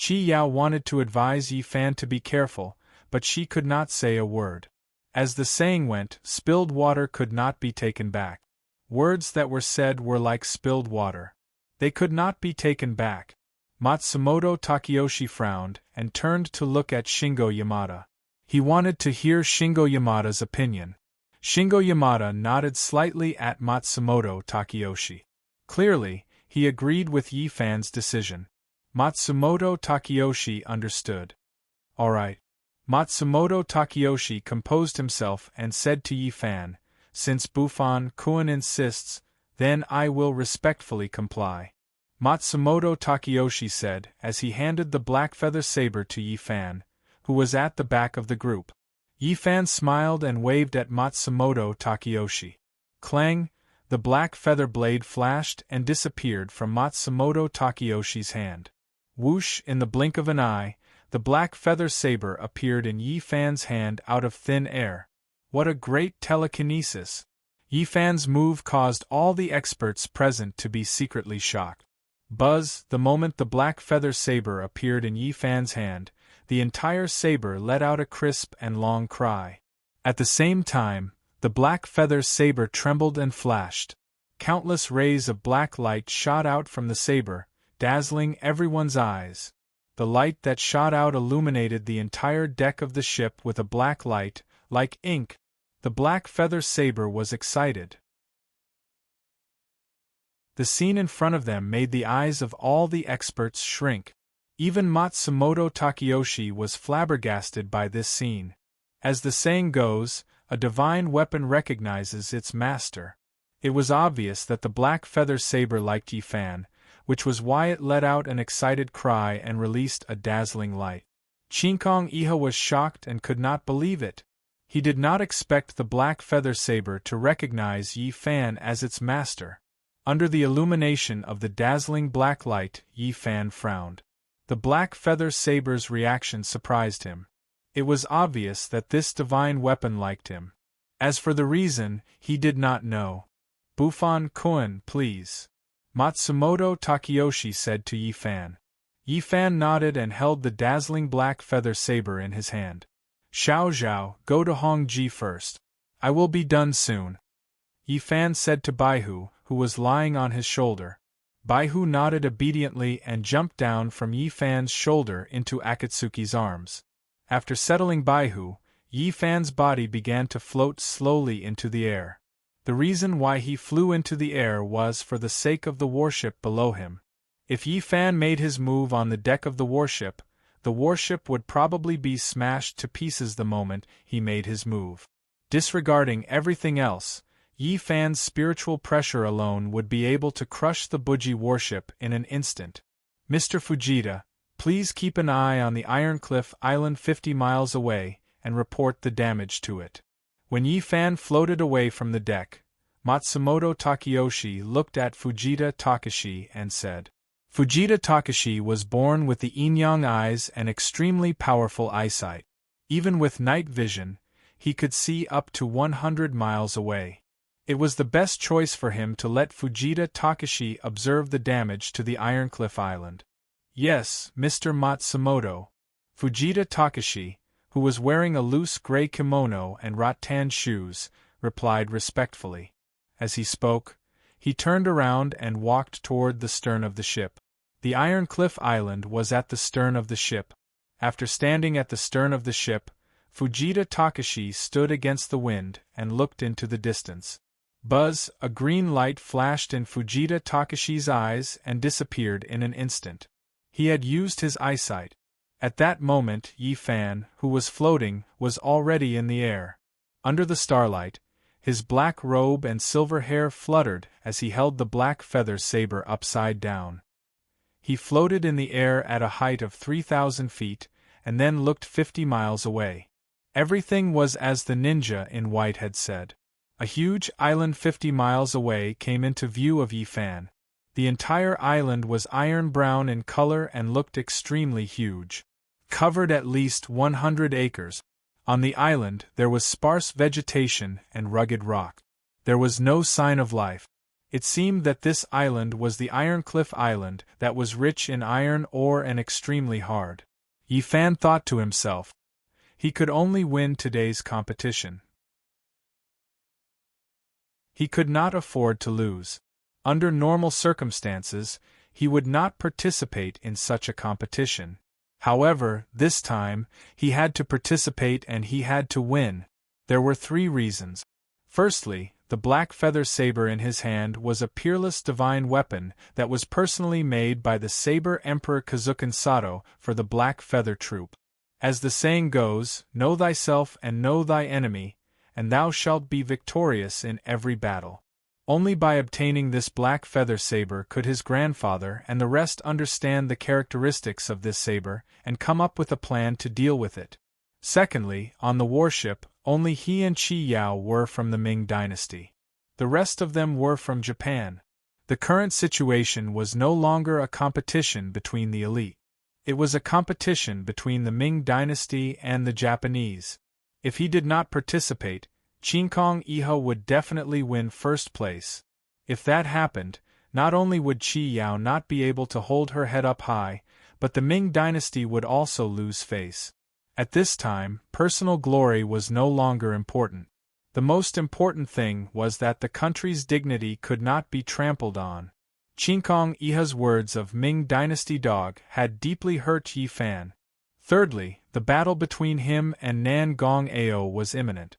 Chi Yao wanted to advise Yi Fan to be careful, but she could not say a word. As the saying went, spilled water could not be taken back. Words that were said were like spilled water. They could not be taken back. Matsumoto Takeyoshi frowned and turned to look at Shingo Yamada. He wanted to hear Shingo Yamada's opinion. Shingo Yamada nodded slightly at Matsumoto Takeyoshi. Clearly, he agreed with Yi Fan's decision. Matsumoto Takeyoshi understood. All right. Matsumoto Takeyoshi composed himself and said to Yi Fan, since Bufan-kun insists, then I will respectfully comply. Matsumoto Takeyoshi said as he handed the black feather saber to Yi Fan, who was at the back of the group. Yi Fan smiled and waved at Matsumoto Takeyoshi. Clang! the black feather blade flashed and disappeared from Matsumoto Takayoshi's hand. Whoosh! In the blink of an eye, the black feather saber appeared in Yi Fan's hand out of thin air. What a great telekinesis! Yi Fan's move caused all the experts present to be secretly shocked. Buzz! The moment the black feather saber appeared in Yi Fan's hand, the entire saber let out a crisp and long cry. At the same time, the black feather saber trembled and flashed. Countless rays of black light shot out from the saber, dazzling everyone's eyes. The light that shot out illuminated the entire deck of the ship with a black light, like ink. The black feather saber was excited. The scene in front of them made the eyes of all the experts shrink. Even Matsumoto Takayoshi was flabbergasted by this scene. As the saying goes, a divine weapon recognizes its master. It was obvious that the black feather saber liked Yi Fan, which was why it let out an excited cry and released a dazzling light. Chinkong Iha was shocked and could not believe it. He did not expect the black feather saber to recognize Yi Fan as its master. Under the illumination of the dazzling black light, Yi Fan frowned. The black feather saber's reaction surprised him. It was obvious that this divine weapon liked him. As for the reason, he did not know. Buffon-kun, please. Matsumoto Takayoshi said to Yi Fan. Yi Fan nodded and held the dazzling black feather saber in his hand. Xiao Zhao, go to Hongji first. I will be done soon. Yi Fan said to Baihu, who was lying on his shoulder. Baihu nodded obediently and jumped down from Yi Fan's shoulder into Akatsuki's arms. After settling Baihu, Yi Fan's body began to float slowly into the air. The reason why he flew into the air was for the sake of the warship below him. If Yi Fan made his move on the deck of the warship would probably be smashed to pieces the moment he made his move. Disregarding everything else, Yi Fan's spiritual pressure alone would be able to crush the Buji warship in an instant. Mr. Fujita, please keep an eye on the Iron Cliff Island 50 miles away and report the damage to it. When Yi Fan floated away from the deck, Matsumoto Takayoshi looked at Fujita Takashi and said, Fujita Takashi was born with the yin-yang eyes and extremely powerful eyesight. Even with night vision, he could see up to 100 miles away. It was the best choice for him to let Fujita Takashi observe the damage to the Ironcliff Island. Yes, Mr. Matsumoto. Fujita Takashi, who was wearing a loose gray kimono and rattan shoes, replied respectfully. As he spoke, he turned around and walked toward the stern of the ship. The Iron Cliff Island was at the stern of the ship. After standing at the stern of the ship, Fujita Takashi stood against the wind and looked into the distance. Buzz! A green light flashed in Fujita Takashi's eyes and disappeared in an instant. He had used his eyesight. At that moment, Yi Fan, who was floating, was already in the air. Under the starlight, his black robe and silver hair fluttered as he held the black feather saber upside down. He floated in the air at a height of 3,000 feet, and then looked 50 miles away. Everything was as the ninja in white had said. A huge island 50 miles away came into view of Yi Fan. The entire island was iron-brown in color and looked extremely huge. Covered at least 100 acres. On the island there was sparse vegetation and rugged rock. There was no sign of life. It seemed that this island was the Iron Cliff Island that was rich in iron ore and extremely hard. Yi Fan thought to himself. He could only win today's competition. He could not afford to lose. Under normal circumstances, he would not participate in such a competition. However, this time, he had to participate and he had to win. There were 3 reasons. Firstly, the black feather saber in his hand was a peerless divine weapon that was personally made by the Saber Emperor Kazuken Sato for the Black Feather Troop. As the saying goes, know thyself and know thy enemy, and thou shalt be victorious in every battle. Only by obtaining this black feather saber could his grandfather and the rest understand the characteristics of this saber and come up with a plan to deal with it. Secondly, on the warship, only he and Qi Yao were from the Ming dynasty. The rest of them were from Japan. The current situation was no longer a competition between the elite. It was a competition between the Ming dynasty and the Japanese. If he did not participate, Qingkong Iha would definitely win first place. If that happened, not only would Qi Yao not be able to hold her head up high, but the Ming dynasty would also lose face. At this time, personal glory was no longer important. The most important thing was that the country's dignity could not be trampled on. Qingkong Iha's words of Ming dynasty dog had deeply hurt Yi Fan. Thirdly, the battle between him and Nan Gong Ao was imminent.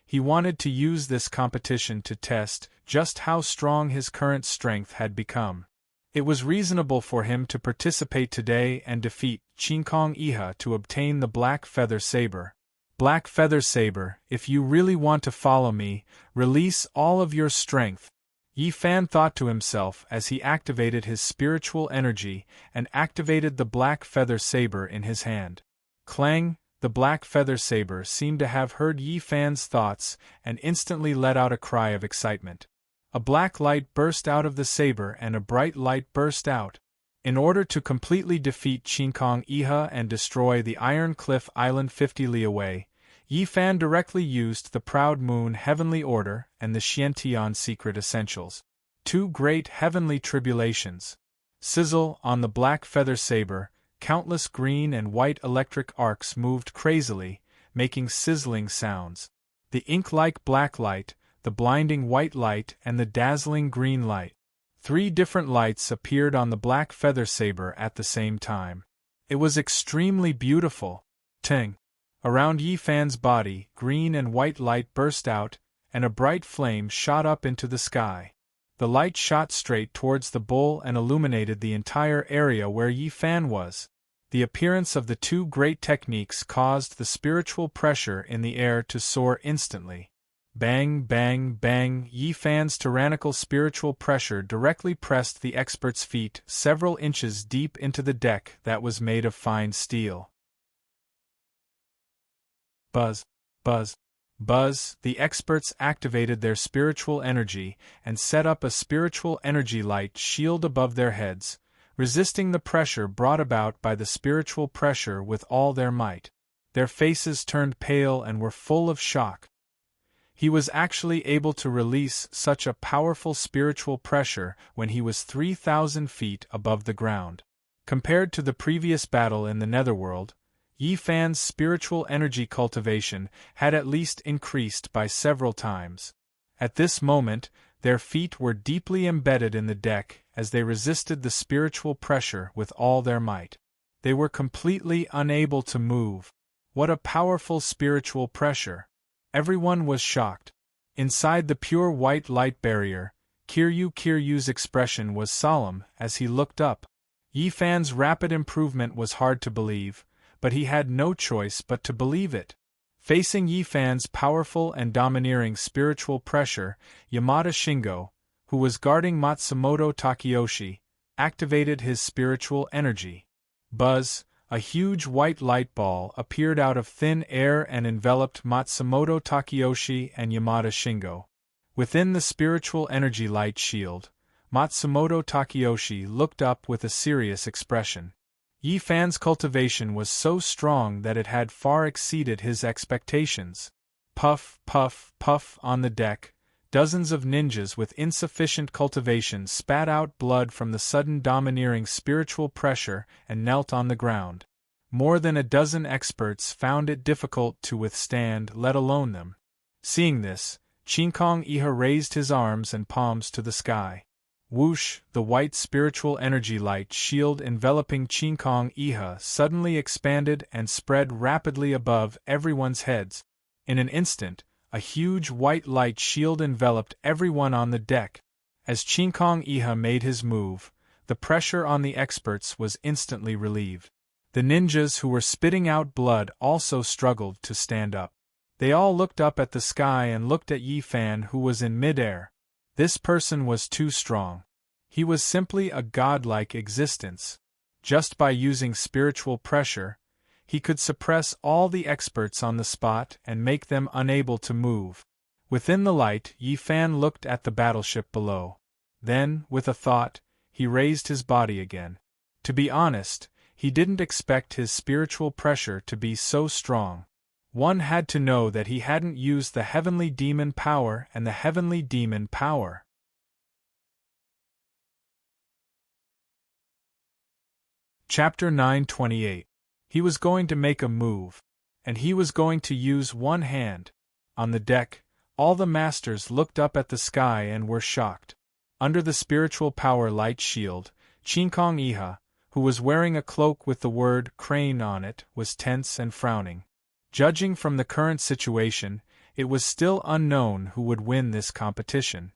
He wanted to use this competition to test just how strong his current strength had become. It was reasonable for him to participate today and defeat Qingkong Iha to obtain the Black Feather Saber. Black Feather Saber, if you really want to follow me, release all of your strength. Yi Fan thought to himself as he activated his spiritual energy and activated the Black Feather Saber in his hand. Clang! The Black Feather Saber seemed to have heard Yi Fan's thoughts and instantly let out a cry of excitement. A black light burst out of the saber and a bright light burst out. In order to completely defeat Qingkong Iha and destroy the Iron Cliff Island 50 li away, Yi Fan directly used the Proud Moon Heavenly Order and the Xiantian Secret Essentials. Two great heavenly tribulations. Sizzle on the Black Feather Saber, countless green and white electric arcs moved crazily, making sizzling sounds. The ink-like black light, the blinding white light and the dazzling green light. 3 different lights appeared on the Black Feather Saber at the same time. It was extremely beautiful. Ting! Around Yi Fan's body, green and white light burst out, and a bright flame shot up into the sky. The light shot straight towards the bull and illuminated the entire area where Yi Fan was. The appearance of the 2 great techniques caused the spiritual pressure in the air to soar instantly. Bang, bang, bang! Yi Fan's tyrannical spiritual pressure directly pressed the expert's feet several inches deep into the deck that was made of fine steel. Buzz, buzz, buzz! The experts activated their spiritual energy and set up a spiritual energy light shield above their heads, resisting the pressure brought about by the spiritual pressure with all their might. Their faces turned pale and were full of shock. He was actually able to release such a powerful spiritual pressure when he was 3,000 feet above the ground. Compared to the previous battle in the Netherworld, Yi Fan's spiritual energy cultivation had at least increased by several times. At this moment, their feet were deeply embedded in the deck as they resisted the spiritual pressure with all their might. They were completely unable to move. What a powerful spiritual pressure! Everyone was shocked. Inside the pure white light barrier, Kiryu's expression was solemn as he looked up. Yi Fan's rapid improvement was hard to believe, but he had no choice but to believe it. Facing Yi Fan's powerful and domineering spiritual pressure, Yamada Shingo, who was guarding Matsumoto Takeyoshi, activated his spiritual energy. Buzz! A huge white light ball appeared out of thin air and enveloped Matsumoto Takeyoshi and Yamada Shingo. Within the spiritual energy light shield, Matsumoto Takeyoshi looked up with a serious expression. Yi Fan's cultivation was so strong that it had far exceeded his expectations. Puff, puff, puff on the deck, dozens of ninjas with insufficient cultivation spat out blood from the sudden domineering spiritual pressure and knelt on the ground. More than a dozen experts found it difficult to withstand, let alone them. Seeing this, Qingkong Iha raised his arms and palms to the sky. Whoosh! The white spiritual energy light shield enveloping Qingkong Iha suddenly expanded and spread rapidly above everyone's heads. In an instant, a huge white light shield enveloped everyone on the deck. As Qingkong Iha made his move, the pressure on the experts was instantly relieved. The ninjas who were spitting out blood also struggled to stand up. They all looked up at the sky and looked at Yi Fan, who was in midair. This person was too strong. He was simply a godlike existence. Just by using spiritual pressure, he could suppress all the experts on the spot and make them unable to move. Within the light, Yi Fan looked at the battleship below. Then, with a thought, he raised his body again. To be honest, he didn't expect his spiritual pressure to be so strong. One had to know that he hadn't used the heavenly demon power and the heavenly demon power. Chapter 928. He was going to make a move. And he was going to use one hand. On the deck, all the masters looked up at the sky and were shocked. Under the spiritual power light shield, Chinkong Iha, who was wearing a cloak with the word crane on it, was tense and frowning. Judging from the current situation, it was still unknown who would win this competition.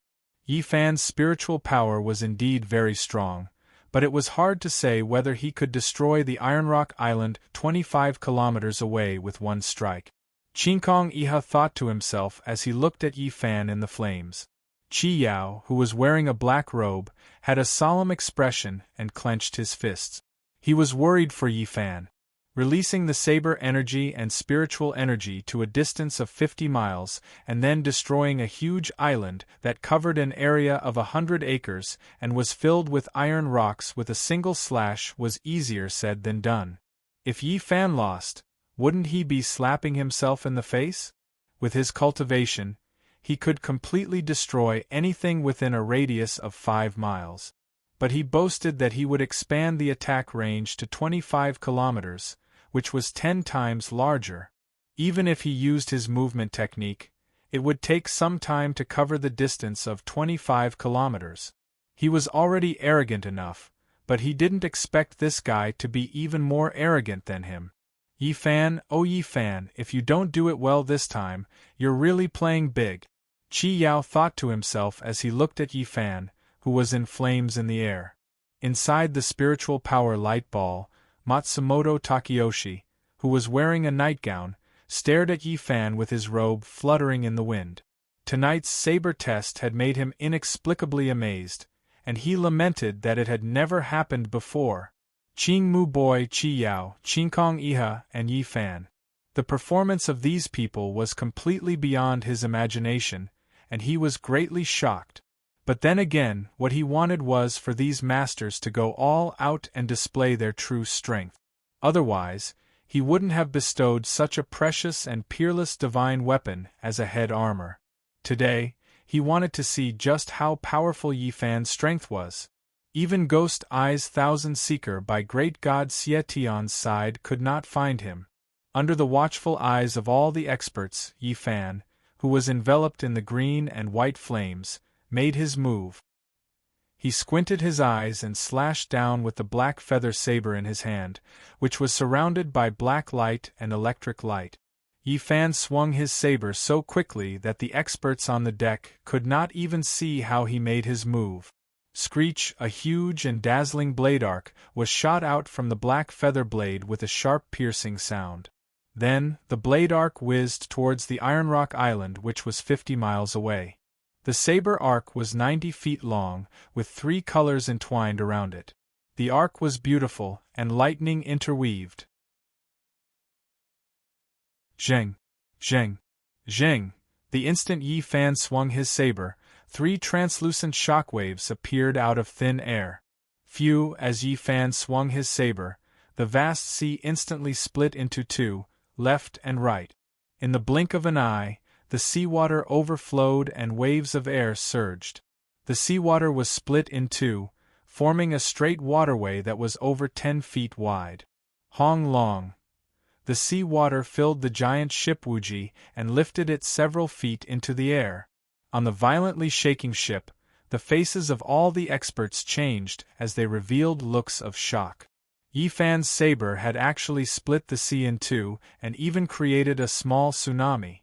Yi Fan's spiritual power was indeed very strong, but it was hard to say whether he could destroy the Ironrock Island 25 kilometers away with one strike. Chinkong Iha thought to himself as he looked at Yi Fan in the flames. Chi Yao, who was wearing a black robe, had a solemn expression and clenched his fists. He was worried for Yi Fan. Releasing the saber energy and spiritual energy to a distance of 50 miles, and then destroying a huge island that covered an area of 100 acres and was filled with iron rocks with a single slash was easier said than done. If Yi Fan lost, wouldn't he be slapping himself in the face? With his cultivation, he could completely destroy anything within a radius of 5 miles. But he boasted that he would expand the attack range to 25 kilometers, which was 10 times larger. Even if he used his movement technique, it would take some time to cover the distance of 25 kilometers. He was already arrogant enough, but he didn't expect this guy to be even more arrogant than him. Yi Fan, oh Yi Fan, if you don't do it well this time, you're really playing big. Chi Yao thought to himself as he looked at Yi Fan, who was in flames in the air. Inside the spiritual power light ball, Matsumoto Takeyoshi, who was wearing a nightgown, stared at Yi Fan with his robe fluttering in the wind. Tonight's saber test had made him inexplicably amazed, and he lamented that it had never happened before. Ching Mu Boy Chi Yao, Chinkong Iha, and Yi Fan. The performance of these people was completely beyond his imagination, and he was greatly shocked. But then again, what he wanted was for these masters to go all out and display their true strength. Otherwise, he wouldn't have bestowed such a precious and peerless divine weapon as a head armor. Today, he wanted to see just how powerful Yi Fan's strength was. Even Ghost Eye's Thousand Seeker by great god Xie Tian's side could not find him. Under the watchful eyes of all the experts, Yi Fan, who was enveloped in the green and white flames, made his move. He squinted his eyes and slashed down with the black feather saber in his hand, which was surrounded by black light and electric light. Yi Fan swung his saber so quickly that the experts on the deck could not even see how he made his move. Screech, a huge and dazzling blade arc, was shot out from the black feather blade with a sharp piercing sound. Then, the blade arc whizzed towards the Ironrock Island, which was 50 miles away. The saber arc was 90 feet long, with 3 colors entwined around it. The arc was beautiful, and lightning interweaved. Zheng! Zheng! Zheng! The instant Yi Fan swung his saber, 3 translucent shockwaves appeared out of thin air. Phew! As Yi Fan swung his saber, the vast sea instantly split into 2, left and right. In the blink of an eye, the seawater overflowed and waves of air surged. The seawater was split in 2, forming a straight waterway that was over 10 feet wide. Hong long! The sea water filled the giant ship Wuji and lifted it several feet into the air. On the violently shaking ship, the faces of all the experts changed as they revealed looks of shock. Yi Fan's saber had actually split the sea in 2 and even created a small tsunami.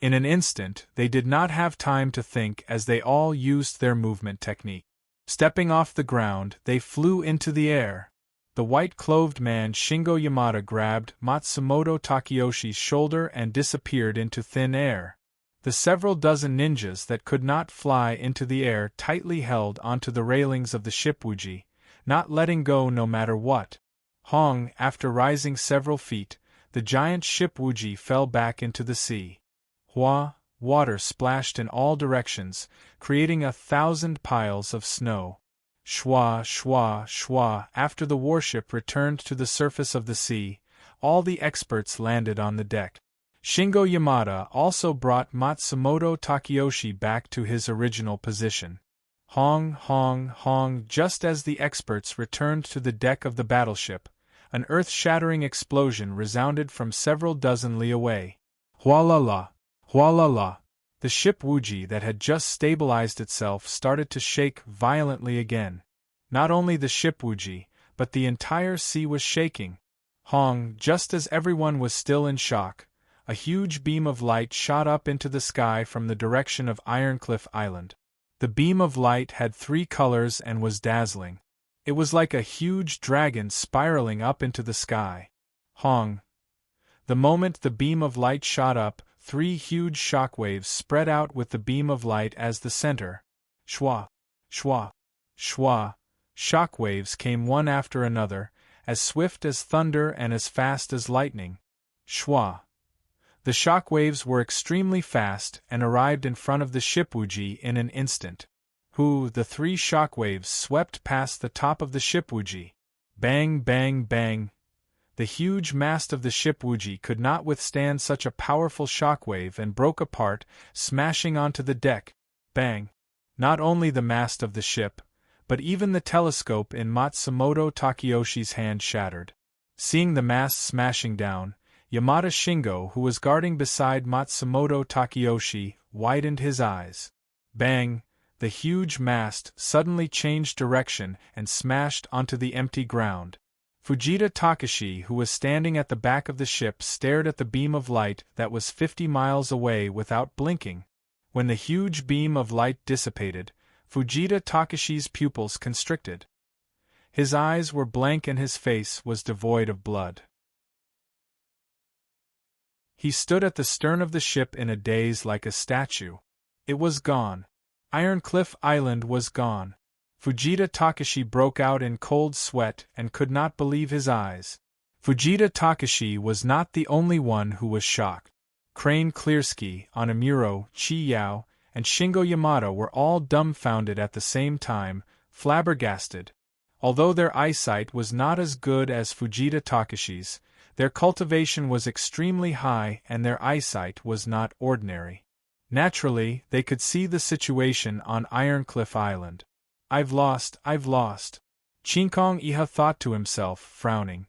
In an instant, they did not have time to think as they all used their movement technique. Stepping off the ground, they flew into the air. The white-clothed man Shingo Yamada grabbed Matsumoto Takeyoshi's shoulder and disappeared into thin air. The several dozen ninjas that could not fly into the air tightly held onto the railings of the ship Wuji, not letting go no matter what. Hong, after rising several feet, the giant ship Wuji fell back into the sea. Hua, water splashed in all directions, creating 1,000 piles of snow. Shwa, shwa, shwa. After the warship returned to the surface of the sea, all the experts landed on the deck. Shingo Yamada also brought Matsumoto Takeyoshi back to his original position. Hong, hong, hong. Just as the experts returned to the deck of the battleship, an earth-shattering explosion resounded from several dozen li away. Hualala! Hualala! The ship Wuji that had just stabilized itself started to shake violently again. Not only the ship Wuji, but the entire sea was shaking. Hong, just as everyone was still in shock, a huge beam of light shot up into the sky from the direction of Ironcliff Island. The beam of light had 3 colors and was dazzling. It was like a huge dragon spiraling up into the sky. Hong. The moment the beam of light shot up, 3 huge shockwaves spread out with the beam of light as the center. Shwa, shwa, shwa. Shockwaves came one after another, as swift as thunder and as fast as lightning. Shwa. The shockwaves were extremely fast and arrived in front of the ship Wuji in an instant. The 3 shockwaves swept past the top of the ship Wuji. Bang, bang, bang. The huge mast of the ship Wuji could not withstand such a powerful shockwave and broke apart, smashing onto the deck. Bang. Not only the mast of the ship, but even the telescope in Matsumoto Takeyoshi's hand shattered. Seeing the mast smashing down, Yamada Shingo, who was guarding beside Matsumoto Takeyoshi, widened his eyes. Bang! The huge mast suddenly changed direction and smashed onto the empty ground. Fujita Takashi, who was standing at the back of the ship, stared at the beam of light that was 50 miles away without blinking. When the huge beam of light dissipated, Fujita Takashi's pupils constricted. His eyes were blank and his face was devoid of blood. He stood at the stern of the ship in a daze like a statue. It was gone. Ironcliff Island was gone. Fujita Takashi broke out in cold sweat and could not believe his eyes. Fujita Takashi was not the only one who was shocked. Crane Clearsky, Onamuro, Chi Yao, and Shingo Yamada were all dumbfounded at the same time, flabbergasted. Although their eyesight was not as good as Fujita Takashi's, their cultivation was extremely high and their eyesight was not ordinary. Naturally, they could see the situation on Ironcliff Island. I've lost. Chinkong Iha thought to himself, frowning.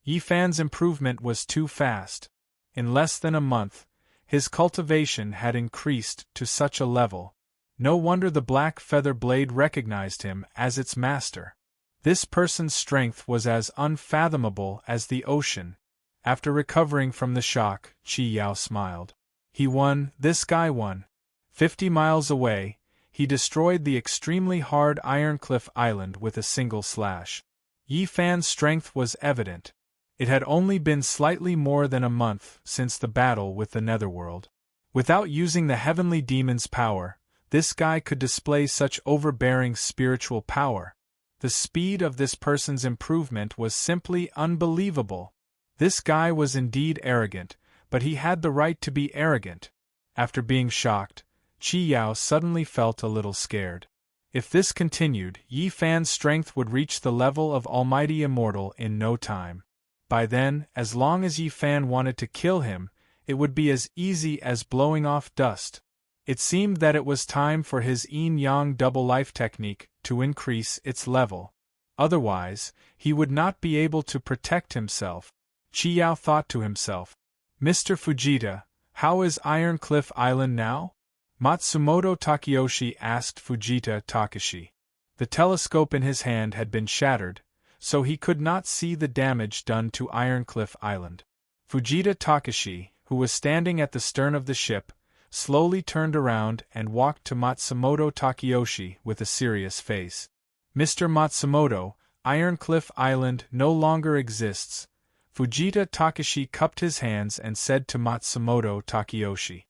Yifan's improvement was too fast. In less than a month, his cultivation had increased to such a level. No wonder the Black Feather Blade recognized him as its master. This person's strength was as unfathomable as the ocean. After recovering from the shock, Chi Yao smiled. He won, this guy won. 50 miles away, he destroyed the extremely hard Ironcliff Island with a single slash. Yifan's strength was evident. It had only been slightly more than a month since the battle with the Netherworld. Without using the Heavenly Demon's power, this guy could display such overbearing spiritual power. The speed of this person's improvement was simply unbelievable. This guy was indeed arrogant, but he had the right to be arrogant. After being shocked, Chi Yao suddenly felt a little scared. If this continued, Yifan's strength would reach the level of Almighty Immortal in no time. By then, as long as Yifan wanted to kill him, it would be as easy as blowing off dust. It seemed that it was time for his yin-yang double life technique to increase its level. Otherwise, he would not be able to protect himself. Chi Yao thought to himself, Mr. Fujita, how is Ironcliff Island now? Matsumoto Takeyoshi asked Fujita Takashi. The telescope in his hand had been shattered, so he could not see the damage done to Ironcliff Island. Fujita Takashi, who was standing at the stern of the ship, slowly turned around and walked to Matsumoto Takeyoshi with a serious face. Mr. Matsumoto, Ironcliff Island no longer exists. Fujita Takashi cupped his hands and said to Matsumoto Takeyoshi.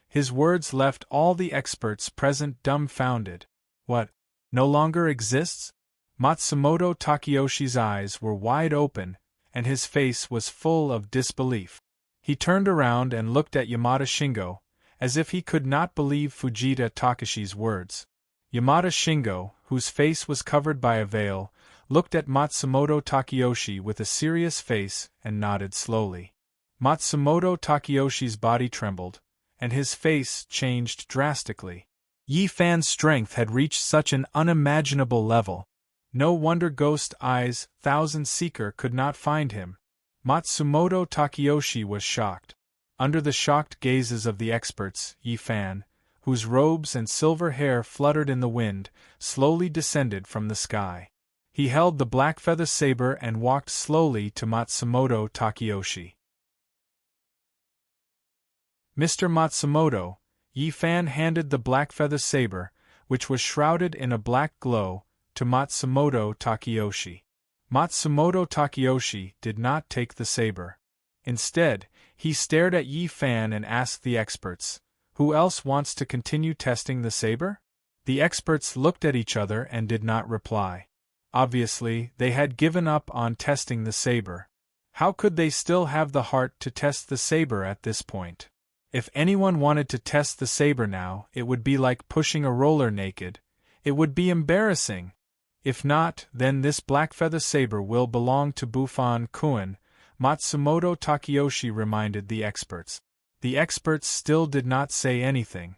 His words left all the experts present dumbfounded. What? No longer exists? Matsumoto Takeyoshi's eyes were wide open, and his face was full of disbelief. He turned around and looked at Yamada Shingo, as if he could not believe Fujita Takashi's words. Yamada Shingo, whose face was covered by a veil, looked at Matsumoto Takeyoshi with a serious face and nodded slowly. Matsumoto Takeyoshi's body trembled, and his face changed drastically. Yi Fan's strength had reached such an unimaginable level. No wonder Ghost Eye's Thousand Seeker could not find him. Matsumoto Takeyoshi was shocked. Under the shocked gazes of the experts, Yi Fan, whose robes and silver hair fluttered in the wind, slowly descended from the sky. He held the black feather saber and walked slowly to Matsumoto Takeyoshi. Mr. Matsumoto, Yi Fan handed the black feather saber, which was shrouded in a black glow, to Matsumoto Takeyoshi. Matsumoto Takeyoshi did not take the saber. Instead, he stared at Yi Fan and asked the experts, "Who else wants to continue testing the saber?" The experts looked at each other and did not reply. Obviously, they had given up on testing the saber. How could they still have the heart to test the saber at this point? If anyone wanted to test the saber now, it would be like pushing a roller naked. It would be embarrassing. If not, then this black feather saber will belong to Buffon-kun, Matsumoto Takeyoshi reminded the experts. The experts still did not say anything.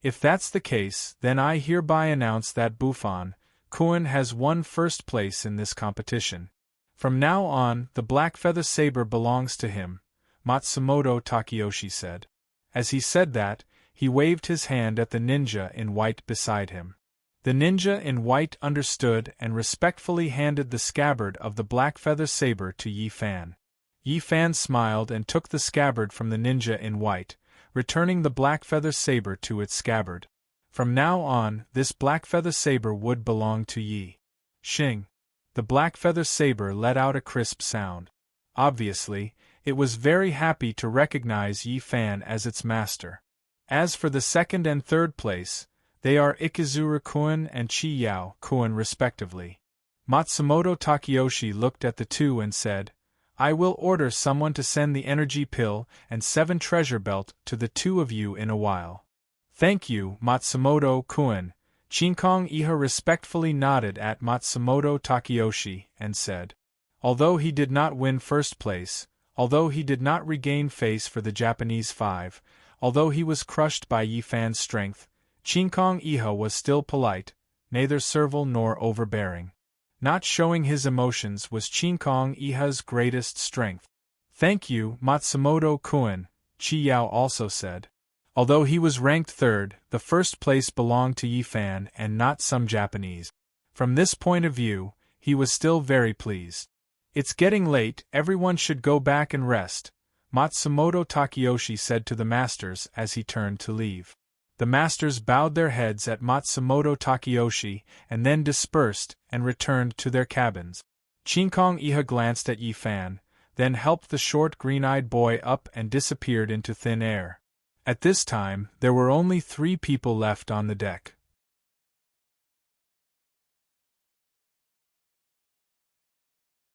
If that's the case, then I hereby announce that Buffon-kun has won first place in this competition. From now on, the black feather saber belongs to him, Matsumoto Takeyoshi said. As he said that, he waved his hand at the ninja in white beside him. The ninja in white understood and respectfully handed the scabbard of the black feather saber to Yi Fan. Yi Fan smiled and took the scabbard from the ninja in white, returning the black feather saber to its scabbard. From now on, this black feather saber would belong to Yi. Shing. The black feather saber let out a crisp sound. Obviously, it was very happy to recognize Yi Fan as its master. As for the second and third place, they are Ikizura-kun and Chi-Yao-kun respectively. Matsumoto Takeyoshi looked at the two and said, "I will order someone to send the energy pill and 7 treasure belt to the two of you in a while." "Thank you, Matsumoto-kun." Chinkong Iha respectfully nodded at Matsumoto Takeyoshi and said, although he did not win first place, although he did not regain face for the Japanese 5, although he was crushed by Yi Fan's strength, Chinkong Iha was still polite, neither servile nor overbearing. Not showing his emotions was Chinkong Iha's greatest strength. "Thank you, Matsumoto-kun," Chi-Yao also said. Although he was ranked third, the first place belonged to Yi Fan and not some Japanese. From this point of view, he was still very pleased. "It's getting late, everyone should go back and rest," Matsumoto Takeyoshi said to the masters as he turned to leave. The masters bowed their heads at Matsumoto Takeyoshi and then dispersed and returned to their cabins. Chinkong Iha glanced at Yi Fan, then helped the short green-eyed boy up and disappeared into thin air. At this time, there were only 3 people left on the deck.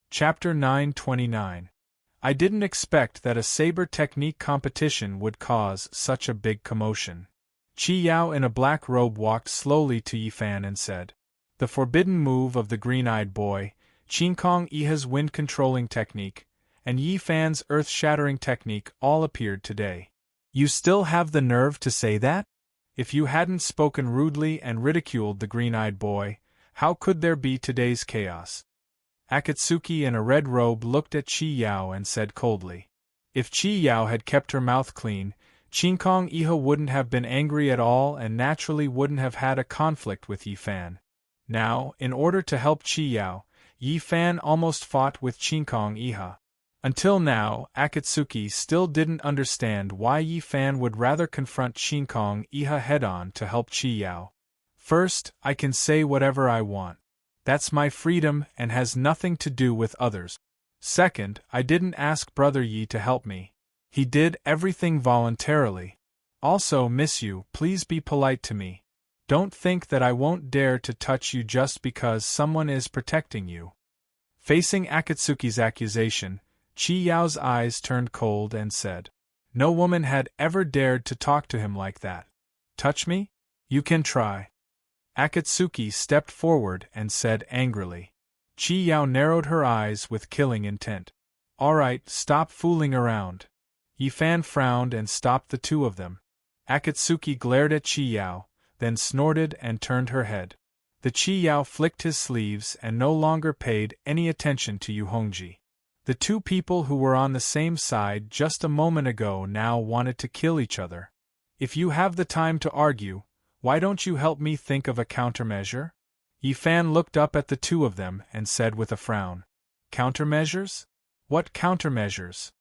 Chapter 929. I didn't expect that a saber technique competition would cause such a big commotion. Chi-Yao in a black robe walked slowly to Yi Fan and said, "The forbidden move of the green-eyed boy, Chinkong Iha's wind-controlling technique, and Yi Fan's earth-shattering technique all appeared today. You still have the nerve to say that? If you hadn't spoken rudely and ridiculed the green-eyed boy, how could there be today's chaos?" Akatsuki in a red robe looked at Chi-Yao and said coldly. If Chi-Yao had kept her mouth clean, Chinkong Iha wouldn't have been angry at all and naturally wouldn't have had a conflict with Yi Fan. Now, in order to help Chi-Yao, Yi Fan almost fought with Chinkong Iha. Until now, Akatsuki still didn't understand why Yi Fan would rather confront Chinkong Iha head-on to help Chi-Yao. "First, I can say whatever I want. That's my freedom and has nothing to do with others. Second, I didn't ask Brother Yi to help me. He did everything voluntarily. Also, miss you, please be polite to me. Don't think that I won't dare to touch you just because someone is protecting you." Facing Akatsuki's accusation, Chi-Yao's eyes turned cold and said, No woman had ever dared to talk to him like that. Touch me? You can try. Akatsuki stepped forward and said angrily. Chi Yao narrowed her eyes with killing intent. All right, stop fooling around. Yi Fan frowned and stopped the two of them. Akatsuki glared at Chi Yao, then snorted and turned her head. The Chi Yao flicked his sleeves and no longer paid any attention to Yu Hongji. The two people who were on the same side just a moment ago now wanted to kill each other. If you have the time to argue, why don't you help me think of a countermeasure? Yi Fan looked up at the two of them and said with a frown. Countermeasures? What countermeasures?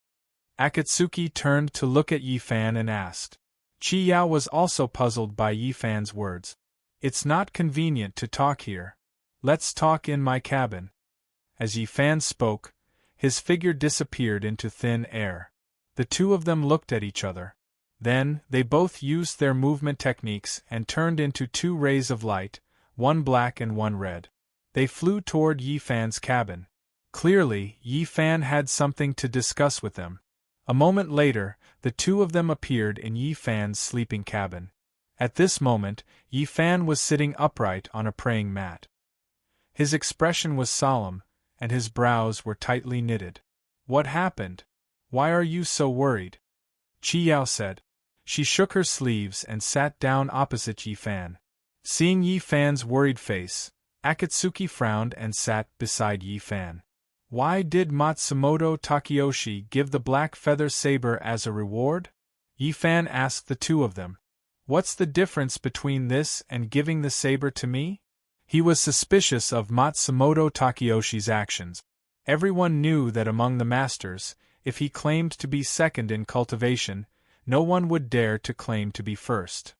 Akatsuki turned to look at Yi Fan and asked. Chi Yao was also puzzled by Yi Fan's words. It's not convenient to talk here. Let's talk in my cabin. As Yi Fan spoke, his figure disappeared into thin air. The two of them looked at each other. Then, they both used their movement techniques and turned into two rays of light, one black and one red. They flew toward Yi Fan's cabin. Clearly, Yi Fan had something to discuss with them. A moment later, the two of them appeared in Yi Fan's sleeping cabin. At this moment, Yi Fan was sitting upright on a praying mat. His expression was solemn, and his brows were tightly knitted. What happened? Why are you so worried? Chi Yao said. She shook her sleeves and sat down opposite Yi Fan. Seeing Yi Fan's worried face, Akatsuki frowned and sat beside Yi Fan. Why did Matsumoto Takeyoshi give the black feather saber as a reward? Yi Fan asked the two of them. What's the difference between this and giving the saber to me? He was suspicious of Matsumoto Takeyoshi's actions. Everyone knew that among the masters, if he claimed to be second in cultivation, no one would dare to claim to be first.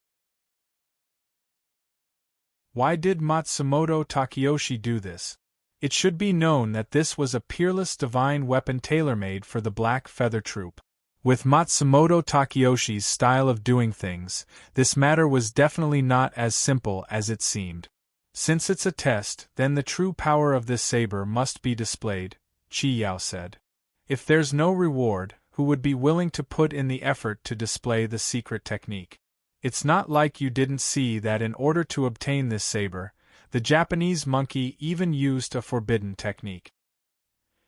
Why did Matsumoto Takeyoshi do this? It should be known that this was a peerless divine weapon tailor-made for the Black Feather Troop. With Matsumoto Takeyoshi's style of doing things, this matter was definitely not as simple as it seemed. Since it's a test, then the true power of this saber must be displayed, Chi Yao said. If there's no reward, who would be willing to put in the effort to display the secret technique? It's not like you didn't see that in order to obtain this saber, the Japanese monkey even used a forbidden technique.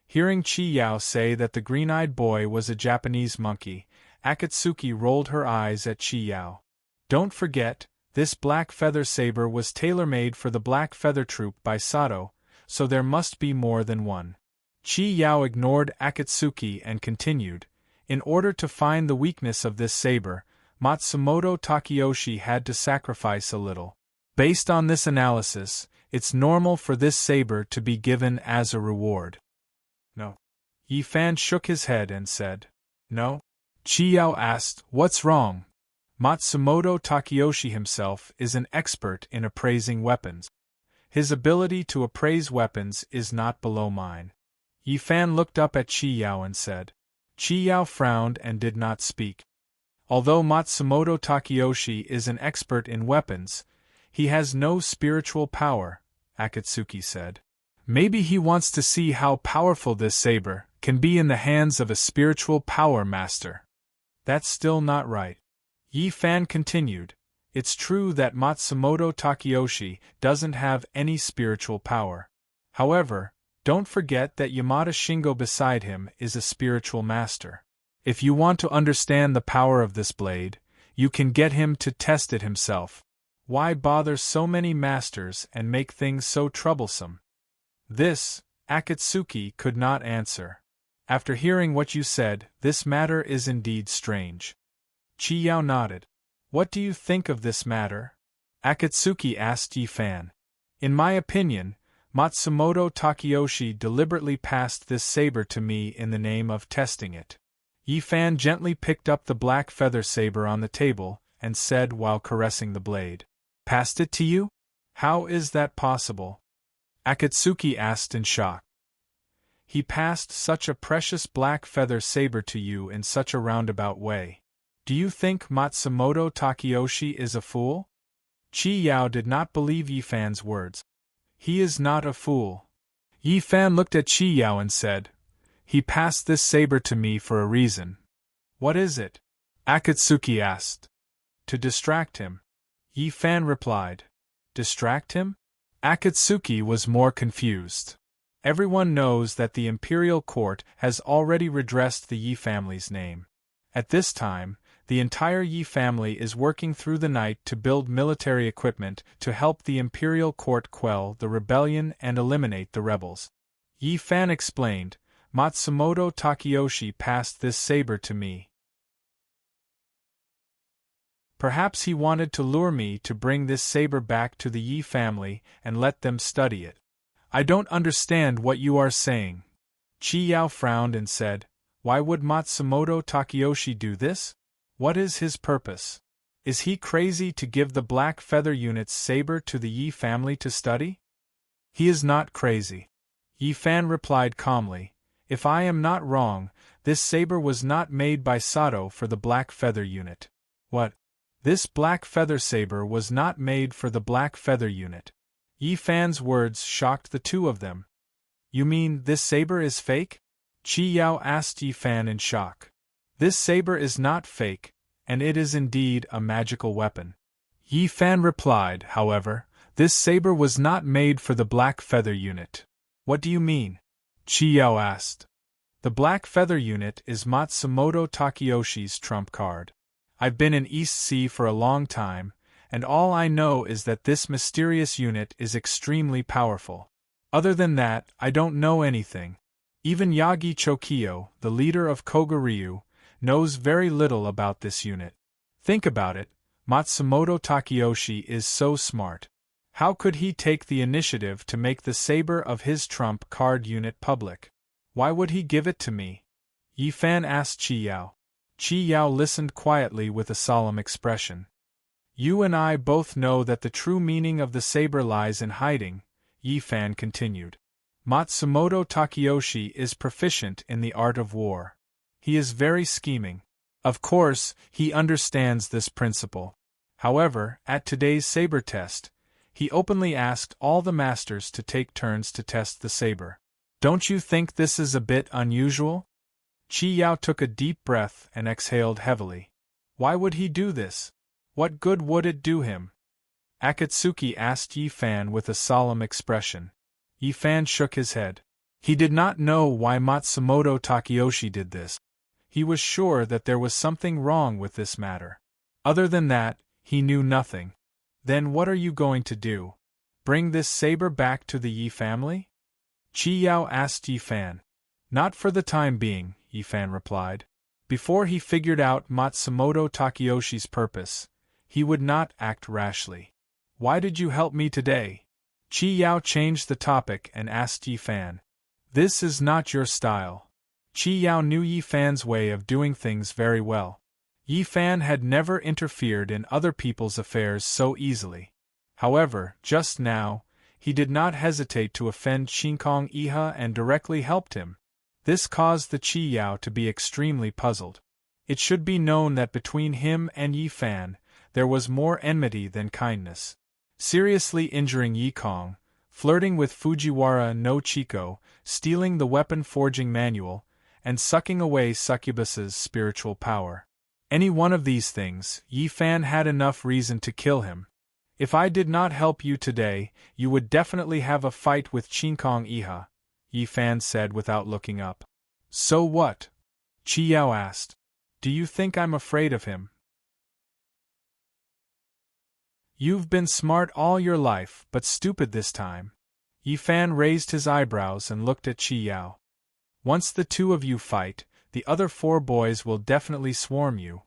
Hearing Chi Yao say that the green-eyed boy was a Japanese monkey, Akatsuki rolled her eyes at Chi Yao. Don't forget, this black feather saber was tailor-made for the Black Feather Troop by Sato, so there must be more than one. Chi Yao ignored Akatsuki and continued. In order to find the weakness of this saber, Matsumoto Takeyoshi had to sacrifice a little. Based on this analysis, it's normal for this saber to be given as a reward. No. Yi Fan shook his head and said, No? Chi Yao asked, What's wrong? Matsumoto Takeyoshi himself is an expert in appraising weapons. His ability to appraise weapons is not below mine. Yi Fan looked up at Chi Yao and said. Chi Yao frowned and did not speak. Although Matsumoto Takeyoshi is an expert in weapons, he has no spiritual power, Akatsuki said. Maybe he wants to see how powerful this saber can be in the hands of a spiritual power master. That's still not right. Yi Fan continued. It's true that Matsumoto Takeyoshi doesn't have any spiritual power. However, don't forget that Yamada Shingo beside him is a spiritual master. If you want to understand the power of this blade, you can get him to test it himself. Why bother so many masters and make things so troublesome? This, Akatsuki could not answer. After hearing what you said, this matter is indeed strange. Chi Yao nodded. What do you think of this matter? Akatsuki asked Yi Fan. In my opinion, Matsumoto Takeyoshi deliberately passed this saber to me in the name of testing it. Yi Fan gently picked up the black feather saber on the table and said while caressing the blade. Passed it to you? How is that possible? Akatsuki asked in shock. He passed such a precious black feather saber to you in such a roundabout way. Do you think Matsumoto Takeyoshi is a fool? Chi Yao did not believe Yi Fan's words. He is not a fool. Yi Fan looked at Chi Yao and said, He passed this saber to me for a reason. What is it? Akatsuki asked. To distract him. Yi Fan replied. Distract him? Akatsuki was more confused. Everyone knows that the imperial court has already redressed the Yi family's name. At this time, the entire Yi family is working through the night to build military equipment to help the imperial court quell the rebellion and eliminate the rebels. Yi Fan explained, Matsumoto Takeyoshi passed this saber to me. Perhaps he wanted to lure me to bring this saber back to the Yi family and let them study it. I don't understand what you are saying. Chi Yao frowned and said, Why would Matsumoto Takeyoshi do this? What is his purpose? Is he crazy to give the Black Feather Unit's saber to the Yi family to study? He is not crazy. Yi Fan replied calmly, If I am not wrong, this saber was not made by Sato for the Black Feather Unit. What? This Black Feather saber was not made for the Black Feather Unit. Yi Fan's words shocked the two of them. You mean this saber is fake? Chi Yao asked Yi Fan in shock. This saber is not fake, and it is indeed a magical weapon. Yi Fan replied, however, this saber was not made for the Black Feather Unit. What do you mean? Chi Yao asked. The Black Feather Unit is Matsumoto Takeyoshi's trump card. I've been in East Sea for a long time, and all I know is that this mysterious unit is extremely powerful. Other than that, I don't know anything. Even Yagi Chokyo, the leader of Koguryu, knows very little about this unit. Think about it, Matsumoto Takeyoshi is so smart. How could he take the initiative to make the saber of his trump card unit public? Why would he give it to me? Yi Fan asked Chi Yao. Chi Yao listened quietly with a solemn expression. You and I both know that the true meaning of the saber lies in hiding, Yi Fan continued. Matsumoto Takeyoshi is proficient in the art of war. He is very scheming. Of course, he understands this principle. However, at today's saber test, he openly asked all the masters to take turns to test the saber. Don't you think this is a bit unusual? Chi Yao took a deep breath and exhaled heavily. Why would he do this? What good would it do him? Akatsuki asked Yi Fan with a solemn expression. Yi Fan shook his head. He did not know why Matsumoto Takeyoshi did this. He was sure that there was something wrong with this matter. Other than that, he knew nothing. Then what are you going to do? Bring this saber back to the Yi family? Chi Yao asked Yi Fan. Not for the time being, Yi Fan replied. Before he figured out Matsumoto Takeyoshi's purpose, he would not act rashly. Why did you help me today? Chi Yao changed the topic and asked Yi Fan. This is not your style. Chi Yao knew Yi Fan's way of doing things very well. Yi Fan had never interfered in other people's affairs so easily. However, just now, he did not hesitate to offend Shinkong Iha and directly helped him. This caused the Chi Yao to be extremely puzzled. It should be known that between him and Yi Fan, there was more enmity than kindness. Seriously injuring Yi Kong, flirting with Fujiwara no Chiko, stealing the weapon forging manual, and sucking away Succubus's spiritual power. Any one of these things, Yi Fan had enough reason to kill him. If I did not help you today, you would definitely have a fight with Shinkong Iha, Yi Fan said without looking up. So what? Chi Yao asked. Do you think I'm afraid of him? You've been smart all your life, but stupid this time. Yi Fan raised his eyebrows and looked at Chi Yao. Once the two of you fight, the other 4 boys will definitely swarm you.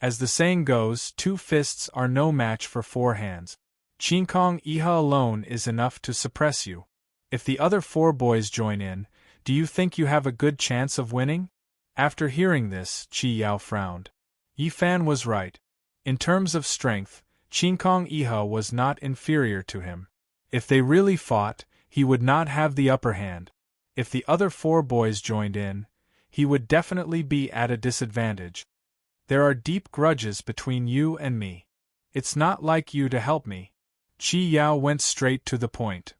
As the saying goes, 2 fists are no match for 4 hands. Shinkong Iha alone is enough to suppress you. If the other 4 boys join in, do you think you have a good chance of winning? After hearing this, Chi Yao frowned. Yi Fan was right. In terms of strength, Shinkong Iha was not inferior to him. If they really fought, he would not have the upper hand. If the other 4 boys joined in, he would definitely be at a disadvantage. There are deep grudges between you and me. It's not like you to help me. Chi Yao went straight to the point.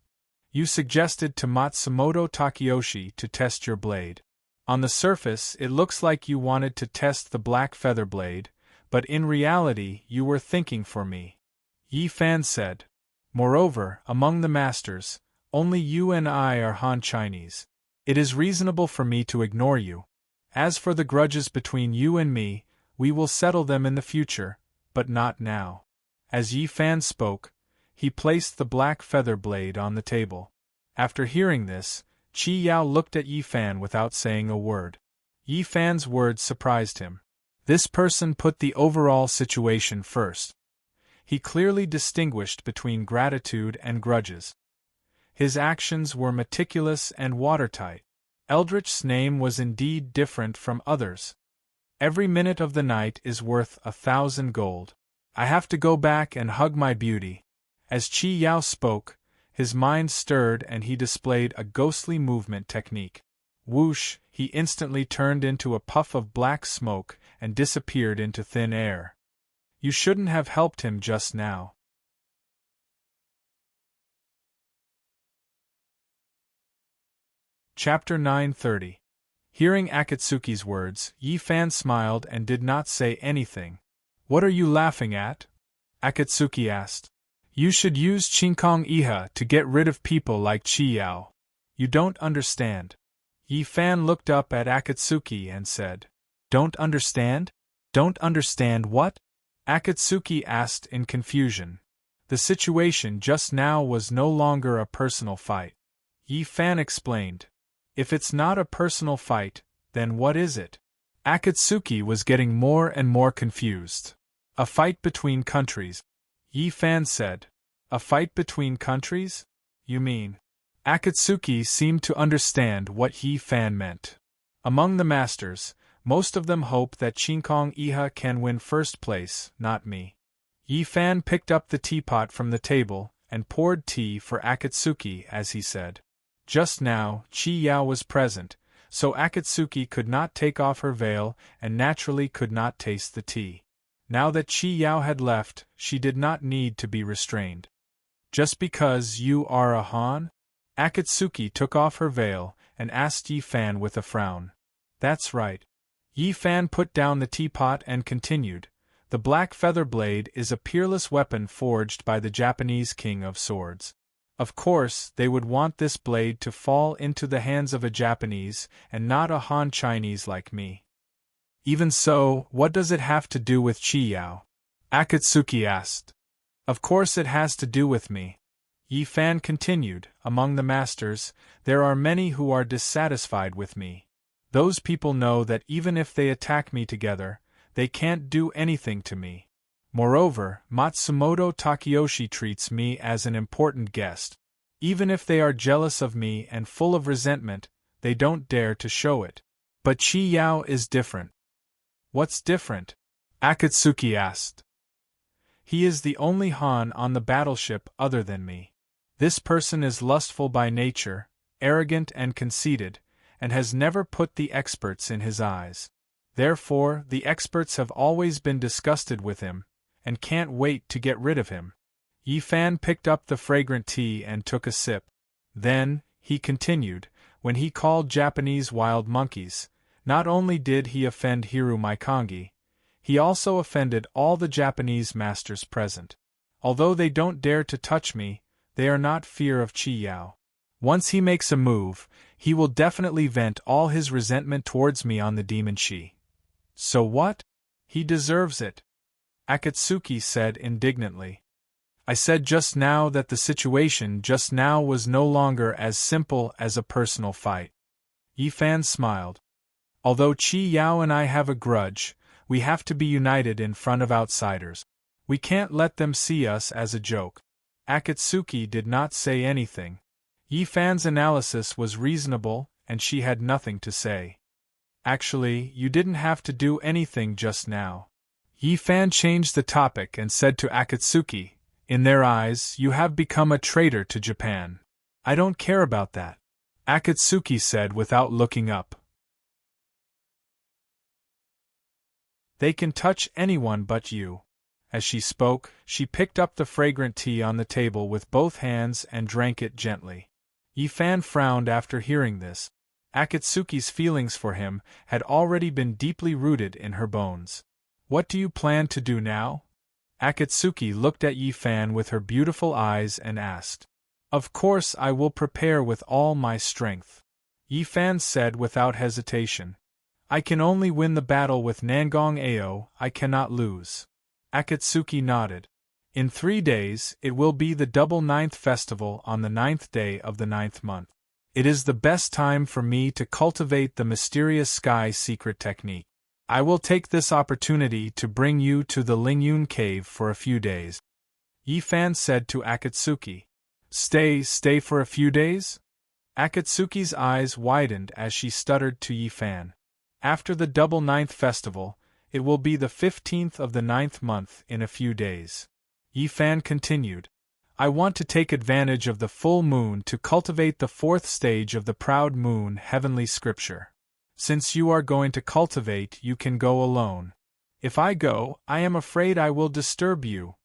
You suggested to Matsumoto Takeyoshi to test your blade. On the surface, it looks like you wanted to test the Black Feather blade, but in reality you were thinking for me," Yi Fan said. "Moreover, among the masters, only you and I are Han Chinese. It is reasonable for me to ignore you. As for the grudges between you and me, we will settle them in the future, but not now." As Yi Fan spoke, he placed the black feather blade on the table. After hearing this, Qi Yao looked at Yi Fan without saying a word. Yi Fan's words surprised him. This person put the overall situation first. He clearly distinguished between gratitude and grudges. His actions were meticulous and watertight. Eldritch's name was indeed different from others. "Every minute of the night is worth 1,000 gold. I have to go back and hug my beauty." As Qi Yao spoke, his mind stirred and he displayed a ghostly movement technique. Whoosh, he instantly turned into a puff of black smoke and disappeared into thin air. You shouldn't have helped him just now. Chapter 930. Hearing Akatsuki's words, Yi Fan smiled and did not say anything. "What are you laughing at?" Akatsuki asked. "You should use Qinkong Iha to get rid of people like Qi Yao. You don't understand." Yi Fan looked up at Akatsuki and said, "Don't understand? Don't understand what?" Akatsuki asked in confusion. The situation just now was no longer a personal fight. Yi Fan explained. "If it's not a personal fight, then what is it?" Akatsuki was getting more and more confused. "A fight between countries," Yi Fan said. "A fight between countries? You mean?" Akatsuki seemed to understand what Yi Fan meant. "Among the masters, most of them hope that Qinkong Iha can win first place, not me." Yi Fan picked up the teapot from the table and poured tea for Akatsuki as he said. Just now, Qi Yao was present, so Akatsuki could not take off her veil and naturally could not taste the tea. Now that Qi Yao had left, she did not need to be restrained. "Just because you are a Han?" Akatsuki took off her veil and asked Yi Fan with a frown. "That's right." Yi Fan put down the teapot and continued. "The black feather blade is a peerless weapon forged by the Japanese King of Swords. Of course, they would want this blade to fall into the hands of a Japanese and not a Han Chinese like me." "Even so, what does it have to do with Qi Yao?" Akatsuki asked. "Of course it has to do with me." Yi Fan continued. "Among the masters, there are many who are dissatisfied with me. Those people know that even if they attack me together, they can't do anything to me. Moreover, Matsumoto Takeyoshi treats me as an important guest. Even if they are jealous of me and full of resentment, they don't dare to show it. But Qi Yao is different." "What's different?" Akatsuki asked. "He is the only Han on the battleship other than me. This person is lustful by nature, arrogant and conceited, and has never put the experts in his eyes. Therefore, the experts have always been disgusted with him, and can't wait to get rid of him." Yi Fan picked up the fragrant tea and took a sip. Then, he continued, "When he called Japanese wild monkeys, not only did he offend Hiru Maikangi, he also offended all the Japanese masters present. Although they don't dare to touch me, they are not fear of Qi Yao. Once he makes a move, he will definitely vent all his resentment towards me on the demon Shi. So what? He deserves it," Akatsuki said indignantly. "I said just now that the situation just now was no longer as simple as a personal fight." Yi Fan smiled. "Although Qi Yao and I have a grudge, we have to be united in front of outsiders. We can't let them see us as a joke." Akatsuki did not say anything. Yi Fan's analysis was reasonable, and she had nothing to say. "Actually, you didn't have to do anything just now." Yi Fan changed the topic and said to Akatsuki, "In their eyes, you have become a traitor to Japan." "I don't care about that," Akatsuki said without looking up. "They can touch anyone but you." As she spoke, she picked up the fragrant tea on the table with both hands and drank it gently. Yi Fan frowned after hearing this. Akatsuki's feelings for him had already been deeply rooted in her bones. What do you plan to do now? Akatsuki looked at Yi Fan with her beautiful eyes and asked. Of course I will prepare with all my strength. Yi Fan said without hesitation. I can only win the battle with Nangong Ao, I cannot lose. Akatsuki nodded. In 3 days, it will be the double 9th festival on the 9th day of the 9th month. It is the best time for me to cultivate the mysterious sky secret technique. I will take this opportunity to bring you to the Lingyun cave for a few days. Yi Fan said to Akatsuki. Stay for a few days? Akatsuki's eyes widened as she stuttered to Yi Fan. After the double 9th festival, it will be the 15th of the 9th month in a few days. Yi Fan continued. I want to take advantage of the full moon to cultivate the 4th stage of the proud moon heavenly scripture. Since you are going to cultivate, you can go alone. If I go, I am afraid I will disturb you.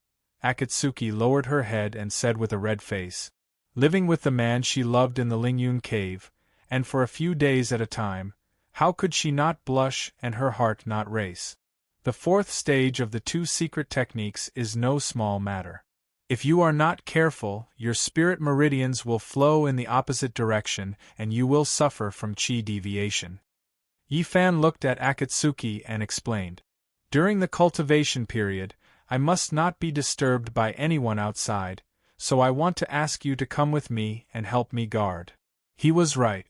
Akatsuki lowered her head and said with a red face. Living with the man she loved in the Lingyun cave, and for a few days at a time, how could she not blush and her heart not race? The 4th stage of the 2 secret techniques is no small matter. If you are not careful, your spirit meridians will flow in the opposite direction and you will suffer from chi deviation. Yi Fan looked at Akatsuki and explained. During the cultivation period, I must not be disturbed by anyone outside, so I want to ask you to come with me and help me guard. He was right.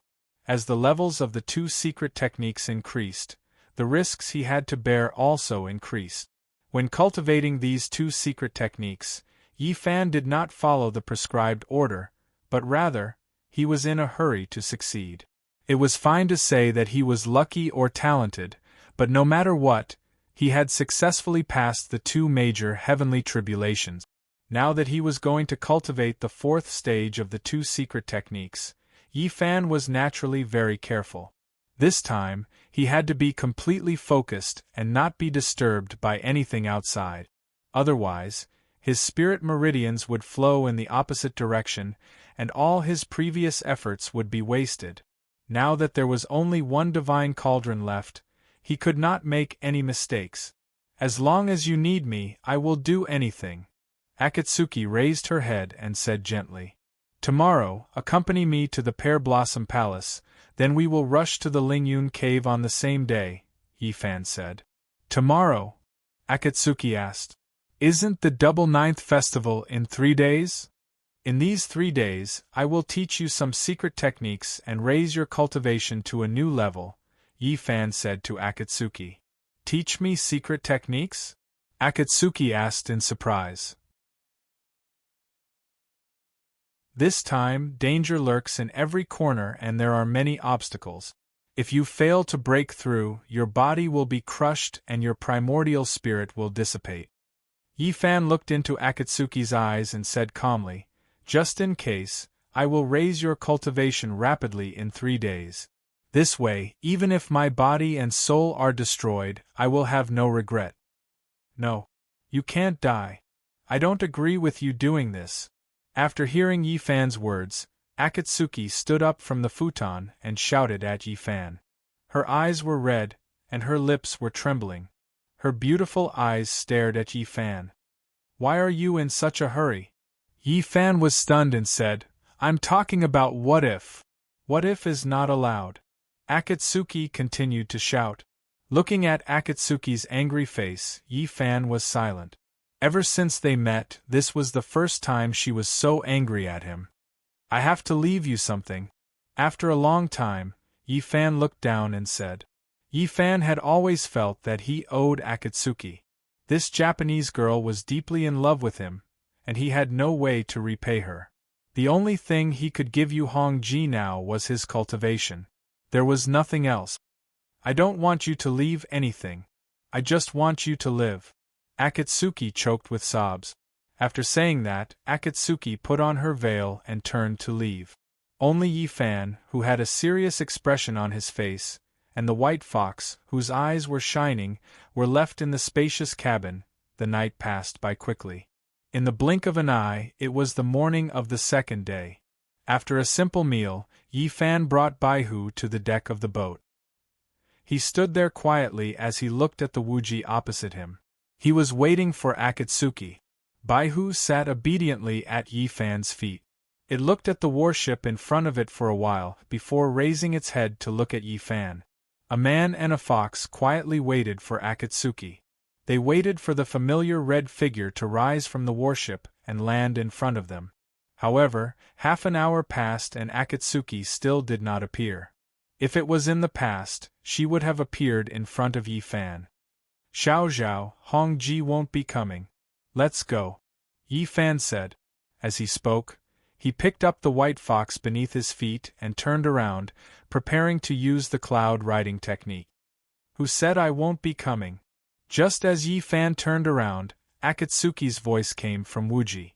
As the levels of the 2 secret techniques increased, the risks he had to bear also increased. When cultivating these 2 secret techniques, Yi Fan did not follow the prescribed order, but rather, he was in a hurry to succeed. It was fine to say that he was lucky or talented, but no matter what, he had successfully passed the 2 major heavenly tribulations. Now that he was going to cultivate the 4th stage of the 2 secret techniques, Yi Fan was naturally very careful. This time, he had to be completely focused and not be disturbed by anything outside. Otherwise, his spirit meridians would flow in the opposite direction, and all his previous efforts would be wasted. Now that there was only one divine cauldron left, he could not make any mistakes. As long as you need me, I will do anything. Akatsuki raised her head and said gently. Tomorrow, accompany me to the Pear Blossom Palace, then we will rush to the Lingyun cave on the same day, Yi Fan said. Tomorrow? Akatsuki asked. Isn't the double 9th festival in 3 days? In these 3 days, I will teach you some secret techniques and raise your cultivation to a new level, Yi Fan said to Akatsuki. Teach me secret techniques? Akatsuki asked in surprise. This time, danger lurks in every corner and there are many obstacles. If you fail to break through, your body will be crushed and your primordial spirit will dissipate. Yi Fan looked into Akatsuki's eyes and said calmly, Just in case, I will raise your cultivation rapidly in 3 days. This way, even if my body and soul are destroyed, I will have no regret. No. You can't die. I don't agree with you doing this. After hearing Yi Fan's words, Akatsuki stood up from the futon and shouted at Yi Fan. Her eyes were red, and her lips were trembling. Her beautiful eyes stared at Yi Fan. Why are you in such a hurry? Yi Fan was stunned and said, I'm talking about what if. What if is not allowed. Akatsuki continued to shout. Looking at Akatsuki's angry face, Yi Fan was silent. Ever since they met, this was the first time she was so angry at him. I have to leave you something. After a long time, Yi Fan looked down and said. Yi Fan had always felt that he owed Akatsuki. This Japanese girl was deeply in love with him, and he had no way to repay her. The only thing he could give Yu Hongji now was his cultivation. There was nothing else. I don't want you to leave anything. I just want you to live. Akatsuki choked with sobs. After saying that, Akatsuki put on her veil and turned to leave. Only Yi Fan, who had a serious expression on his face, and the white fox, whose eyes were shining, were left in the spacious cabin. The night passed by quickly. In the blink of an eye, it was the morning of the 2nd day. After a simple meal, Yi Fan brought Baihu to the deck of the boat. He stood there quietly as he looked at the Wuji opposite him. He was waiting for Akatsuki. Baihu sat obediently at Yi Fan's feet. It looked at the warship in front of it for a while before raising its head to look at Yi Fan. A man and a fox quietly waited for Akatsuki. They waited for the familiar red figure to rise from the warship and land in front of them. However, half an hour passed and Akatsuki still did not appear. If it was in the past, she would have appeared in front of Yi Fan. Xiao Zhao, Hong Ji won't be coming. Let's go, Yi Fan said. As he spoke, he picked up the white fox beneath his feet and turned around, preparing to use the cloud riding technique. Who said I won't be coming? Just as Yi Fan turned around, Akatsuki's voice came from Wuji.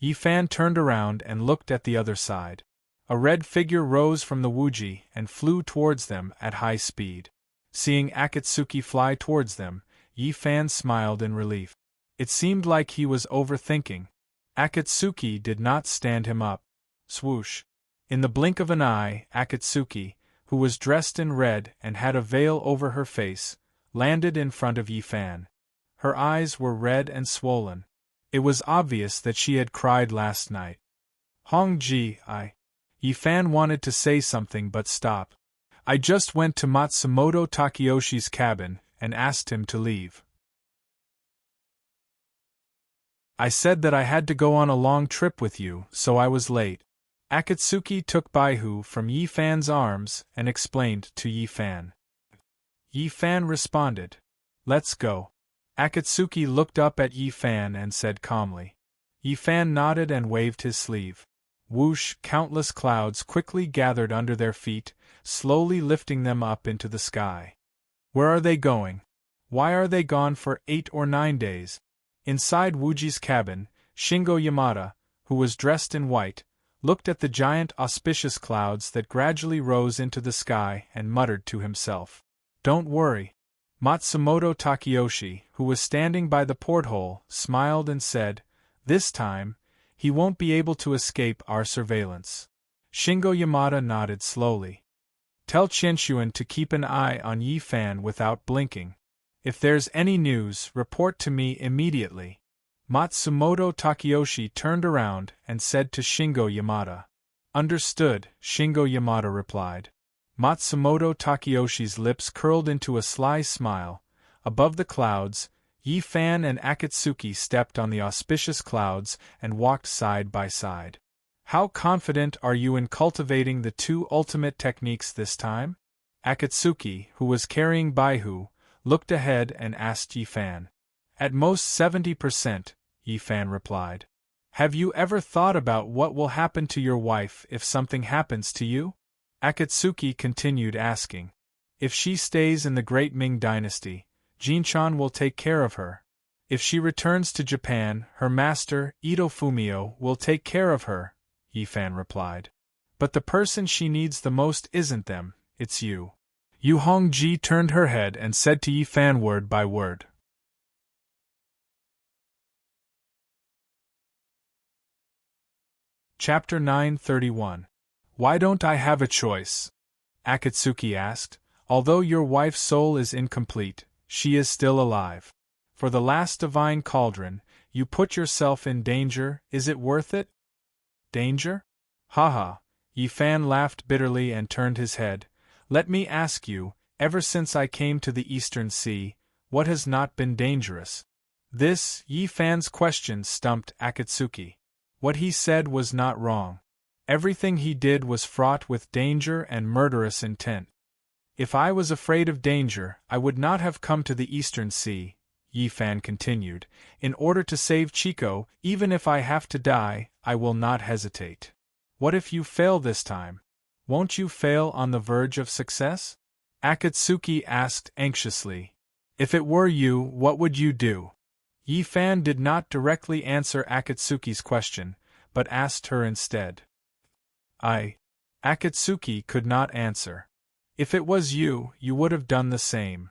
Yi Fan turned around and looked at the other side. A red figure rose from the Wuji and flew towards them at high speed. Seeing Akatsuki fly towards them, Yi Fan smiled in relief. It seemed like he was overthinking. Akatsuki did not stand him up. Swoosh! In the blink of an eye, Akatsuki, who was dressed in red and had a veil over her face, landed in front of Yi Fan. Her eyes were red and swollen. It was obvious that she had cried last night. Hong Ji, Yi Fan wanted to say something but stopped. I just went to Matsumoto Takayoshi's cabin and asked him to leave. I said that I had to go on a long trip with you, so I was late. Akatsuki took Baihu from Yi Fan's arms and explained to Yi Fan. Yi Fan responded, "Let's go." Akatsuki looked up at Yi Fan and said calmly. Yi Fan nodded and waved his sleeve. Whoosh! Countless clouds quickly gathered under their feet, slowly lifting them up into the sky. Where are they going? Why are they gone for 8 or 9 days? Inside Wuji's cabin, Shingo Yamada, who was dressed in white, looked at the giant auspicious clouds that gradually rose into the sky and muttered to himself, "Don't worry." Matsumoto Takayoshi, who was standing by the porthole, smiled and said, "This time, he won't be able to escape our surveillance." Shingo Yamada nodded slowly. "Tell Qianshuan to keep an eye on Yi Fan without blinking. If there's any news, report to me immediately." Matsumoto Takayoshi turned around and said to Shingo Yamada. "Understood," Shingo Yamada replied. Matsumoto Takayoshi's lips curled into a sly smile. Above the clouds, Yi Fan and Akatsuki stepped on the auspicious clouds and walked side by side. "How confident are you in cultivating the 2 ultimate techniques this time?" Akatsuki, who was carrying Baihu, looked ahead and asked Yi Fan. "At most 70%, Yi Fan replied. "Have you ever thought about what will happen to your wife if something happens to you?" Akatsuki continued asking. "If she stays in the Great Ming Dynasty, Jinchan will take care of her. If she returns to Japan, her master, Ito Fumio, will take care of her," Yi Fan replied. "But the person she needs the most isn't them, it's you." Yu Hongji turned her head and said to Yi Fan word by word. Chapter 931. Why don't I have a choice? Akatsuki asked. Although your wife's soul is incomplete, she is still alive. For the last divine cauldron, you put yourself in danger, is it worth it? Danger? Haha. Yi Fan laughed bitterly and turned his head. Let me ask you, ever since I came to the Eastern Sea, what has not been dangerous? This, Yi Fan's question stumped Akatsuki. What he said was not wrong. Everything he did was fraught with danger and murderous intent. If I was afraid of danger, I would not have come to the Eastern Sea, Yi Fan continued. In order to save Chico, even if I have to die, I will not hesitate. What if you fail this time? Won't you fail on the verge of success? Akatsuki asked anxiously. If it were you, what would you do? Yi Fan did not directly answer Akatsuki's question, but asked her instead. Akatsuki could not answer. If it was you, you would have done the same.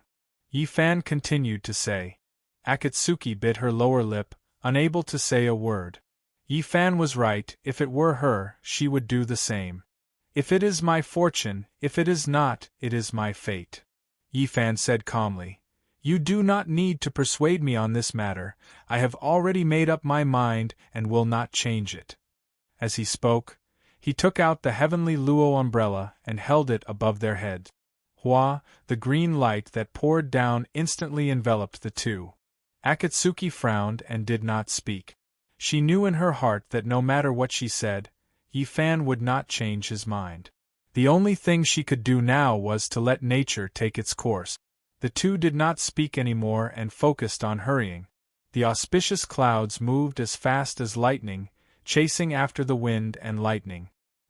Yi Fan continued to say. Akatsuki bit her lower lip, unable to say a word. Yi Fan was right, if it were her, she would do the same. If it is my fortune, if it is not, it is my fate. Yifan said calmly. You do not need to persuade me on this matter. I have already made up my mind and will not change it. As he spoke, he took out the heavenly Luo umbrella and held it above their heads. Hua, the green light that poured down instantly enveloped the two. Akatsuki frowned and did not speak. She knew in her heart that no matter what she said, Yifan would not change his mind. The only thing she could do now was to let nature take its course. The two did not speak anymore and focused on hurrying. The auspicious clouds moved as fast as lightning, chasing after the wind and lightning.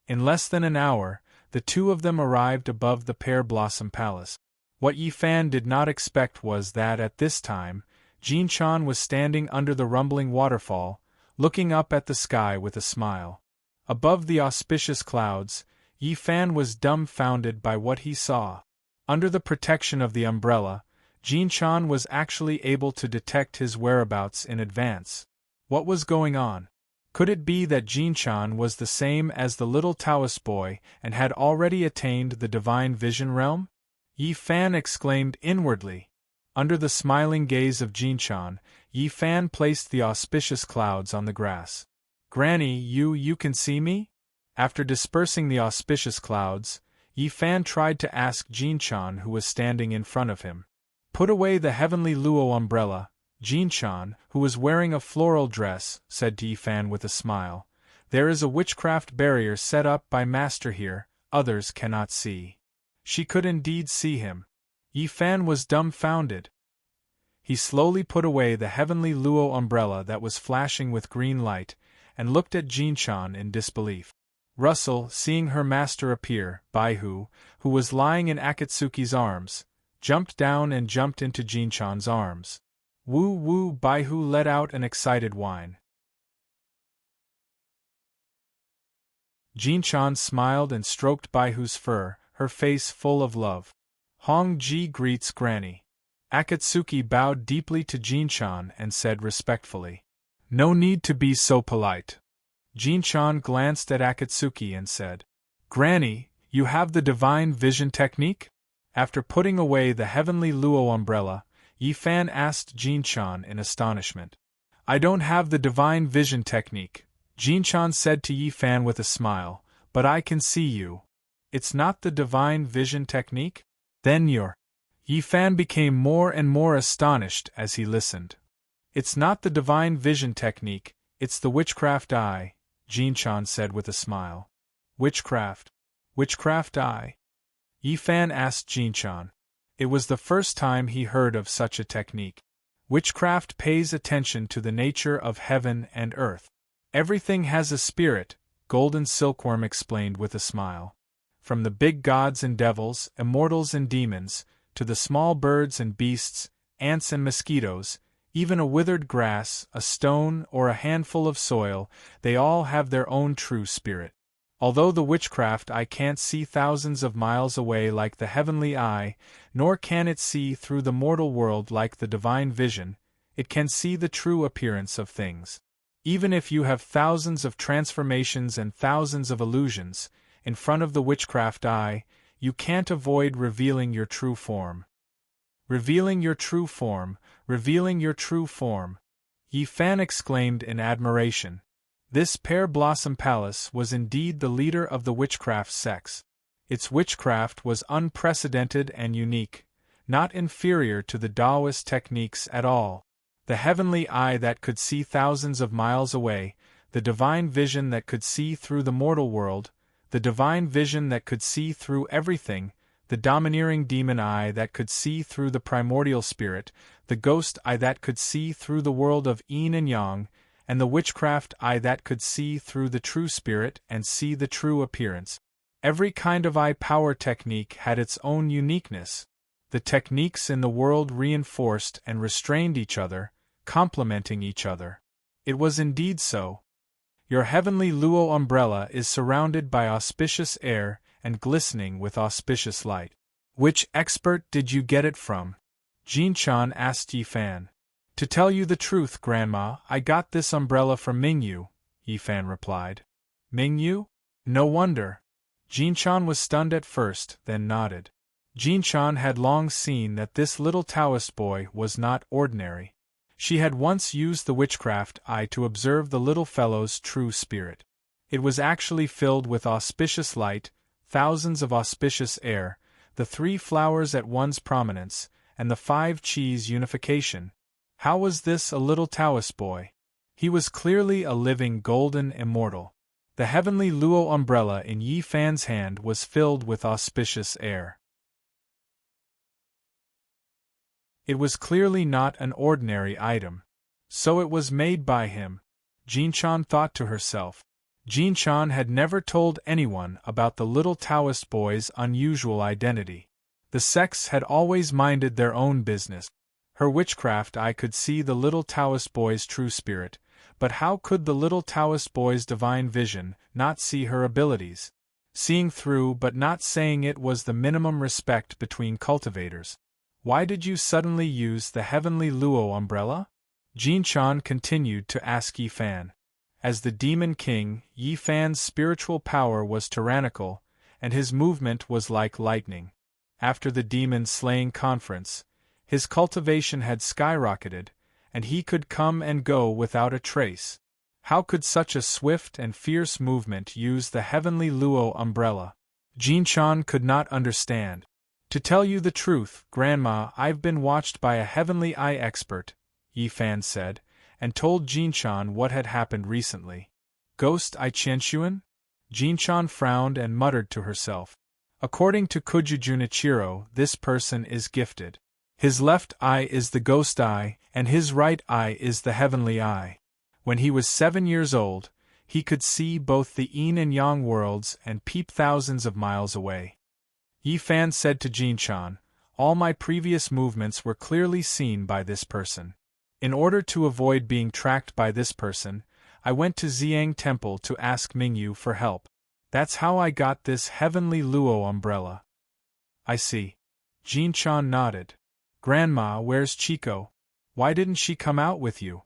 In less than an hour, the two of them arrived above the Pear Blossom Palace. What Yifan did not expect was that at this time, Jinchan was standing under the rumbling waterfall, looking up at the sky with a smile. Above the auspicious clouds, Yifan was dumbfounded by what he saw. Under the protection of the umbrella, Jinchan was actually able to detect his whereabouts in advance. What was going on? Could it be that Jinchan was the same as the little Taoist boy and had already attained the divine vision realm? Yifan exclaimed inwardly. Under the smiling gaze of Jinchan, Yifan placed the auspicious clouds on the grass. Granny, you can see me? After dispersing the auspicious clouds, Yifan tried to ask Jinchan, who was standing in front of him. Put away the heavenly Luo umbrella. Jinchan, who was wearing a floral dress, said to Yifan with a smile. There is a witchcraft barrier set up by Master here, others cannot see. She could indeed see him. Yifan was dumbfounded. He slowly put away the heavenly Luo umbrella that was flashing with green light, and looked at Jinchan in disbelief. Russell, seeing her master appear, Baihu, who was lying in Akatsuki's arms, jumped down and jumped into Jinchan's arms. Woo woo! Baihu let out an excited whine. Jinchan smiled and stroked Baihu's fur, her face full of love. Hong Ji greets Granny. Akatsuki bowed deeply to Jinchan and said respectfully, No need to be so polite. Jinchan glanced at Akatsuki and said, Granny, you have the divine vision technique? After putting away the heavenly Luo umbrella, Yifan asked Jinchan in astonishment. I don't have the divine vision technique, Jinchan said to Yifan with a smile, but I can see you. It's not the divine vision technique? Then you're... Yifan became more and more astonished as he listened. It's not the divine vision technique, it's the witchcraft eye, Jinchan said with a smile. Witchcraft? Witchcraft eye? Yifan asked Jinchan. It was the first time he heard of such a technique. Witchcraft pays attention to the nature of heaven and earth. Everything has a spirit, Golden Silkworm explained with a smile. From the big gods and devils, immortals and demons, to the small birds and beasts, ants and mosquitoes, even a withered grass, a stone, or a handful of soil, they all have their own true spirit. Although the witchcraft eye can't see thousands of miles away like the heavenly eye, nor can it see through the mortal world like the divine vision, it can see the true appearance of things. Even if you have thousands of transformations and thousands of illusions, in front of the witchcraft eye, you can't avoid revealing your true form. Revealing your true form, revealing your true form, Yifan exclaimed in admiration. This Pear Blossom Palace was indeed the leader of the witchcraft sects. Its witchcraft was unprecedented and unique, not inferior to the Taoist techniques at all. The heavenly eye that could see thousands of miles away, the divine vision that could see through the mortal world, the divine vision that could see through everything, the domineering demon eye that could see through the primordial spirit, the ghost eye that could see through the world of yin and yang, and the witchcraft eye that could see through the true spirit and see the true appearance. Every kind of eye power technique had its own uniqueness. The techniques in the world reinforced and restrained each other, complementing each other. It was indeed so. Your heavenly Luo umbrella is surrounded by auspicious air and glistening with auspicious light. Which expert did you get it from? Jinchan asked Yifan. To tell you the truth, Grandma, I got this umbrella from Mingyu, Yifan replied. Mingyu? No wonder. Jinchan was stunned at first, then nodded. Jin-chan had long seen that this little Taoist boy was not ordinary. She had once used the witchcraft eye to observe the little fellow's true spirit. It was actually filled with auspicious light, thousands of auspicious air, the 3 flowers at one's prominence, and the 5 Qis unification. How was this a little Taoist boy? He was clearly a living golden immortal. The heavenly Luo umbrella in Yi Fan's hand was filled with auspicious air. It was clearly not an ordinary item. So it was made by him. Jin-chan thought to herself. Jin-chan had never told anyone about the little Taoist boy's unusual identity. The sects had always minded their own business. Her witchcraft eye could see the little Taoist boy's true spirit, but how could the little Taoist boy's divine vision not see her abilities? Seeing through but not saying it was the minimum respect between cultivators. Why did you suddenly use the heavenly Luo umbrella? Jin-chan continued to ask Yi Fan. As the Demon King, Yi Fan's spiritual power was tyrannical, and his movement was like lightning. After the demon-slaying conference, his cultivation had skyrocketed, and he could come and go without a trace. How could such a swift and fierce movement use the heavenly Luo umbrella? Jin-chan could not understand. To tell you the truth, Grandma, I've been watched by a heavenly eye expert, Yi Fan said, and told Jin-chan what had happened recently. Ghost Eye Qianshuan? Jin-chan frowned and muttered to herself. According to Kujujunichiro, this person is gifted. His left eye is the ghost eye, and his right eye is the heavenly eye. When he was 7 years old, he could see both the yin and yang worlds and peep thousands of miles away. Yi Fan said to Jin-chan, all my previous movements were clearly seen by this person. In order to avoid being tracked by this person, I went to Xiang Temple to ask Mingyu for help. That's how I got this heavenly Luo umbrella. I see. Jin-chan nodded. Grandma, where's Chico? Why didn't she come out with you?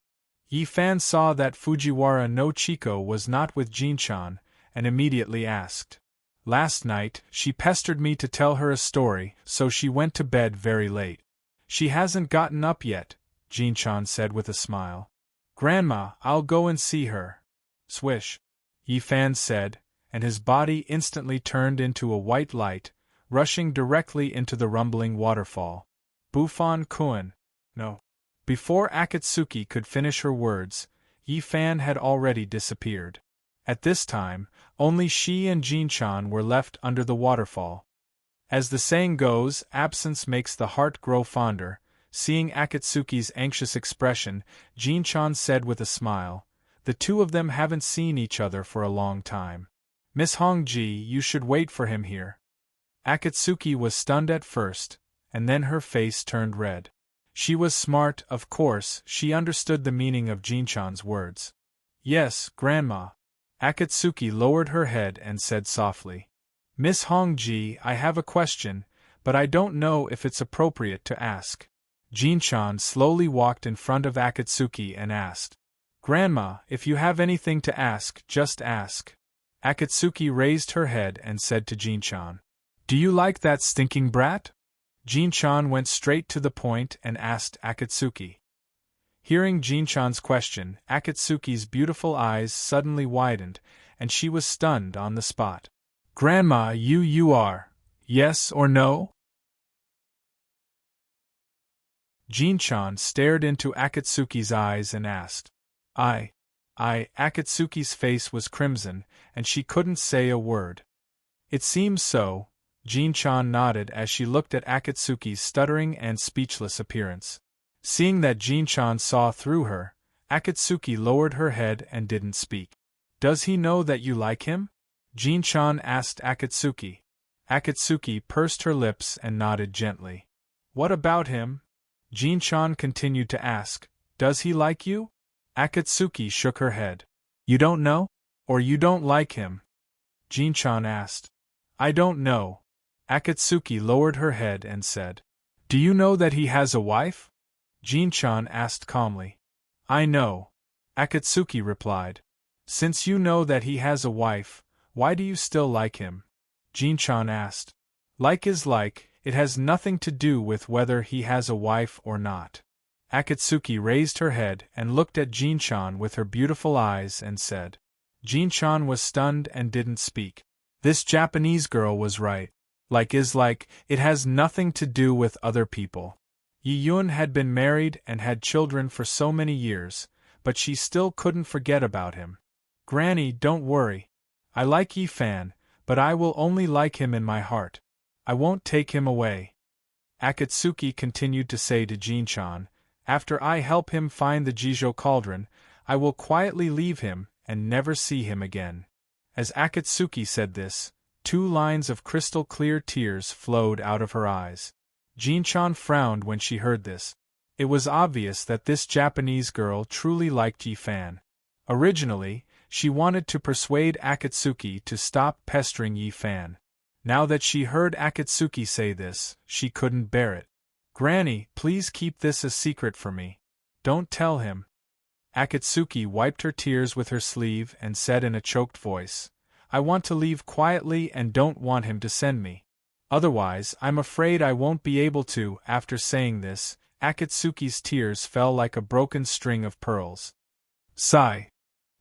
Yi Fan saw that Fujiwara no Chico was not with Jin-chan, and immediately asked. Last night, she pestered me to tell her a story, so she went to bed very late. She hasn't gotten up yet, Jin-chan said with a smile. Grandma, I'll go and see her. Swish. Yi Fan said, and his body instantly turned into a white light, rushing directly into the rumbling waterfall. Bufan Kun. No. Before Akatsuki could finish her words, Yi Fan had already disappeared. At this time, only she and Jin-chan were left under the waterfall. As the saying goes, absence makes the heart grow fonder. Seeing Akatsuki's anxious expression, Jin-chan said with a smile, the two of them haven't seen each other for a long time. Miss Hongji, you should wait for him here. Akatsuki was stunned at first, and then her face turned red. She was smart, of course, she understood the meaning of Jin-chan's words. Yes, Grandma. Akatsuki lowered her head and said softly. Miss Hongji, I have a question, but I don't know if it's appropriate to ask. Jin-chan slowly walked in front of Akatsuki and asked. Grandma, if you have anything to ask, just ask. Akatsuki raised her head and said to Jin-chan. Do you like that stinking brat? Jin-chan went straight to the point and asked Akatsuki. Hearing Jin-chan's question, Akatsuki's beautiful eyes suddenly widened, and she was stunned on the spot. Grandma, you are. Yes or no? Jin-chan stared into Akatsuki's eyes and asked. I. Akatsuki's face was crimson, and she couldn't say a word. It seems so, Jin-chan nodded as she looked at Akatsuki's stuttering and speechless appearance. Seeing that Jin-chan saw through her, Akatsuki lowered her head and didn't speak. Does he know that you like him? Jin-chan asked Akatsuki. Akatsuki pursed her lips and nodded gently. What about him? Jin-chan continued to ask. Does he like you? Akatsuki shook her head. You don't know? Or you don't like him? Jin-chan asked. I don't know. Akatsuki lowered her head and said. Do you know that he has a wife? Jin-chan asked calmly. I know. Akatsuki replied. Since you know that he has a wife, why do you still like him? Jin-chan asked. Like is like, It has nothing to do with whether he has a wife or not. Akatsuki raised her head and looked at Jinchan with her beautiful eyes and said. Jinchan was stunned and didn't speak. This Japanese girl was right. It has nothing to do with other people. Yi Yun had been married and had children for so many years, but she still couldn't forget about him. Granny, don't worry. I like Yi Fan, but I will only like him in my heart. I won't take him away. Akatsuki continued to say to Jinchan, after I help him find the Jijo cauldron, I will quietly leave him and never see him again. As Akatsuki said this, 2 lines of crystal-clear tears flowed out of her eyes. Jinchan frowned when she heard this. It was obvious that this Japanese girl truly liked Yi Fan. Originally, she wanted to persuade Akatsuki to stop pestering Yi Fan. Now that she heard Akatsuki say this, she couldn't bear it. Granny, please keep this a secret for me. Don't tell him. Akatsuki wiped her tears with her sleeve and said in a choked voice, I want to leave quietly and don't want him to send me. Otherwise, I'm afraid I won't be able to. After saying this, Akatsuki's tears fell like a broken string of pearls. Sigh.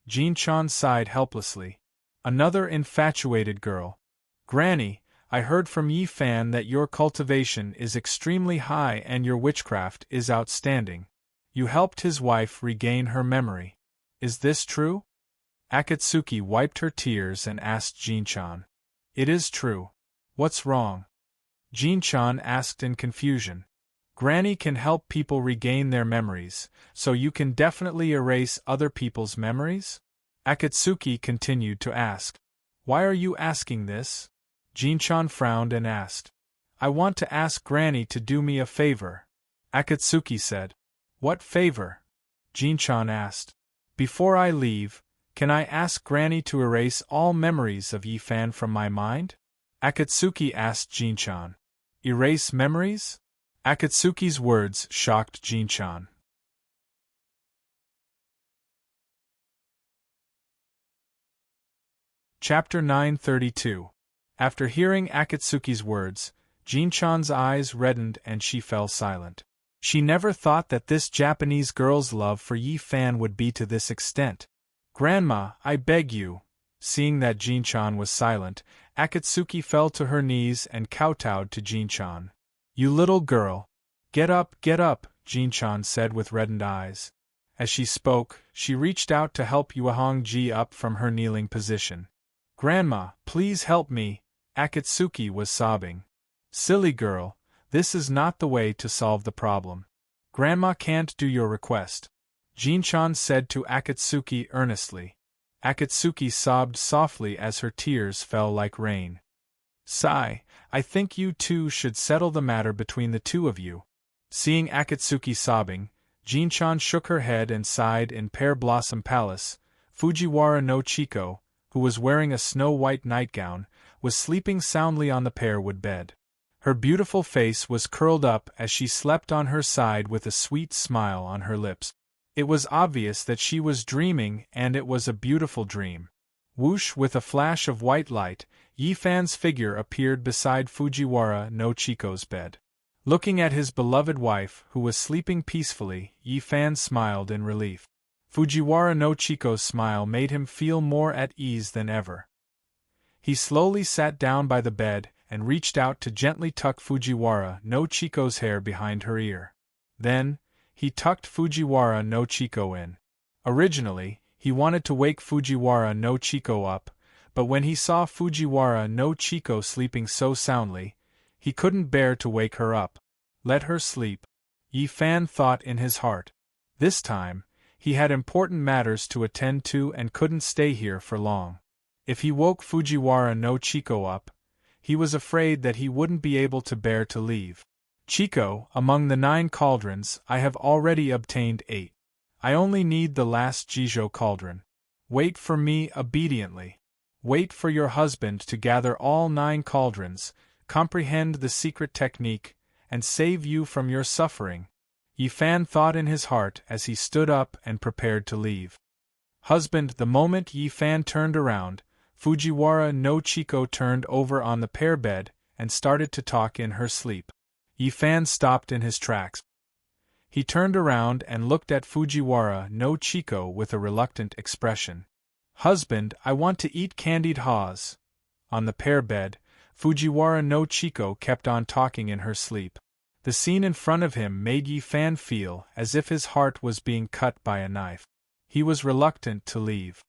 Jinchan sighed helplessly. Another infatuated girl. Granny, I heard from Yi Fan that your cultivation is extremely high and your witchcraft is outstanding. You helped his wife regain her memory. Is this true? Akatsuki wiped her tears and asked Jinchan. It is true. What's wrong? Jinchan asked in confusion. Granny can help people regain their memories, so you can definitely erase other people's memories? Akatsuki continued to ask. Why are you asking this? Jinchan frowned and asked. I want to ask Granny to do me a favor. Akatsuki said. What favor? Jinchan asked. Before I leave, can I ask Granny to erase all memories of Yi Fan from my mind? Akatsuki asked Jinchan. Erase memories? Akatsuki's words shocked Jinchan. Chapter 932. After hearing Akatsuki's words, Jinchan's eyes reddened and she fell silent. She never thought that this Japanese girl's love for Yi Fan would be to this extent. Grandma, I beg you. Seeing that Jinchan was silent, Akatsuki fell to her knees and kowtowed to Jinchan. You little girl. Get up, Jinchan said with reddened eyes. As she spoke, she reached out to help Yuehongji up from her kneeling position. Grandma, please help me, Akatsuki was sobbing. Silly girl, this is not the way to solve the problem. Grandma can't do your request. Jinchan said to Akatsuki earnestly. Akatsuki sobbed softly as her tears fell like rain. Sigh, I think you two should settle the matter between the two of you. Seeing Akatsuki sobbing, Jinchan shook her head and sighed. In Pear Blossom Palace, Fujiwara no Chiko, who was wearing a snow-white nightgown, was sleeping soundly on the pearwood bed. Her beautiful face was curled up as she slept on her side with a sweet smile on her lips. It was obvious that she was dreaming, and it was a beautiful dream. Whoosh! With a flash of white light, Yi Fan's figure appeared beside Fujiwara no Chiko's bed. Looking at his beloved wife, who was sleeping peacefully, Yi Fan smiled in relief. Fujiwara no Chiko's smile made him feel more at ease than ever. He slowly sat down by the bed and reached out to gently tuck Fujiwara no Chiko's hair behind her ear. Then, he tucked Fujiwara no Chiko in. Originally, he wanted to wake Fujiwara no Chiko up, but when he saw Fujiwara no Chiko sleeping so soundly, he couldn't bear to wake her up. Let her sleep. Yi Fan thought in his heart. This time, he had important matters to attend to and couldn't stay here for long. If he woke Fujiwara no Chiko up, he was afraid that he wouldn't be able to bear to leave. Chiko, among the 9 cauldrons, I have already obtained 8. I only need the last Jijo cauldron. Wait for me obediently. Wait for your husband to gather all 9 cauldrons, comprehend the secret technique, and save you from your suffering. Yi Fan thought in his heart as he stood up and prepared to leave. Husband, the moment Yi Fan turned around, Fujiwara no Chiko turned over on the pear bed and started to talk in her sleep. Yifan stopped in his tracks. He turned around and looked at Fujiwara no Chiko with a reluctant expression. "Husband, I want to eat candied haws." On the pear bed, Fujiwara no Chiko kept on talking in her sleep. The scene in front of him made Yifan feel as if his heart was being cut by a knife. He was reluctant to leave.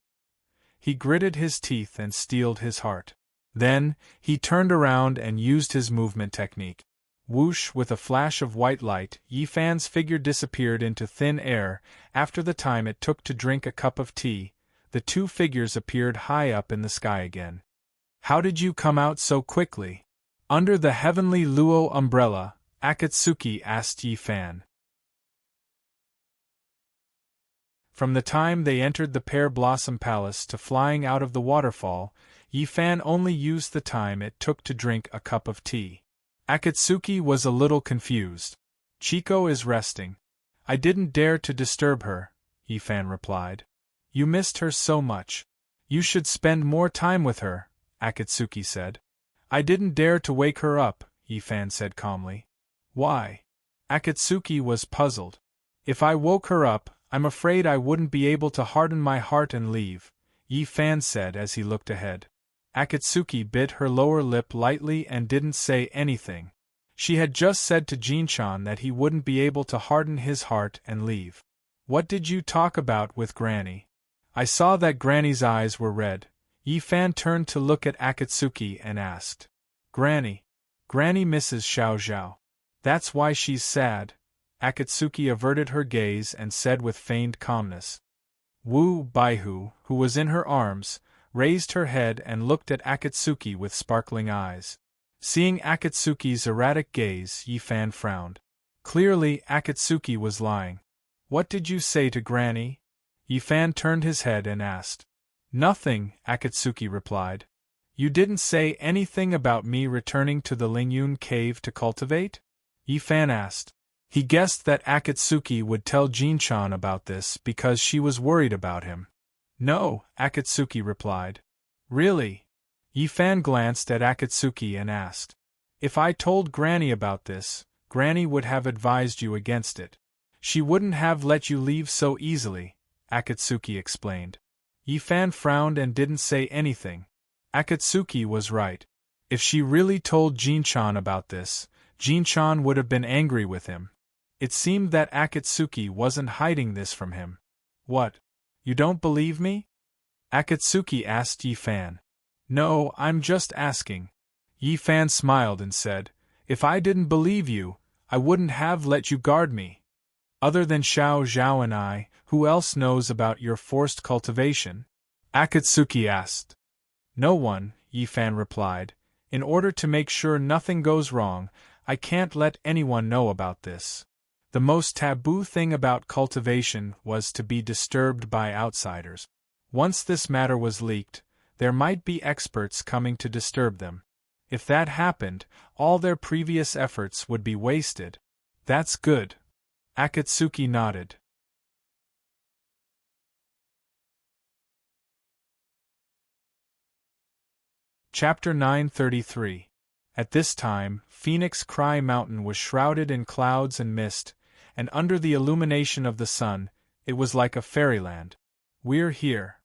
He gritted his teeth and steeled his heart. Then, he turned around and used his movement technique. Whoosh! With a flash of white light, Yifan's figure disappeared into thin air. After the time it took to drink a cup of tea, the two figures appeared high up in the sky again. "How did you come out so quickly?" "Under the heavenly Luo umbrella," Akatsuki asked Yifan. From the time they entered the Pear Blossom Palace to flying out of the waterfall, Yifan only used the time it took to drink a cup of tea. Akatsuki was a little confused. "Chiko is resting. I didn't dare to disturb her," Yifan replied. "You missed her so much. You should spend more time with her," Akatsuki said. "I didn't dare to wake her up," Yifan said calmly. "Why?" Akatsuki was puzzled. "If I woke her up, I'm afraid I wouldn't be able to harden my heart and leave," Yifan said as he looked ahead. Akatsuki bit her lower lip lightly and didn't say anything. She had just said to Jinchan that he wouldn't be able to harden his heart and leave. "What did you talk about with Granny?" "I saw that Granny's eyes were red." Yifan turned to look at Akatsuki and asked. "Granny misses Xiao Zhao. That's why she's sad." Akatsuki averted her gaze and said with feigned calmness. Wu Baihu, who was in her arms, raised her head and looked at Akatsuki with sparkling eyes. Seeing Akatsuki's erratic gaze, Yifan frowned. Clearly, Akatsuki was lying. "What did you say to Granny?" Yifan turned his head and asked. "Nothing," Akatsuki replied. "You didn't say anything about me returning to the Lingyun cave to cultivate?" Yifan asked. He guessed that Akatsuki would tell Jinchan about this because she was worried about him. "No," Akatsuki replied. "Really?" Yifan glanced at Akatsuki and asked. "If I told Granny about this, Granny would have advised you against it. She wouldn't have let you leave so easily," Akatsuki explained. Yifan frowned and didn't say anything. Akatsuki was right. If she really told Jinchan about this, Jinchan would have been angry with him. It seemed that Akatsuki wasn't hiding this from him. "What? You don't believe me?" Akatsuki asked Yifan. "No, I'm just asking." Yifan smiled and said, "If I didn't believe you, I wouldn't have let you guard me. Other than Xiao Zhao and I, who else knows about your forced cultivation?" Akatsuki asked. "No one," Yifan replied. "In order to make sure nothing goes wrong, I can't let anyone know about this. The most taboo thing about cultivation was to be disturbed by outsiders. Once this matter was leaked, there might be experts coming to disturb them. If that happened, all their previous efforts would be wasted." "That's good." Akatsuki nodded. Chapter 933. At this time, Phoenix Cry Mountain was shrouded in clouds and mist, and under the illumination of the sun, it was like a fairyland. "We're here,"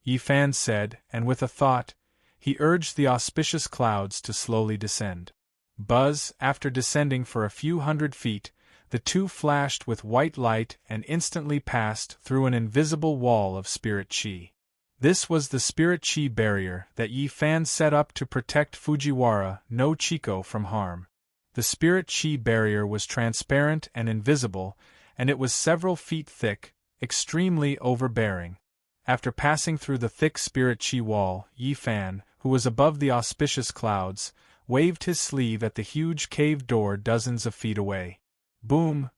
Yifan said, and with a thought, he urged the auspicious clouds to slowly descend. Buzz, after descending for a few hundred feet, the two flashed with white light and instantly passed through an invisible wall of spirit chi. This was the spirit chi barrier that Yifan set up to protect Fujiwara no Chiko from harm. The spirit chi barrier was transparent and invisible, and it was several feet thick, extremely overbearing. After passing through the thick spirit chi wall, Yifan, who was above the auspicious clouds, waved his sleeve at the huge cave door dozens of feet away. Boom!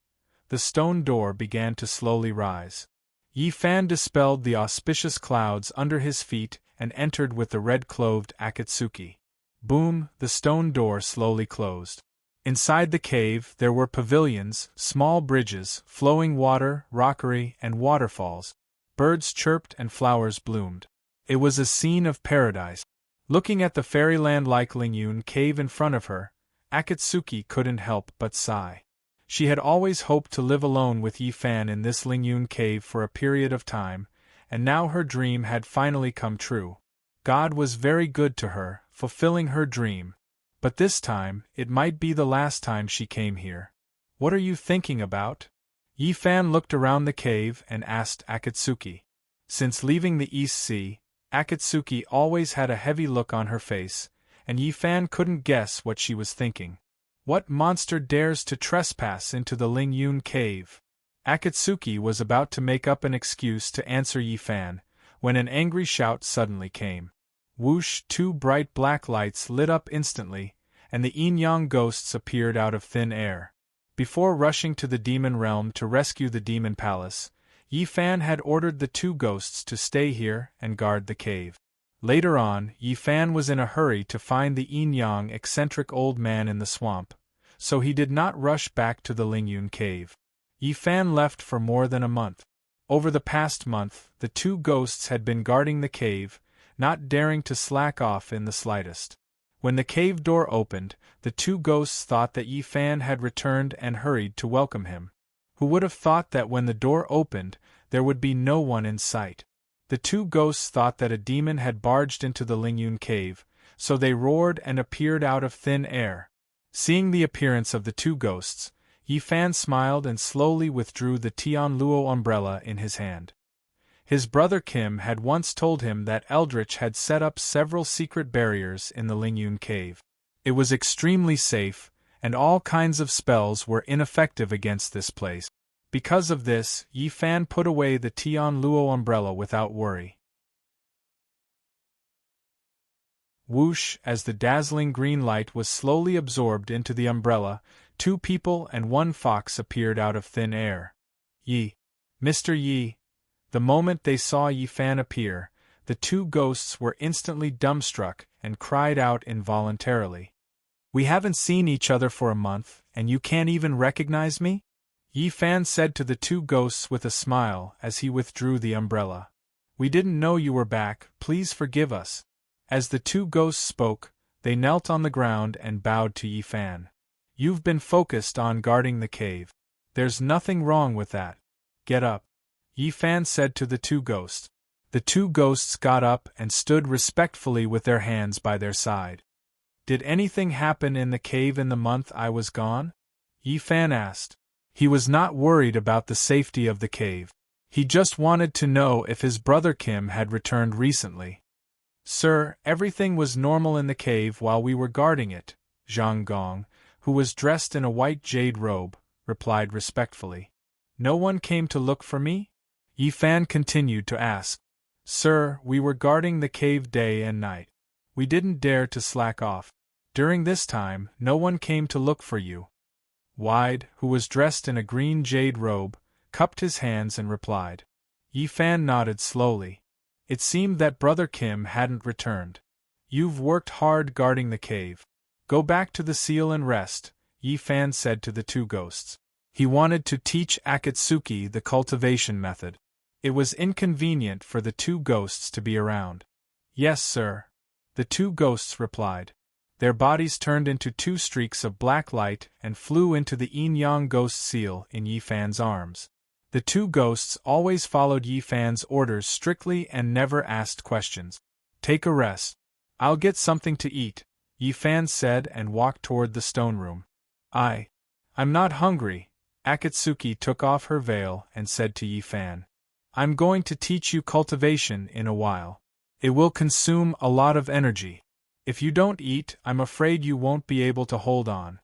The stone door began to slowly rise. Yifan dispelled the auspicious clouds under his feet and entered with the red-clothed Akatsuki. Boom! The stone door slowly closed. Inside the cave there were pavilions, small bridges, flowing water, rockery, and waterfalls. Birds chirped and flowers bloomed. It was a scene of paradise. Looking at the fairyland-like Lingyun cave in front of her, Akatsuki couldn't help but sigh. She had always hoped to live alone with Yi Fan in this Lingyun cave for a period of time, and now her dream had finally come true. God was very good to her, fulfilling her dream. But this time, it might be the last time she came here. What are you thinking about? Yi Fan looked around the cave and asked Akatsuki. Since leaving the East Sea, Akatsuki always had a heavy look on her face, and Yi Fan couldn't guess what she was thinking. What monster dares to trespass into the Lingyun cave? Akatsuki was about to make up an excuse to answer Yi Fan, when an angry shout suddenly came. Whoosh! 2 bright black lights lit up instantly, and the yin-yang ghosts appeared out of thin air. Before rushing to the demon realm to rescue the demon palace, Yi Fan had ordered the 2 ghosts to stay here and guard the cave. Later on, Yi Fan was in a hurry to find the yin-yang eccentric old man in the swamp, so he did not rush back to the Lingyun cave. Yi Fan left for more than a month. Over the past month, the 2 ghosts had been guarding the cave, not daring to slack off in the slightest. When the cave door opened, the 2 ghosts thought that Yi Fan had returned and hurried to welcome him. Who would have thought that when the door opened, there would be no one in sight? The 2 ghosts thought that a demon had barged into the Lingyun cave, so they roared and appeared out of thin air. Seeing the appearance of the 2 ghosts, Yi Fan smiled and slowly withdrew the Tianluo umbrella in his hand. His brother Kim had once told him that Eldritch had set up several secret barriers in the Lingyun cave. It was extremely safe, and all kinds of spells were ineffective against this place. Because of this, Yi Fan put away the Tianluo umbrella without worry. Whoosh! As the dazzling green light was slowly absorbed into the umbrella, 2 people and 1 fox appeared out of thin air. Yi! Mr. Yi! The moment they saw Yi Fan appear, the 2 ghosts were instantly dumbstruck and cried out involuntarily. We haven't seen each other for a month, and you can't even recognize me? Yi Fan said to the 2 ghosts with a smile as he withdrew the umbrella. We didn't know you were back, please forgive us. As the 2 ghosts spoke, they knelt on the ground and bowed to Yi Fan. You've been focused on guarding the cave. There's nothing wrong with that. Get up, Yi Fan said to the 2 ghosts. The 2 ghosts got up and stood respectfully with their hands by their side. Did anything happen in the cave in the month I was gone? Yi Fan asked. He was not worried about the safety of the cave. He just wanted to know if his brother Kim had returned recently. Sir, everything was normal in the cave while we were guarding it, Zhang Gong, who was dressed in a white jade robe, replied respectfully. No one came to look for me? Yi Fan continued to ask. Sir, we were guarding the cave day and night. We didn't dare to slack off. During this time, no one came to look for you. Wide, who was dressed in a green jade robe, cupped his hands and replied. Yi Fan nodded slowly. It seemed that Brother Kim hadn't returned. You've worked hard guarding the cave. Go back to the seal and rest, Yi Fan said to the 2 ghosts. He wanted to teach Akatsuki the cultivation method. It was inconvenient for the 2 ghosts to be around. Yes, sir. The 2 ghosts replied. Their bodies turned into 2 streaks of black light and flew into the yin-yang ghost seal in Yi Fan's arms. The 2 ghosts always followed Yi Fan's orders strictly and never asked questions. Take a rest. I'll get something to eat, Yi Fan said and walked toward the stone room. I'm not hungry. Akatsuki took off her veil and said to Yi Fan. I'm going to teach you cultivation in a while. It will consume a lot of energy. If you don't eat, I'm afraid you won't be able to hold on.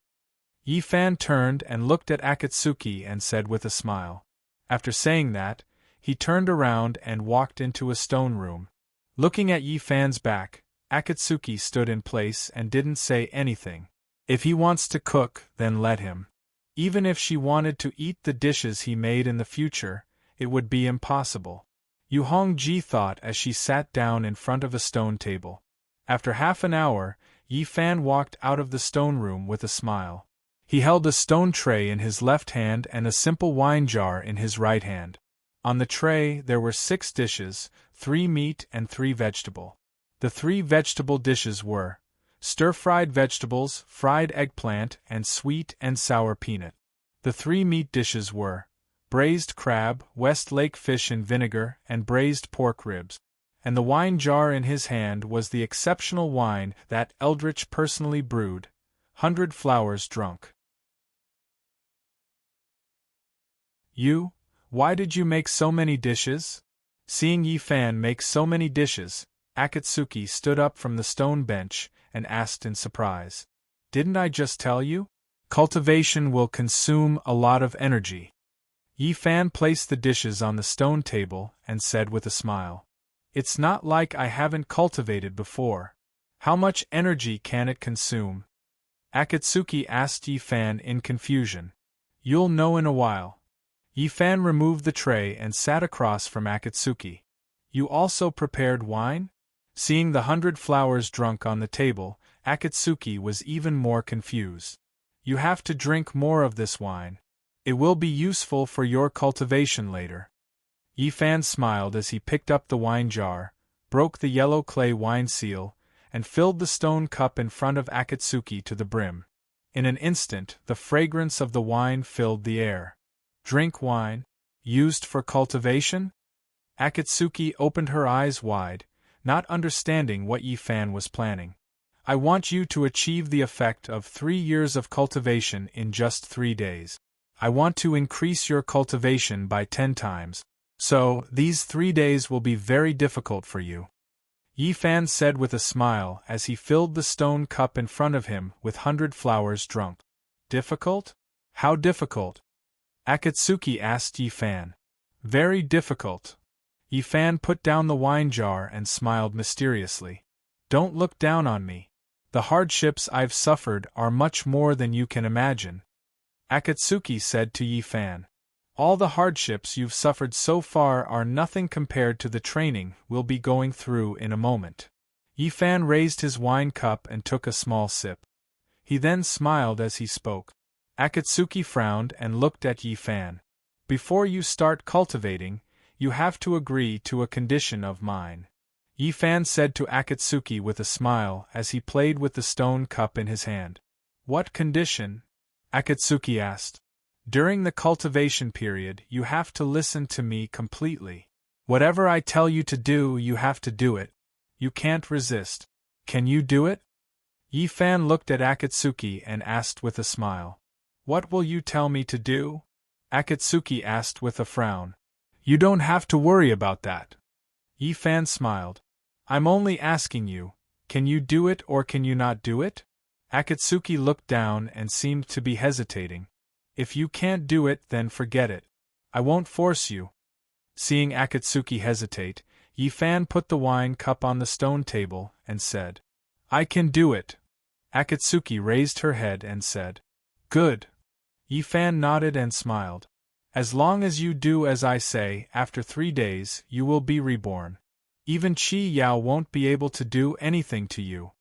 Yi Fan turned and looked at Akatsuki and said with a smile. After saying that, he turned around and walked into a stone room. Looking at Yi Fan's back, Akatsuki stood in place and didn't say anything. If he wants to cook, then let him. Even if she wanted to eat the dishes he made in the future, it would be impossible. Yu Hongji thought as she sat down in front of a stone table. After half an hour, Yi Fan walked out of the stone room with a smile. He held a stone tray in his left hand and a simple wine jar in his right hand. On the tray there were 6 dishes, 3 meat and 3 vegetable. The 3 vegetable dishes were stir-fried vegetables, fried eggplant, and sweet and sour peanut. The 3 meat dishes were braised crab, Westlake fish in vinegar, and braised pork ribs. And the wine jar in his hand was the exceptional wine that Eldritch personally brewed, 100 Flowers drunk. You? Why did you make so many dishes? Seeing Yi Fan make so many dishes, Akatsuki stood up from the stone bench and asked in surprise. Didn't I just tell you? Cultivation will consume a lot of energy. Yi Fan placed the dishes on the stone table and said with a smile. It's not like I haven't cultivated before. How much energy can it consume? Akatsuki asked Yi Fan in confusion. You'll know in a while. Yi Fan removed the tray and sat across from Akatsuki. You also prepared wine? Seeing the 100 flowers drunk on the table, Akatsuki was even more confused. You have to drink more of this wine. It will be useful for your cultivation later. Yi Fan smiled as he picked up the wine jar, broke the yellow clay wine seal, and filled the stone cup in front of Akatsuki to the brim. In an instant, the fragrance of the wine filled the air. Drink wine? Used for cultivation? Akatsuki opened her eyes wide, not understanding what Yi Fan was planning. I want you to achieve the effect of 3 years of cultivation in just 3 days. I want to increase your cultivation by 10 times. So, these 3 days will be very difficult for you. Yi Fan said with a smile as he filled the stone cup in front of him with 100 flowers drunk. Difficult? How difficult? Akatsuki asked Yi Fan. Very difficult. Yi Fan put down the wine jar and smiled mysteriously. Don't look down on me. The hardships I've suffered are much more than you can imagine. Akatsuki said to Yi Fan. All the hardships you've suffered so far are nothing compared to the training we'll be going through in a moment. Yi Fan raised his wine cup and took a small sip. He then smiled as he spoke. Akatsuki frowned and looked at Yi Fan. Before you start cultivating, you have to agree to a condition of mine. Yi Fan said to Akatsuki with a smile as he played with the stone cup in his hand. What condition? Akatsuki asked. During the cultivation period, you have to listen to me completely. Whatever I tell you to do, you have to do it. You can't resist. Can you do it? Yi Fan looked at Akatsuki and asked with a smile. What will you tell me to do? Akatsuki asked with a frown. You don't have to worry about that. Yi Fan smiled. I'm only asking you, can you do it or can you not do it? Akatsuki looked down and seemed to be hesitating. If you can't do it, then forget it. I won't force you. Seeing Akatsuki hesitate, Yi Fan put the wine cup on the stone table and said, I can do it. Akatsuki raised her head and said, Good. Yi Fan nodded and smiled. As long as you do as I say, after 3 days, you will be reborn. Even Qi Yao won't be able to do anything to you.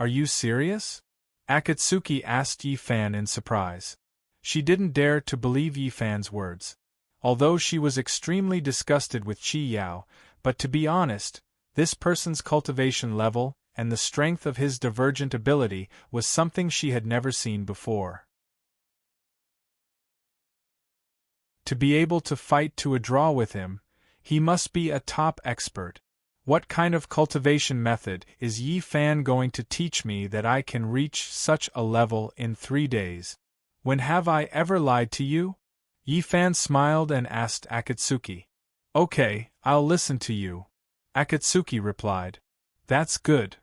Are you serious? Akatsuki asked Yi Fan in surprise. She didn't dare to believe Yi Fan's words. Although she was extremely disgusted with Qi Yao, but to be honest, this person's cultivation level and the strength of his divergent ability was something she had never seen before. To be able to fight to a draw with him, he must be a top expert. What kind of cultivation method is Yi Fan going to teach me that I can reach such a level in 3 days? When have I ever lied to you? Yi Fan smiled and asked Akatsuki. Okay, I'll listen to you. Akatsuki replied. That's good.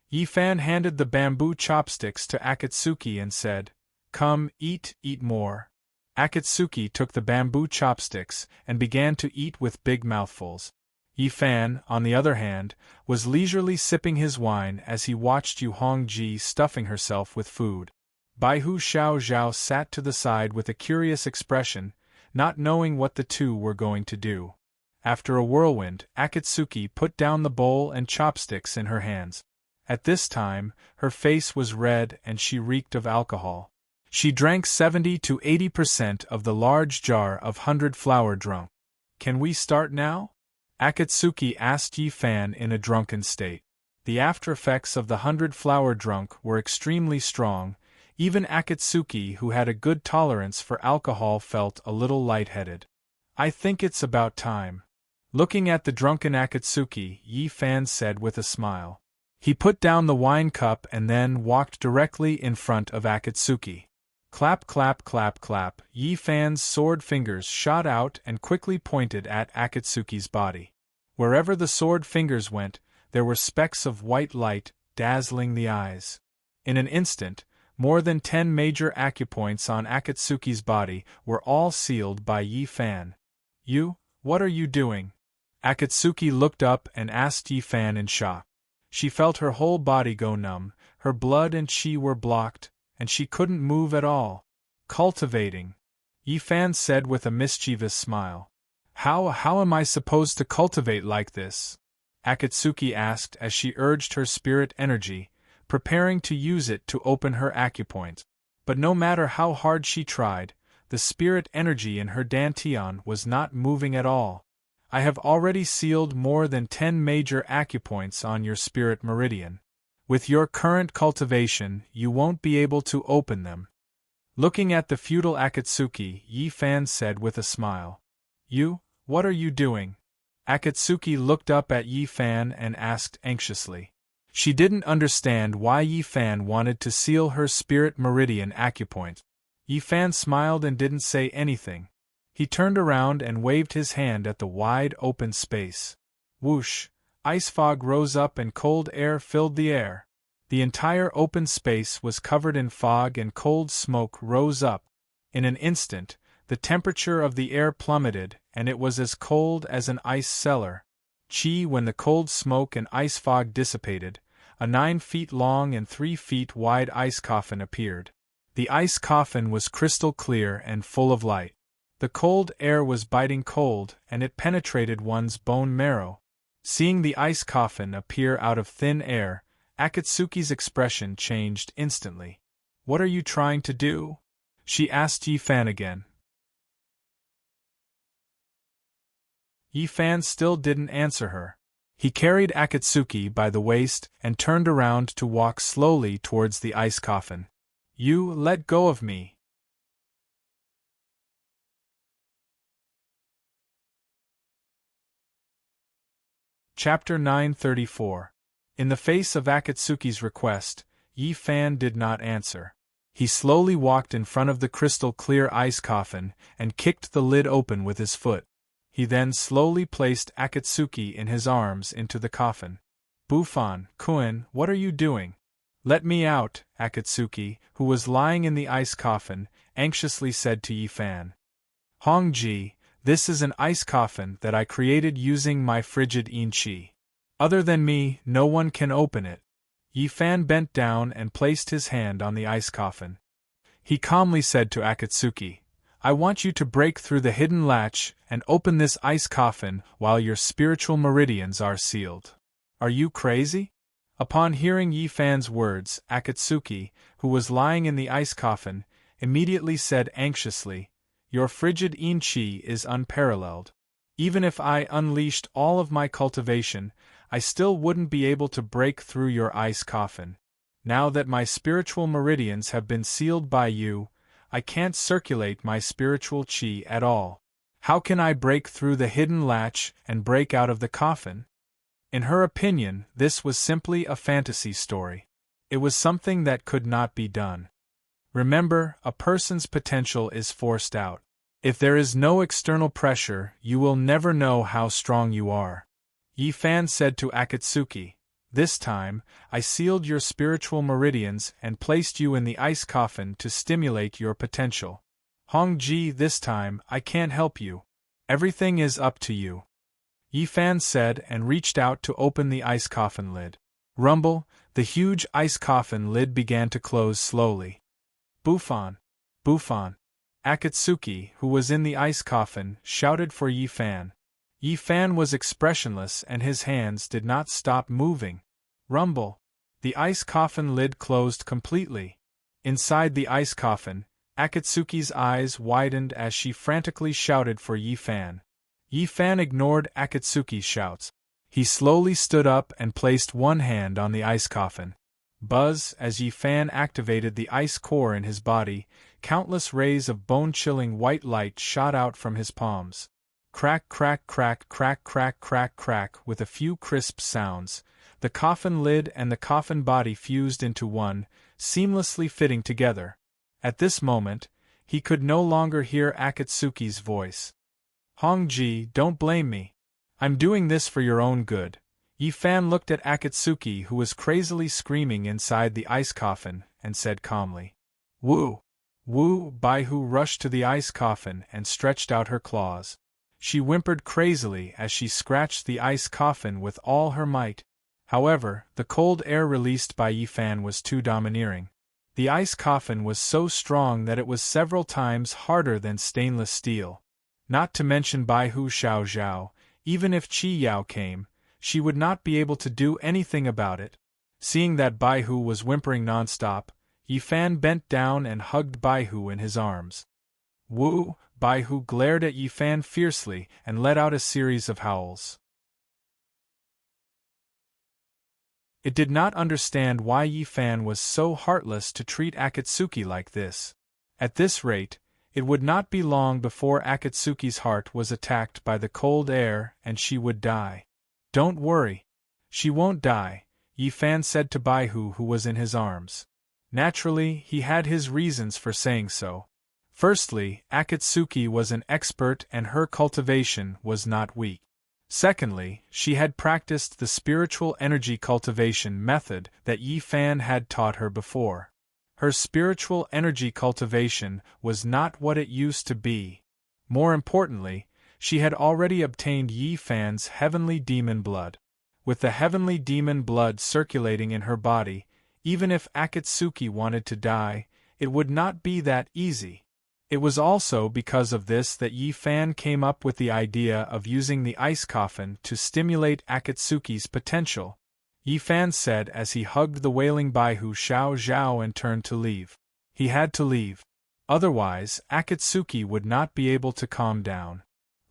Yi Fan handed the bamboo chopsticks to Akatsuki and said, Come, eat more. Akatsuki took the bamboo chopsticks and began to eat with big mouthfuls. Yi Fan, on the other hand, was leisurely sipping his wine as he watched Yu Hongji stuffing herself with food. Bai Hu Xiao Zhao sat to the side with a curious expression, not knowing what the two were going to do. After a whirlwind, Akatsuki put down the bowl and chopsticks in her hands. At this time, her face was red and she reeked of alcohol. She drank 70 to 80% of the large jar of 100 flower drunk. Can we start now? Akatsuki asked Yi Fan in a drunken state. The after effects of the 100-flower drunk were extremely strong. Even Akatsuki, who had a good tolerance for alcohol, felt a little lightheaded. I think it's about time. Looking at the drunken Akatsuki, Yi Fan said with a smile. He put down the wine cup and then walked directly in front of Akatsuki. Clap clap clap clap, Yi Fan's sword fingers shot out and quickly pointed at Akatsuki's body. Wherever the sword fingers went, there were specks of white light, dazzling the eyes. In an instant, more than 10 major acupoints on Akatsuki's body were all sealed by Yi Fan. You, what are you doing? Akatsuki looked up and asked Yi Fan in shock. She felt her whole body go numb, her blood and chi were blocked, and she couldn't move at all. Cultivating. Yi Fan said with a mischievous smile. How am I supposed to cultivate like this? Akatsuki asked as she urged her spirit energy, preparing to use it to open her acupoint. But no matter how hard she tried, the spirit energy in her dantian was not moving at all. I have already sealed more than 10 major acupoints on your spirit meridian. With your current cultivation, you won't be able to open them. Looking at the futile Akatsuki, Yi Fan said with a smile. You, what are you doing? Akatsuki looked up at Yi Fan and asked anxiously. She didn't understand why Yi Fan wanted to seal her spirit meridian acupoint. Yi Fan smiled and didn't say anything. He turned around and waved his hand at the wide open space. Whoosh! Ice fog rose up and cold air filled the air. The entire open space was covered in fog and cold smoke rose up. In an instant, the temperature of the air plummeted and it was as cold as an ice cellar. When the cold smoke and ice fog dissipated, a 9 feet long and 3 feet wide ice coffin appeared. The ice coffin was crystal clear and full of light. The cold air was biting cold, and it penetrated one's bone marrow. Seeing the ice coffin appear out of thin air, Akatsuki's expression changed instantly. What are you trying to do? She asked Yi Fan again. Yi Fan still didn't answer her. He carried Akatsuki by the waist and turned around to walk slowly towards the ice coffin. You let go of me. Chapter 934. In the face of Akatsuki's request, Yi Fan did not answer. He slowly walked in front of the crystal-clear ice coffin and kicked the lid open with his foot. He then slowly placed Akatsuki in his arms into the coffin. Bufan-kun, what are you doing? Let me out, Akatsuki, who was lying in the ice coffin, anxiously said to Yi Fan. Hongji, this is an ice coffin that I created using my frigid inchi. Other than me, no one can open it. Yi Fan bent down and placed his hand on the ice coffin. He calmly said to Akatsuki, I want you to break through the hidden latch and open this ice coffin while your spiritual meridians are sealed. Are you crazy? Upon hearing Yi Fan's words, Akatsuki, who was lying in the ice coffin, immediately said anxiously, Your frigid inchi is unparalleled. Even if I unleashed all of my cultivation, I still wouldn't be able to break through your ice coffin. Now that my spiritual meridians have been sealed by you, I can't circulate my spiritual chi at all. How can I break through the hidden latch and break out of the coffin? In her opinion, this was simply a fantasy story. It was something that could not be done. Remember, a person's potential is forced out. If there is no external pressure, you will never know how strong you are. Yi Fan said to Akatsuki, This time, I sealed your spiritual meridians and placed you in the ice coffin to stimulate your potential. Hongji, this time, I can't help you. Everything is up to you. Yi Fan said and reached out to open the ice coffin lid. Rumble, the huge ice coffin lid began to close slowly. Bufan! Bufan! Akatsuki, who was in the ice coffin, shouted for Yi Fan. Yi Fan was expressionless and his hands did not stop moving. Rumble! The ice coffin lid closed completely. Inside the ice coffin, Akatsuki's eyes widened as she frantically shouted for Yi Fan. Yi Fan ignored Akatsuki's shouts. He slowly stood up and placed one hand on the ice coffin. Buzz, as Yi Fan activated the ice core in his body, countless rays of bone-chilling white light shot out from his palms. Crack, crack, crack, crack, crack, crack, crack, with a few crisp sounds, the coffin lid and the coffin body fused into one, seamlessly fitting together. At this moment, he could no longer hear Akatsuki's voice. Hongji, don't blame me. I'm doing this for your own good. Yi Fan looked at Akatsuki, who was crazily screaming inside the ice coffin, and said calmly, Woo! Woo! Baihu rushed to the ice coffin and stretched out her claws. She whimpered crazily as she scratched the ice coffin with all her might. However, the cold air released by Yi Fan was too domineering. The ice coffin was so strong that it was several times harder than stainless steel. Not to mention Baihu Xiao Zhao, even if Qi Yao came, she would not be able to do anything about it. Seeing that Baihu was whimpering nonstop, Yi Fan bent down and hugged Baihu in his arms. Woo! Baihu glared at Yi Fan fiercely and let out a series of howls. It did not understand why Yi Fan was so heartless to treat Akatsuki like this. At this rate, it would not be long before Akatsuki's heart was attacked by the cold air and she would die. Don't worry. She won't die, Yi Fan said to Baihu, who was in his arms. Naturally, he had his reasons for saying so. Firstly, Akatsuki was an expert and her cultivation was not weak. Secondly, she had practiced the spiritual energy cultivation method that Yi Fan had taught her before. Her spiritual energy cultivation was not what it used to be. More importantly, she had already obtained Yi Fan's heavenly demon blood. With the heavenly demon blood circulating in her body, even if Akatsuki wanted to die, it would not be that easy. It was also because of this that Yi Fan came up with the idea of using the ice coffin to stimulate Akatsuki's potential. Yi Fan said as he hugged the wailing Baihu Xiao Zhao and turned to leave. He had to leave. Otherwise, Akatsuki would not be able to calm down.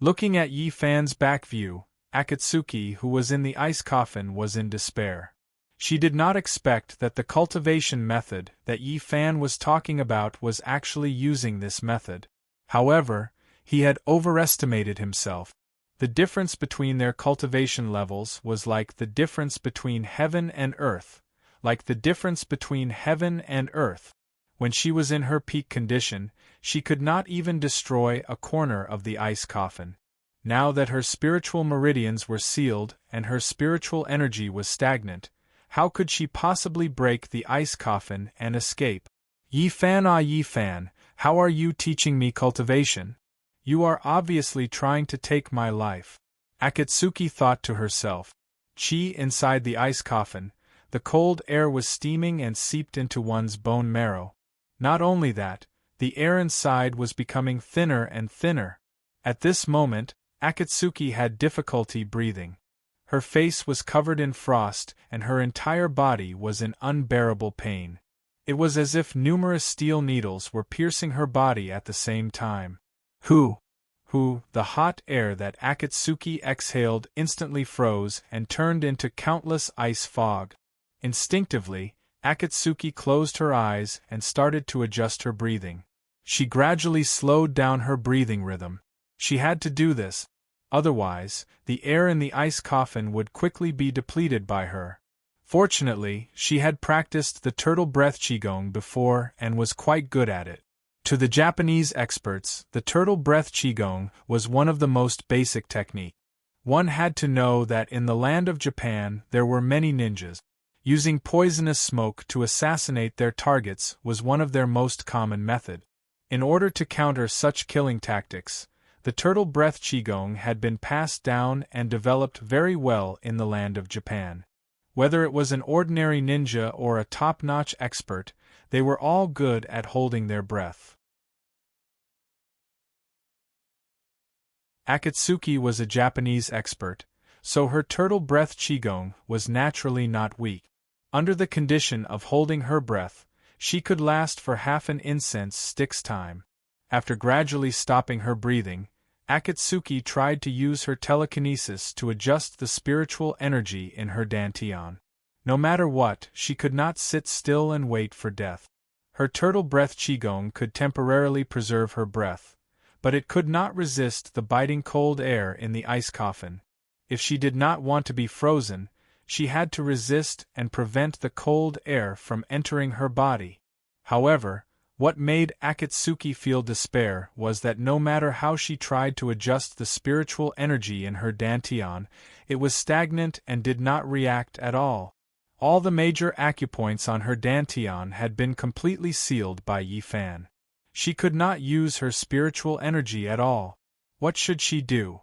Looking at Yi Fan's back view, Akatsuki, who was in the ice coffin, was in despair. She did not expect that the cultivation method that Yi Fan was talking about was actually using this method. However, he had overestimated himself. The difference between their cultivation levels was like the difference between heaven and earth. Like the difference between heaven and earth. When she was in her peak condition, she could not even destroy a corner of the ice coffin. Now that her spiritual meridians were sealed and her spiritual energy was stagnant, how could she possibly break the ice coffin and escape? Yi Fan, ah Yi Fan, how are you teaching me cultivation? You are obviously trying to take my life. Akatsuki thought to herself. Qi inside the ice coffin, the cold air was steaming and seeped into one's bone marrow. Not only that, the air inside was becoming thinner and thinner. At this moment, Akatsuki had difficulty breathing. Her face was covered in frost and her entire body was in unbearable pain. It was as if numerous steel needles were piercing her body at the same time. The hot air that Akatsuki exhaled instantly froze and turned into countless ice fog. Instinctively, Akatsuki closed her eyes and started to adjust her breathing. She gradually slowed down her breathing rhythm. She had to do this. Otherwise, the air in the ice coffin would quickly be depleted by her. Fortunately, she had practiced the turtle breath qigong before and was quite good at it. To the Japanese experts, the turtle breath qigong was one of the most basic techniques. One had to know that in the land of Japan there were many ninjas. Using poisonous smoke to assassinate their targets was one of their most common methods. In order to counter such killing tactics, the turtle breath qigong had been passed down and developed very well in the land of Japan. Whether it was an ordinary ninja or a top-notch expert, they were all good at holding their breath. Akatsuki was a Japanese expert, so her turtle breath qigong was naturally not weak. Under the condition of holding her breath, she could last for half an incense stick's time. After gradually stopping her breathing, Akatsuki tried to use her telekinesis to adjust the spiritual energy in her dantian. No matter what, she could not sit still and wait for death. Her turtle breath qigong could temporarily preserve her breath, but it could not resist the biting cold air in the ice coffin. If she did not want to be frozen, she had to resist and prevent the cold air from entering her body. However, what made Akatsuki feel despair was that no matter how she tried to adjust the spiritual energy in her dantian, it was stagnant and did not react at all. All the major acupoints on her dantian had been completely sealed by Yi Fan. She could not use her spiritual energy at all. What should she do?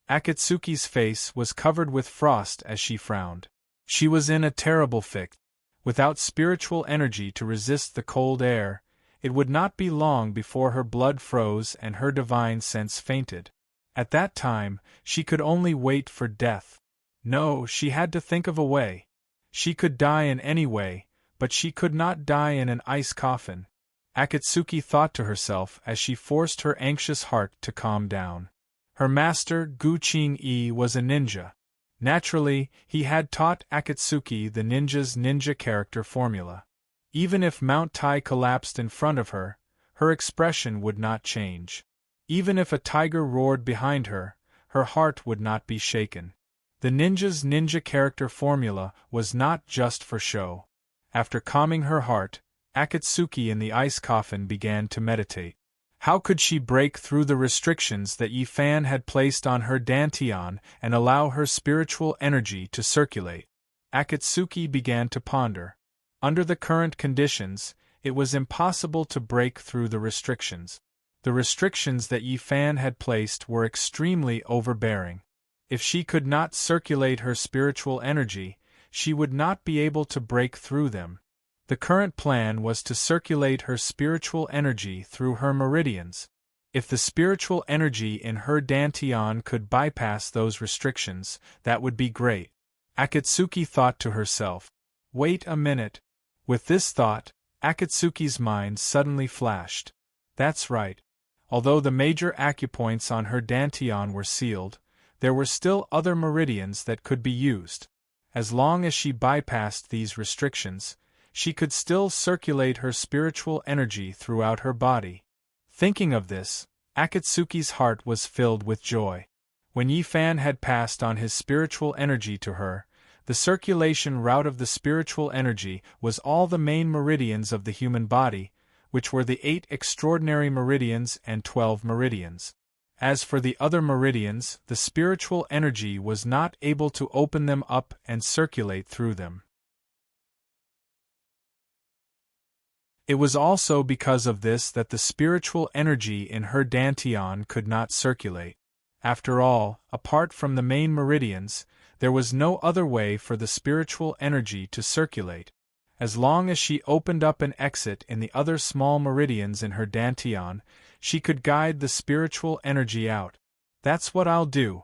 Akatsuki's face was covered with frost as she frowned. She was in a terrible fix. Without spiritual energy to resist the cold air, it would not be long before her blood froze and her divine sense fainted. At that time, she could only wait for death. No, she had to think of a way. She could die in any way, but she could not die in an ice coffin. Akatsuki thought to herself as she forced her anxious heart to calm down. Her master, Gu Qing-yi, was a ninja. Naturally, he had taught Akatsuki the ninja's ninja character formula. Even if Mount Tai collapsed in front of her, her expression would not change. Even if a tiger roared behind her, her heart would not be shaken. The ninja's ninja character formula was not just for show. After calming her heart, Akatsuki in the ice coffin began to meditate. How could she break through the restrictions that Yi Fan had placed on her dantian and allow her spiritual energy to circulate? Akatsuki began to ponder. Under the current conditions, it was impossible to break through the restrictions. The restrictions that Yi Fan had placed were extremely overbearing. If she could not circulate her spiritual energy, she would not be able to break through them. The current plan was to circulate her spiritual energy through her meridians. If the spiritual energy in her dantian could bypass those restrictions, that would be great. Akatsuki thought to herself. Wait a minute. With this thought, Akatsuki's mind suddenly flashed. That's right. Although the major acupoints on her dantian were sealed, there were still other meridians that could be used. As long as she bypassed these restrictions, she could still circulate her spiritual energy throughout her body. Thinking of this, Akatsuki's heart was filled with joy. When Yi Fan had passed on his spiritual energy to her, the circulation route of the spiritual energy was all the main meridians of the human body, which were the 8 extraordinary meridians and 12 meridians. As for the other meridians, the spiritual energy was not able to open them up and circulate through them. It was also because of this that the spiritual energy in her dantian could not circulate. After all, apart from the main meridians, there was no other way for the spiritual energy to circulate. As long as she opened up an exit in the other small meridians in her dantian, she could guide the spiritual energy out. That's what I'll do.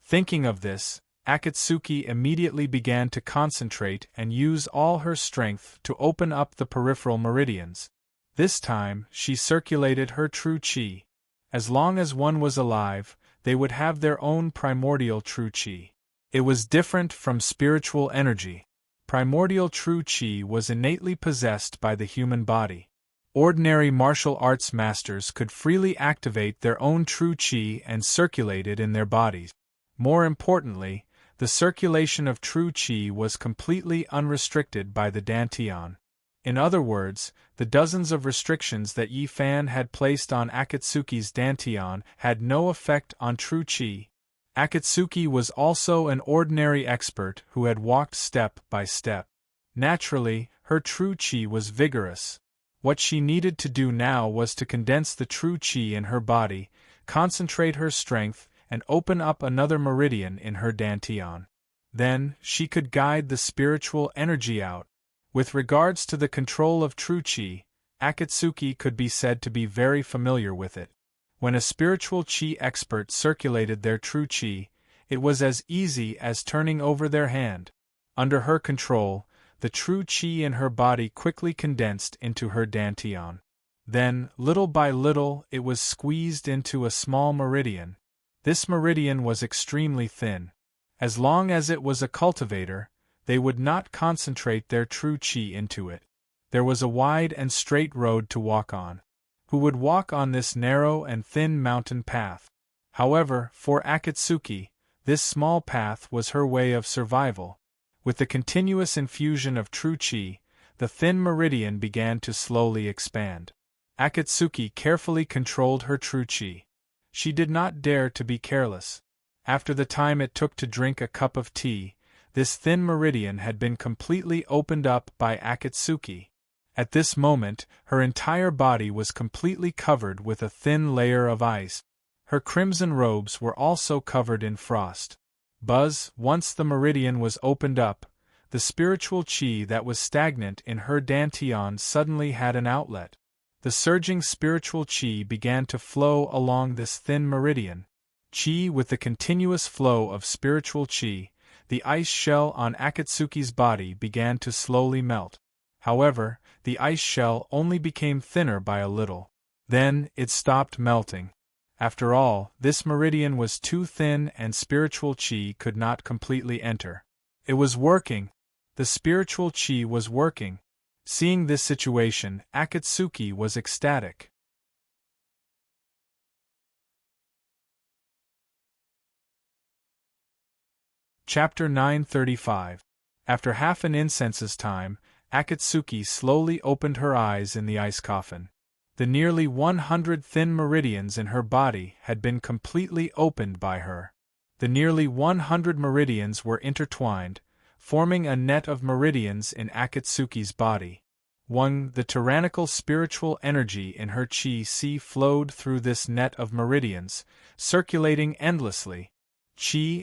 Thinking of this, Akatsuki immediately began to concentrate and use all her strength to open up the peripheral meridians. This time, she circulated her true qi. As long as one was alive, they would have their own primordial true qi. It was different from spiritual energy. Primordial true qi was innately possessed by the human body. Ordinary martial arts masters could freely activate their own true qi and circulate it in their bodies. More importantly, the circulation of true qi was completely unrestricted by the dantian. In other words, the dozens of restrictions that Yi Fan had placed on Akatsuki's dantian had no effect on true qi. Akatsuki was also an ordinary expert who had walked step by step. Naturally, her true qi was vigorous. What she needed to do now was to condense the true qi in her body, concentrate her strength, and open up another meridian in her dantian. Then, she could guide the spiritual energy out. With regards to the control of true qi, Akatsuki could be said to be very familiar with it. When a spiritual qi expert circulated their true qi, it was as easy as turning over their hand. Under her control, the true qi in her body quickly condensed into her dantian. Then, little by little, it was squeezed into a small meridian. This meridian was extremely thin. As long as it was a cultivator, they would not concentrate their true chi into it. There was a wide and straight road to walk on. Who would walk on this narrow and thin mountain path? However, for Akatsuki, this small path was her way of survival. With the continuous infusion of true chi, the thin meridian began to slowly expand. Akatsuki carefully controlled her true chi. She did not dare to be careless. After the time it took to drink a cup of tea, this thin meridian had been completely opened up by Akatsuki. At this moment, her entire body was completely covered with a thin layer of ice. Her crimson robes were also covered in frost. Once the meridian was opened up, the spiritual chi that was stagnant in her dantian suddenly had an outlet. The surging spiritual chi began to flow along this thin meridian. With the continuous flow of spiritual chi, the ice shell on Akatsuki's body began to slowly melt. However, the ice shell only became thinner by a little. Then, it stopped melting. After all, this meridian was too thin and spiritual chi could not completely enter. It was working. The spiritual chi was working. Seeing this situation, Akatsuki was ecstatic. Chapter 935. After half an incense's time, Akatsuki slowly opened her eyes in the ice coffin. The nearly 100 thin meridians in her body had been completely opened by her. The nearly 100 meridians were intertwined, forming a net of meridians in Akatsuki's body. The tyrannical spiritual energy in her chi flowed through this net of meridians, circulating endlessly.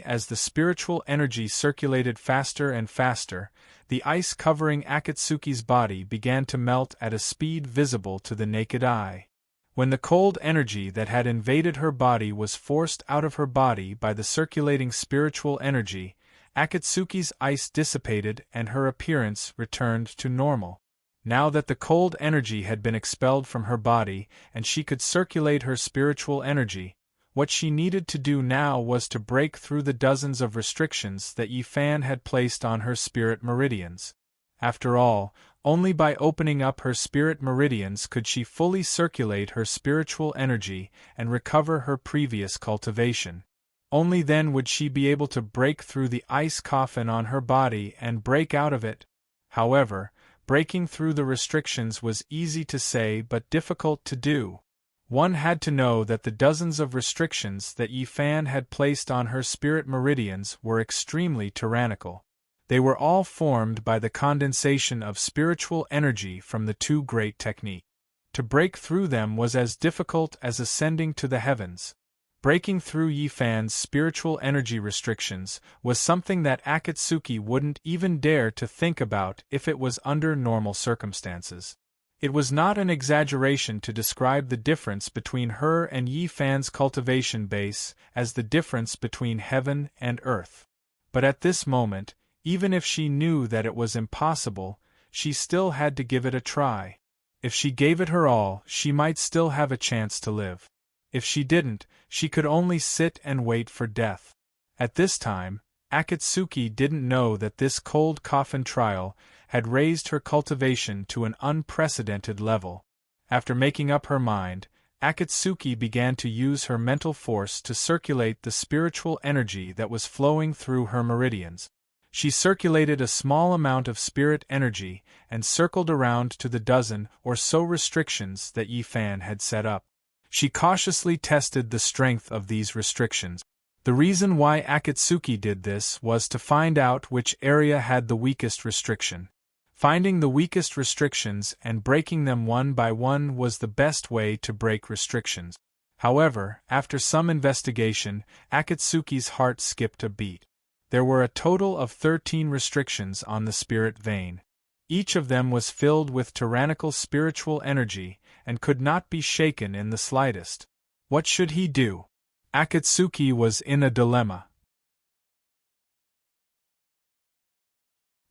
As the spiritual energy circulated faster and faster, the ice covering Akatsuki's body began to melt at a speed visible to the naked eye. When the cold energy that had invaded her body was forced out of her body by the circulating spiritual energy, Akatsuki's ice dissipated and her appearance returned to normal. Now that the cold energy had been expelled from her body and she could circulate her spiritual energy, what she needed to do now was to break through the dozens of restrictions that Yifan had placed on her spirit meridians. After all, only by opening up her spirit meridians could she fully circulate her spiritual energy and recover her previous cultivation. Only then would she be able to break through the ice coffin on her body and break out of it. However, breaking through the restrictions was easy to say but difficult to do. One had to know that the dozens of restrictions that Yifan had placed on her spirit meridians were extremely tyrannical. They were all formed by the condensation of spiritual energy from the two great techniques. To break through them was as difficult as ascending to the heavens. Breaking through Yifan's spiritual energy restrictions was something that Akatsuki wouldn't even dare to think about if it was under normal circumstances. It was not an exaggeration to describe the difference between her and Yifan's cultivation base as the difference between heaven and earth. But at this moment, even if she knew that it was impossible, she still had to give it a try. If she gave it her all, she might still have a chance to live. If she didn't, she could only sit and wait for death. At this time, Akatsuki didn't know that this cold coffin trial had raised her cultivation to an unprecedented level. After making up her mind, Akatsuki began to use her mental force to circulate the spiritual energy that was flowing through her meridians. She circulated a small amount of spirit energy and circled around to the dozen or so restrictions that Yifan had set up. She cautiously tested the strength of these restrictions. The reason why Akatsuki did this was to find out which area had the weakest restriction. Finding the weakest restrictions and breaking them one by one was the best way to break restrictions. However, after some investigation, Akatsuki's heart skipped a beat. There were a total of 13 restrictions on the spirit vein. Each of them was filled with tyrannical spiritual energy and could not be shaken in the slightest. What should he do? Akatsuki was in a dilemma.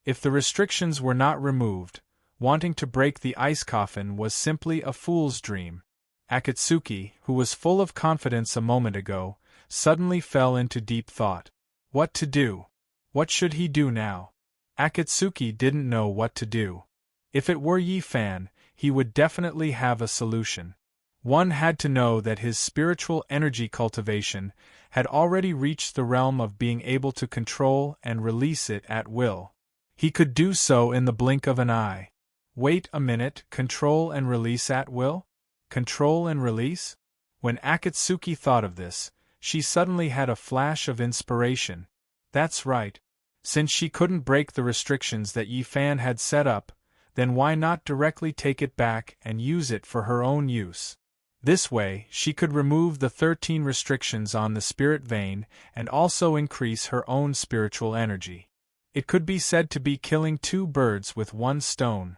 If the restrictions were not removed, wanting to break the ice coffin was simply a fool's dream. Akatsuki, who was full of confidence a moment ago, suddenly fell into deep thought. What to do? What should he do now? Akatsuki didn't know what to do. If it were Yi Fan, he would definitely have a solution. One had to know that his spiritual energy cultivation had already reached the realm of being able to control and release it at will. He could do so in the blink of an eye. Wait a minute, control and release at will? Control and release? When Akatsuki thought of this, she suddenly had a flash of inspiration. That's right. Since she couldn't break the restrictions that Yi Fan had set up, then why not directly take it back and use it for her own use? This way, she could remove the 13 restrictions on the spirit vein and also increase her own spiritual energy. It could be said to be killing two birds with one stone.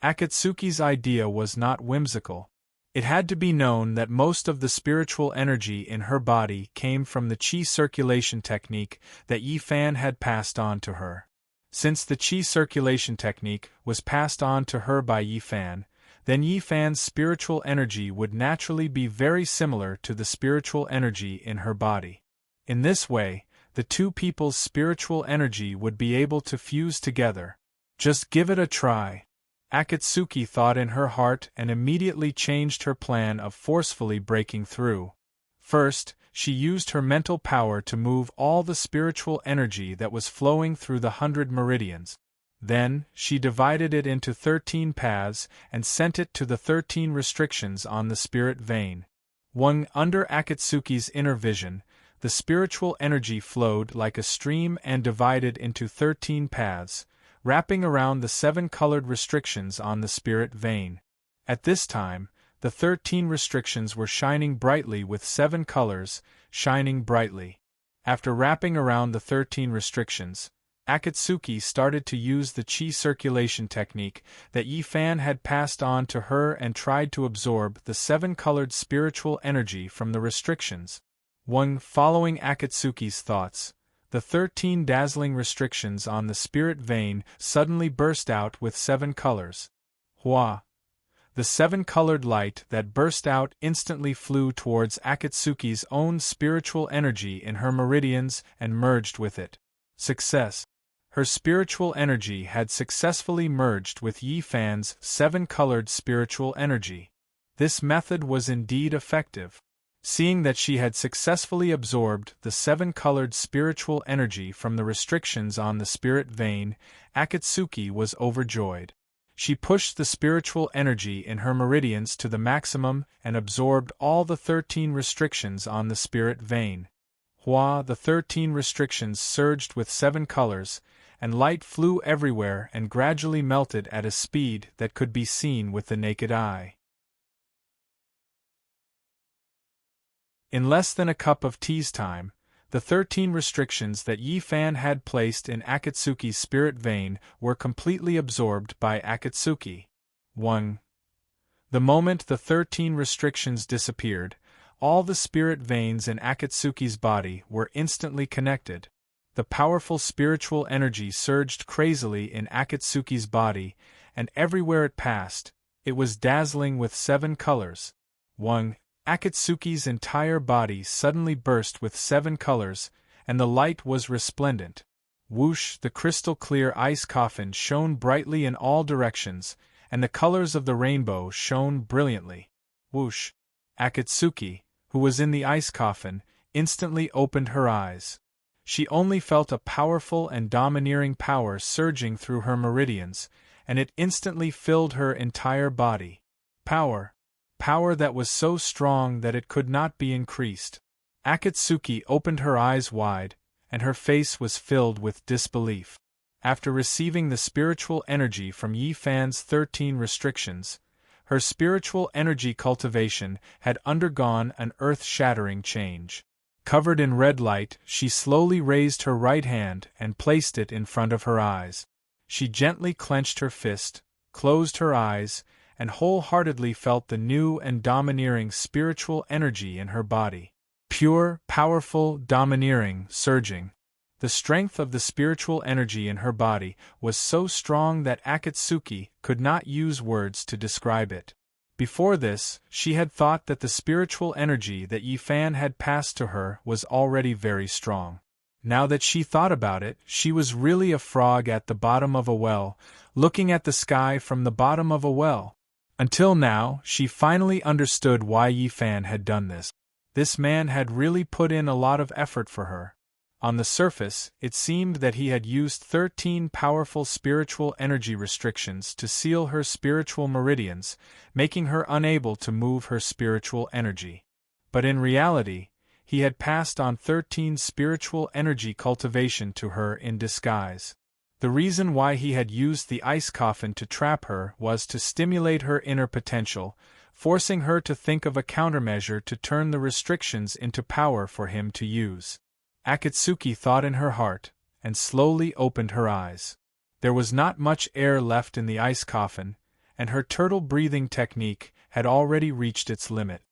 Akatsuki's idea was not whimsical. It had to be known that most of the spiritual energy in her body came from the qi circulation technique that Yi Fan had passed on to her. Since the qi circulation technique was passed on to her by Yi Fan, then Yi Fan's spiritual energy would naturally be very similar to the spiritual energy in her body. In this way, the two people's spiritual energy would be able to fuse together. Just give it a try. Akatsuki thought in her heart and immediately changed her plan of forcefully breaking through. First, she used her mental power to move all the spiritual energy that was flowing through the 100 meridians. Then, she divided it into 13 paths and sent it to the 13 restrictions on the spirit vein. Under Akatsuki's inner vision, the spiritual energy flowed like a stream and divided into 13 paths, wrapping around the 7 colored restrictions on the spirit vein. At this time, the 13 restrictions were shining brightly with 7 colors, shining brightly. After wrapping around the 13 restrictions, Akatsuki started to use the qi circulation technique that Yi Fan had passed on to her and tried to absorb the 7-colored spiritual energy from the restrictions. Following Akatsuki's thoughts, the 13 dazzling restrictions on the spirit vein suddenly burst out with 7 colors. Hua! The 7-colored light that burst out instantly flew towards Akatsuki's own spiritual energy in her meridians and merged with it. Success! Her spiritual energy had successfully merged with Yi Fan's 7-colored spiritual energy. This method was indeed effective. Seeing that she had successfully absorbed the 7-colored spiritual energy from the restrictions on the spirit vein, Akatsuki was overjoyed. She pushed the spiritual energy in her meridians to the maximum and absorbed all the 13 restrictions on the spirit vein. The 13 restrictions surged with 7 colors, and light flew everywhere and gradually melted at a speed that could be seen with the naked eye. In less than a cup of tea's time, the 13 restrictions that Yi Fan had placed in Akatsuki's spirit vein were completely absorbed by Akatsuki. The moment the 13 restrictions disappeared, all the spirit veins in Akatsuki's body were instantly connected. The powerful spiritual energy surged crazily in Akatsuki's body, and everywhere it passed, it was dazzling with 7 colors. Akatsuki's entire body suddenly burst with 7 colors, and the light was resplendent. Whoosh! The crystal-clear ice coffin shone brightly in all directions, and the colors of the rainbow shone brilliantly. Whoosh! Akatsuki, who was in the ice coffin, instantly opened her eyes. She only felt a powerful and domineering power surging through her meridians, and it instantly filled her entire body. Power that was so strong that it could not be increased. Akatsuki opened her eyes wide, and her face was filled with disbelief. After receiving the spiritual energy from Yi Fan's 13 restrictions, her spiritual energy cultivation had undergone an earth-shattering change. Covered in red light, she slowly raised her right hand and placed it in front of her eyes. She gently clenched her fist, closed her eyes, and wholeheartedly felt the new and domineering spiritual energy in her body. Pure, powerful, domineering, surging. The strength of the spiritual energy in her body was so strong that Akatsuki could not use words to describe it. Before this, she had thought that the spiritual energy that Yi Fan had passed to her was already very strong. Now that she thought about it, she was really a frog at the bottom of a well, looking at the sky from the bottom of a well. Until now, she finally understood why Yi Fan had done this. This man had really put in a lot of effort for her. On the surface, it seemed that he had used 13 powerful spiritual energy restrictions to seal her spiritual meridians, making her unable to move her spiritual energy. But in reality, he had passed on 13 spiritual energy cultivation to her in disguise. The reason why he had used the ice coffin to trap her was to stimulate her inner potential, forcing her to think of a countermeasure to turn the restrictions into power for him to use. Akatsuki thought in her heart, and slowly opened her eyes. There was not much air left in the ice coffin, and her turtle breathing technique had already reached its limit.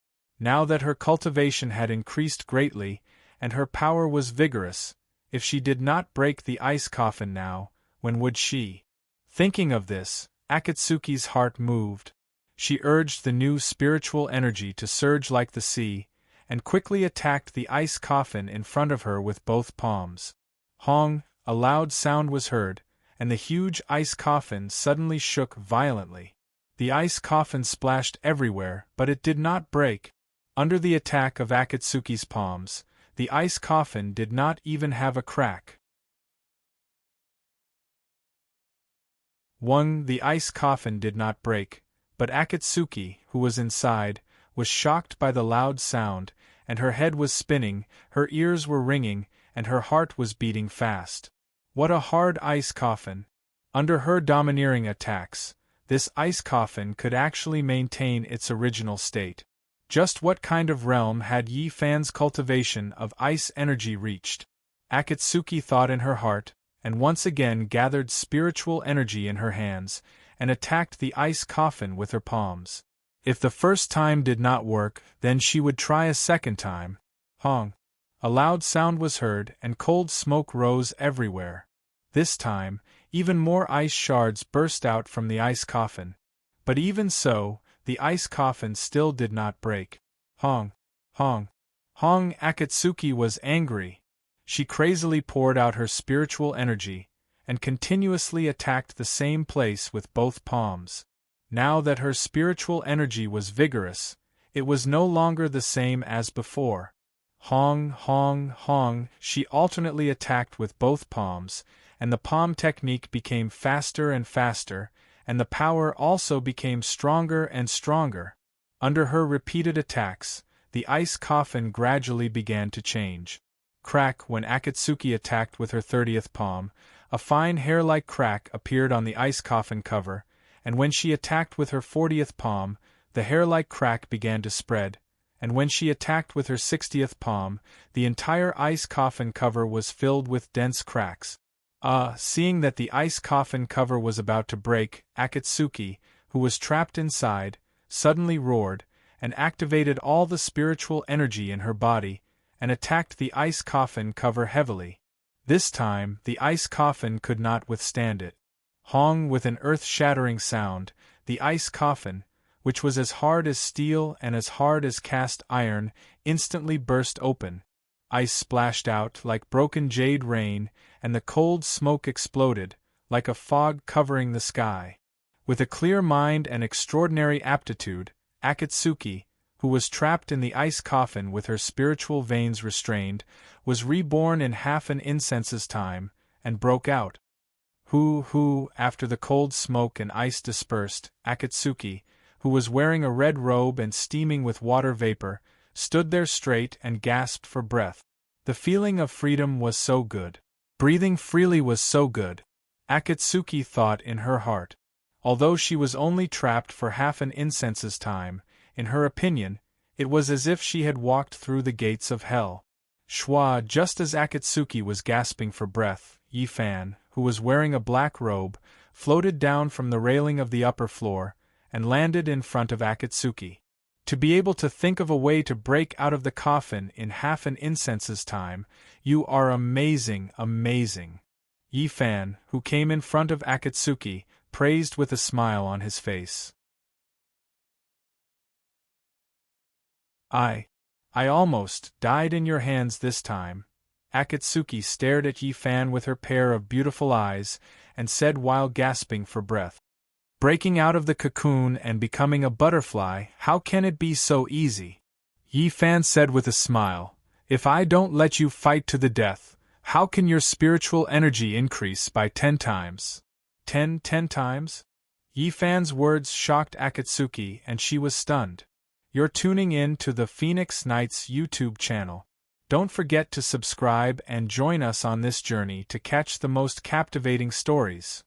Now that her cultivation had increased greatly, and her power was vigorous, if she did not break the ice coffin now, when would she? Thinking of this, Akatsuki's heart moved. She urged the new spiritual energy to surge like the sea, and quickly attacked the ice coffin in front of her with both palms. Hong, a loud sound was heard, and the huge ice coffin suddenly shook violently. The ice coffin splashed everywhere, but it did not break. Under the attack of Akatsuki's palms, the ice coffin did not even have a crack. The ice coffin did not break, but Akatsuki, who was inside, was shocked by the loud sound, and her head was spinning, her ears were ringing, and her heart was beating fast. What a hard ice coffin! Under her domineering attacks, this ice coffin could actually maintain its original state. Just what kind of realm had Yi Fan's cultivation of ice energy reached? Akatsuki thought in her heart, and once again gathered spiritual energy in her hands, and attacked the ice coffin with her palms. If the first time did not work, then she would try a second time. Hong! A loud sound was heard, and cold smoke rose everywhere. This time, even more ice shards burst out from the ice coffin. But even so, the ice coffin still did not break. Hong! Hong! Hong! Akatsuki was angry. She crazily poured out her spiritual energy, and continuously attacked the same place with both palms. Now that her spiritual energy was vigorous, it was no longer the same as before. Hong! Hong! Hong! She alternately attacked with both palms, and the palm technique became faster and faster, and the power also became stronger and stronger. Under her repeated attacks, the ice coffin gradually began to change. Crack! When Akatsuki attacked with her 30th palm, a fine hair-like crack appeared on the ice coffin cover, and when she attacked with her 40th palm, the hair-like crack began to spread, and when she attacked with her 60th palm, the entire ice coffin cover was filled with dense cracks. Seeing that the ice coffin cover was about to break, Akatsuki, who was trapped inside, suddenly roared, and activated all the spiritual energy in her body, and attacked the ice coffin cover heavily. This time, the ice coffin could not withstand it. Hong! With an earth-shattering sound, the ice coffin, which was as hard as steel and as hard as cast iron, instantly burst open. Ice splashed out like broken jade rain, and the cold smoke exploded, like a fog covering the sky. With a clear mind and extraordinary aptitude, Akatsuki, who was trapped in the ice coffin with her spiritual veins restrained, was reborn in half an incense's time, and broke out. After the cold smoke and ice dispersed, Akatsuki, who was wearing a red robe and steaming with water vapor, stood there straight and gasped for breath. The feeling of freedom was so good. Breathing freely was so good. Akatsuki thought in her heart. Although she was only trapped for half an incense's time, in her opinion, it was as if she had walked through the gates of hell. Shwa! Just as Akatsuki was gasping for breath, Yi Fan, who was wearing a black robe, floated down from the railing of the upper floor, and landed in front of Akatsuki. To be able to think of a way to break out of the coffin in half an incense's time, you are amazing, amazing. Yi Fan, who came in front of Akatsuki, praised with a smile on his face. I almost died in your hands this time. Akatsuki stared at Yi Fan with her pair of beautiful eyes, and said while gasping for breath. Breaking out of the cocoon and becoming a butterfly, how can it be so easy? Yi Fan said with a smile, if I don't let you fight to the death, how can your spiritual energy increase by 10 times? 10 times? Yi Fan's words shocked Akatsuki and she was stunned. You're tuning in to the Phoenix Knights YouTube channel. Don't forget to subscribe and join us on this journey to catch the most captivating stories.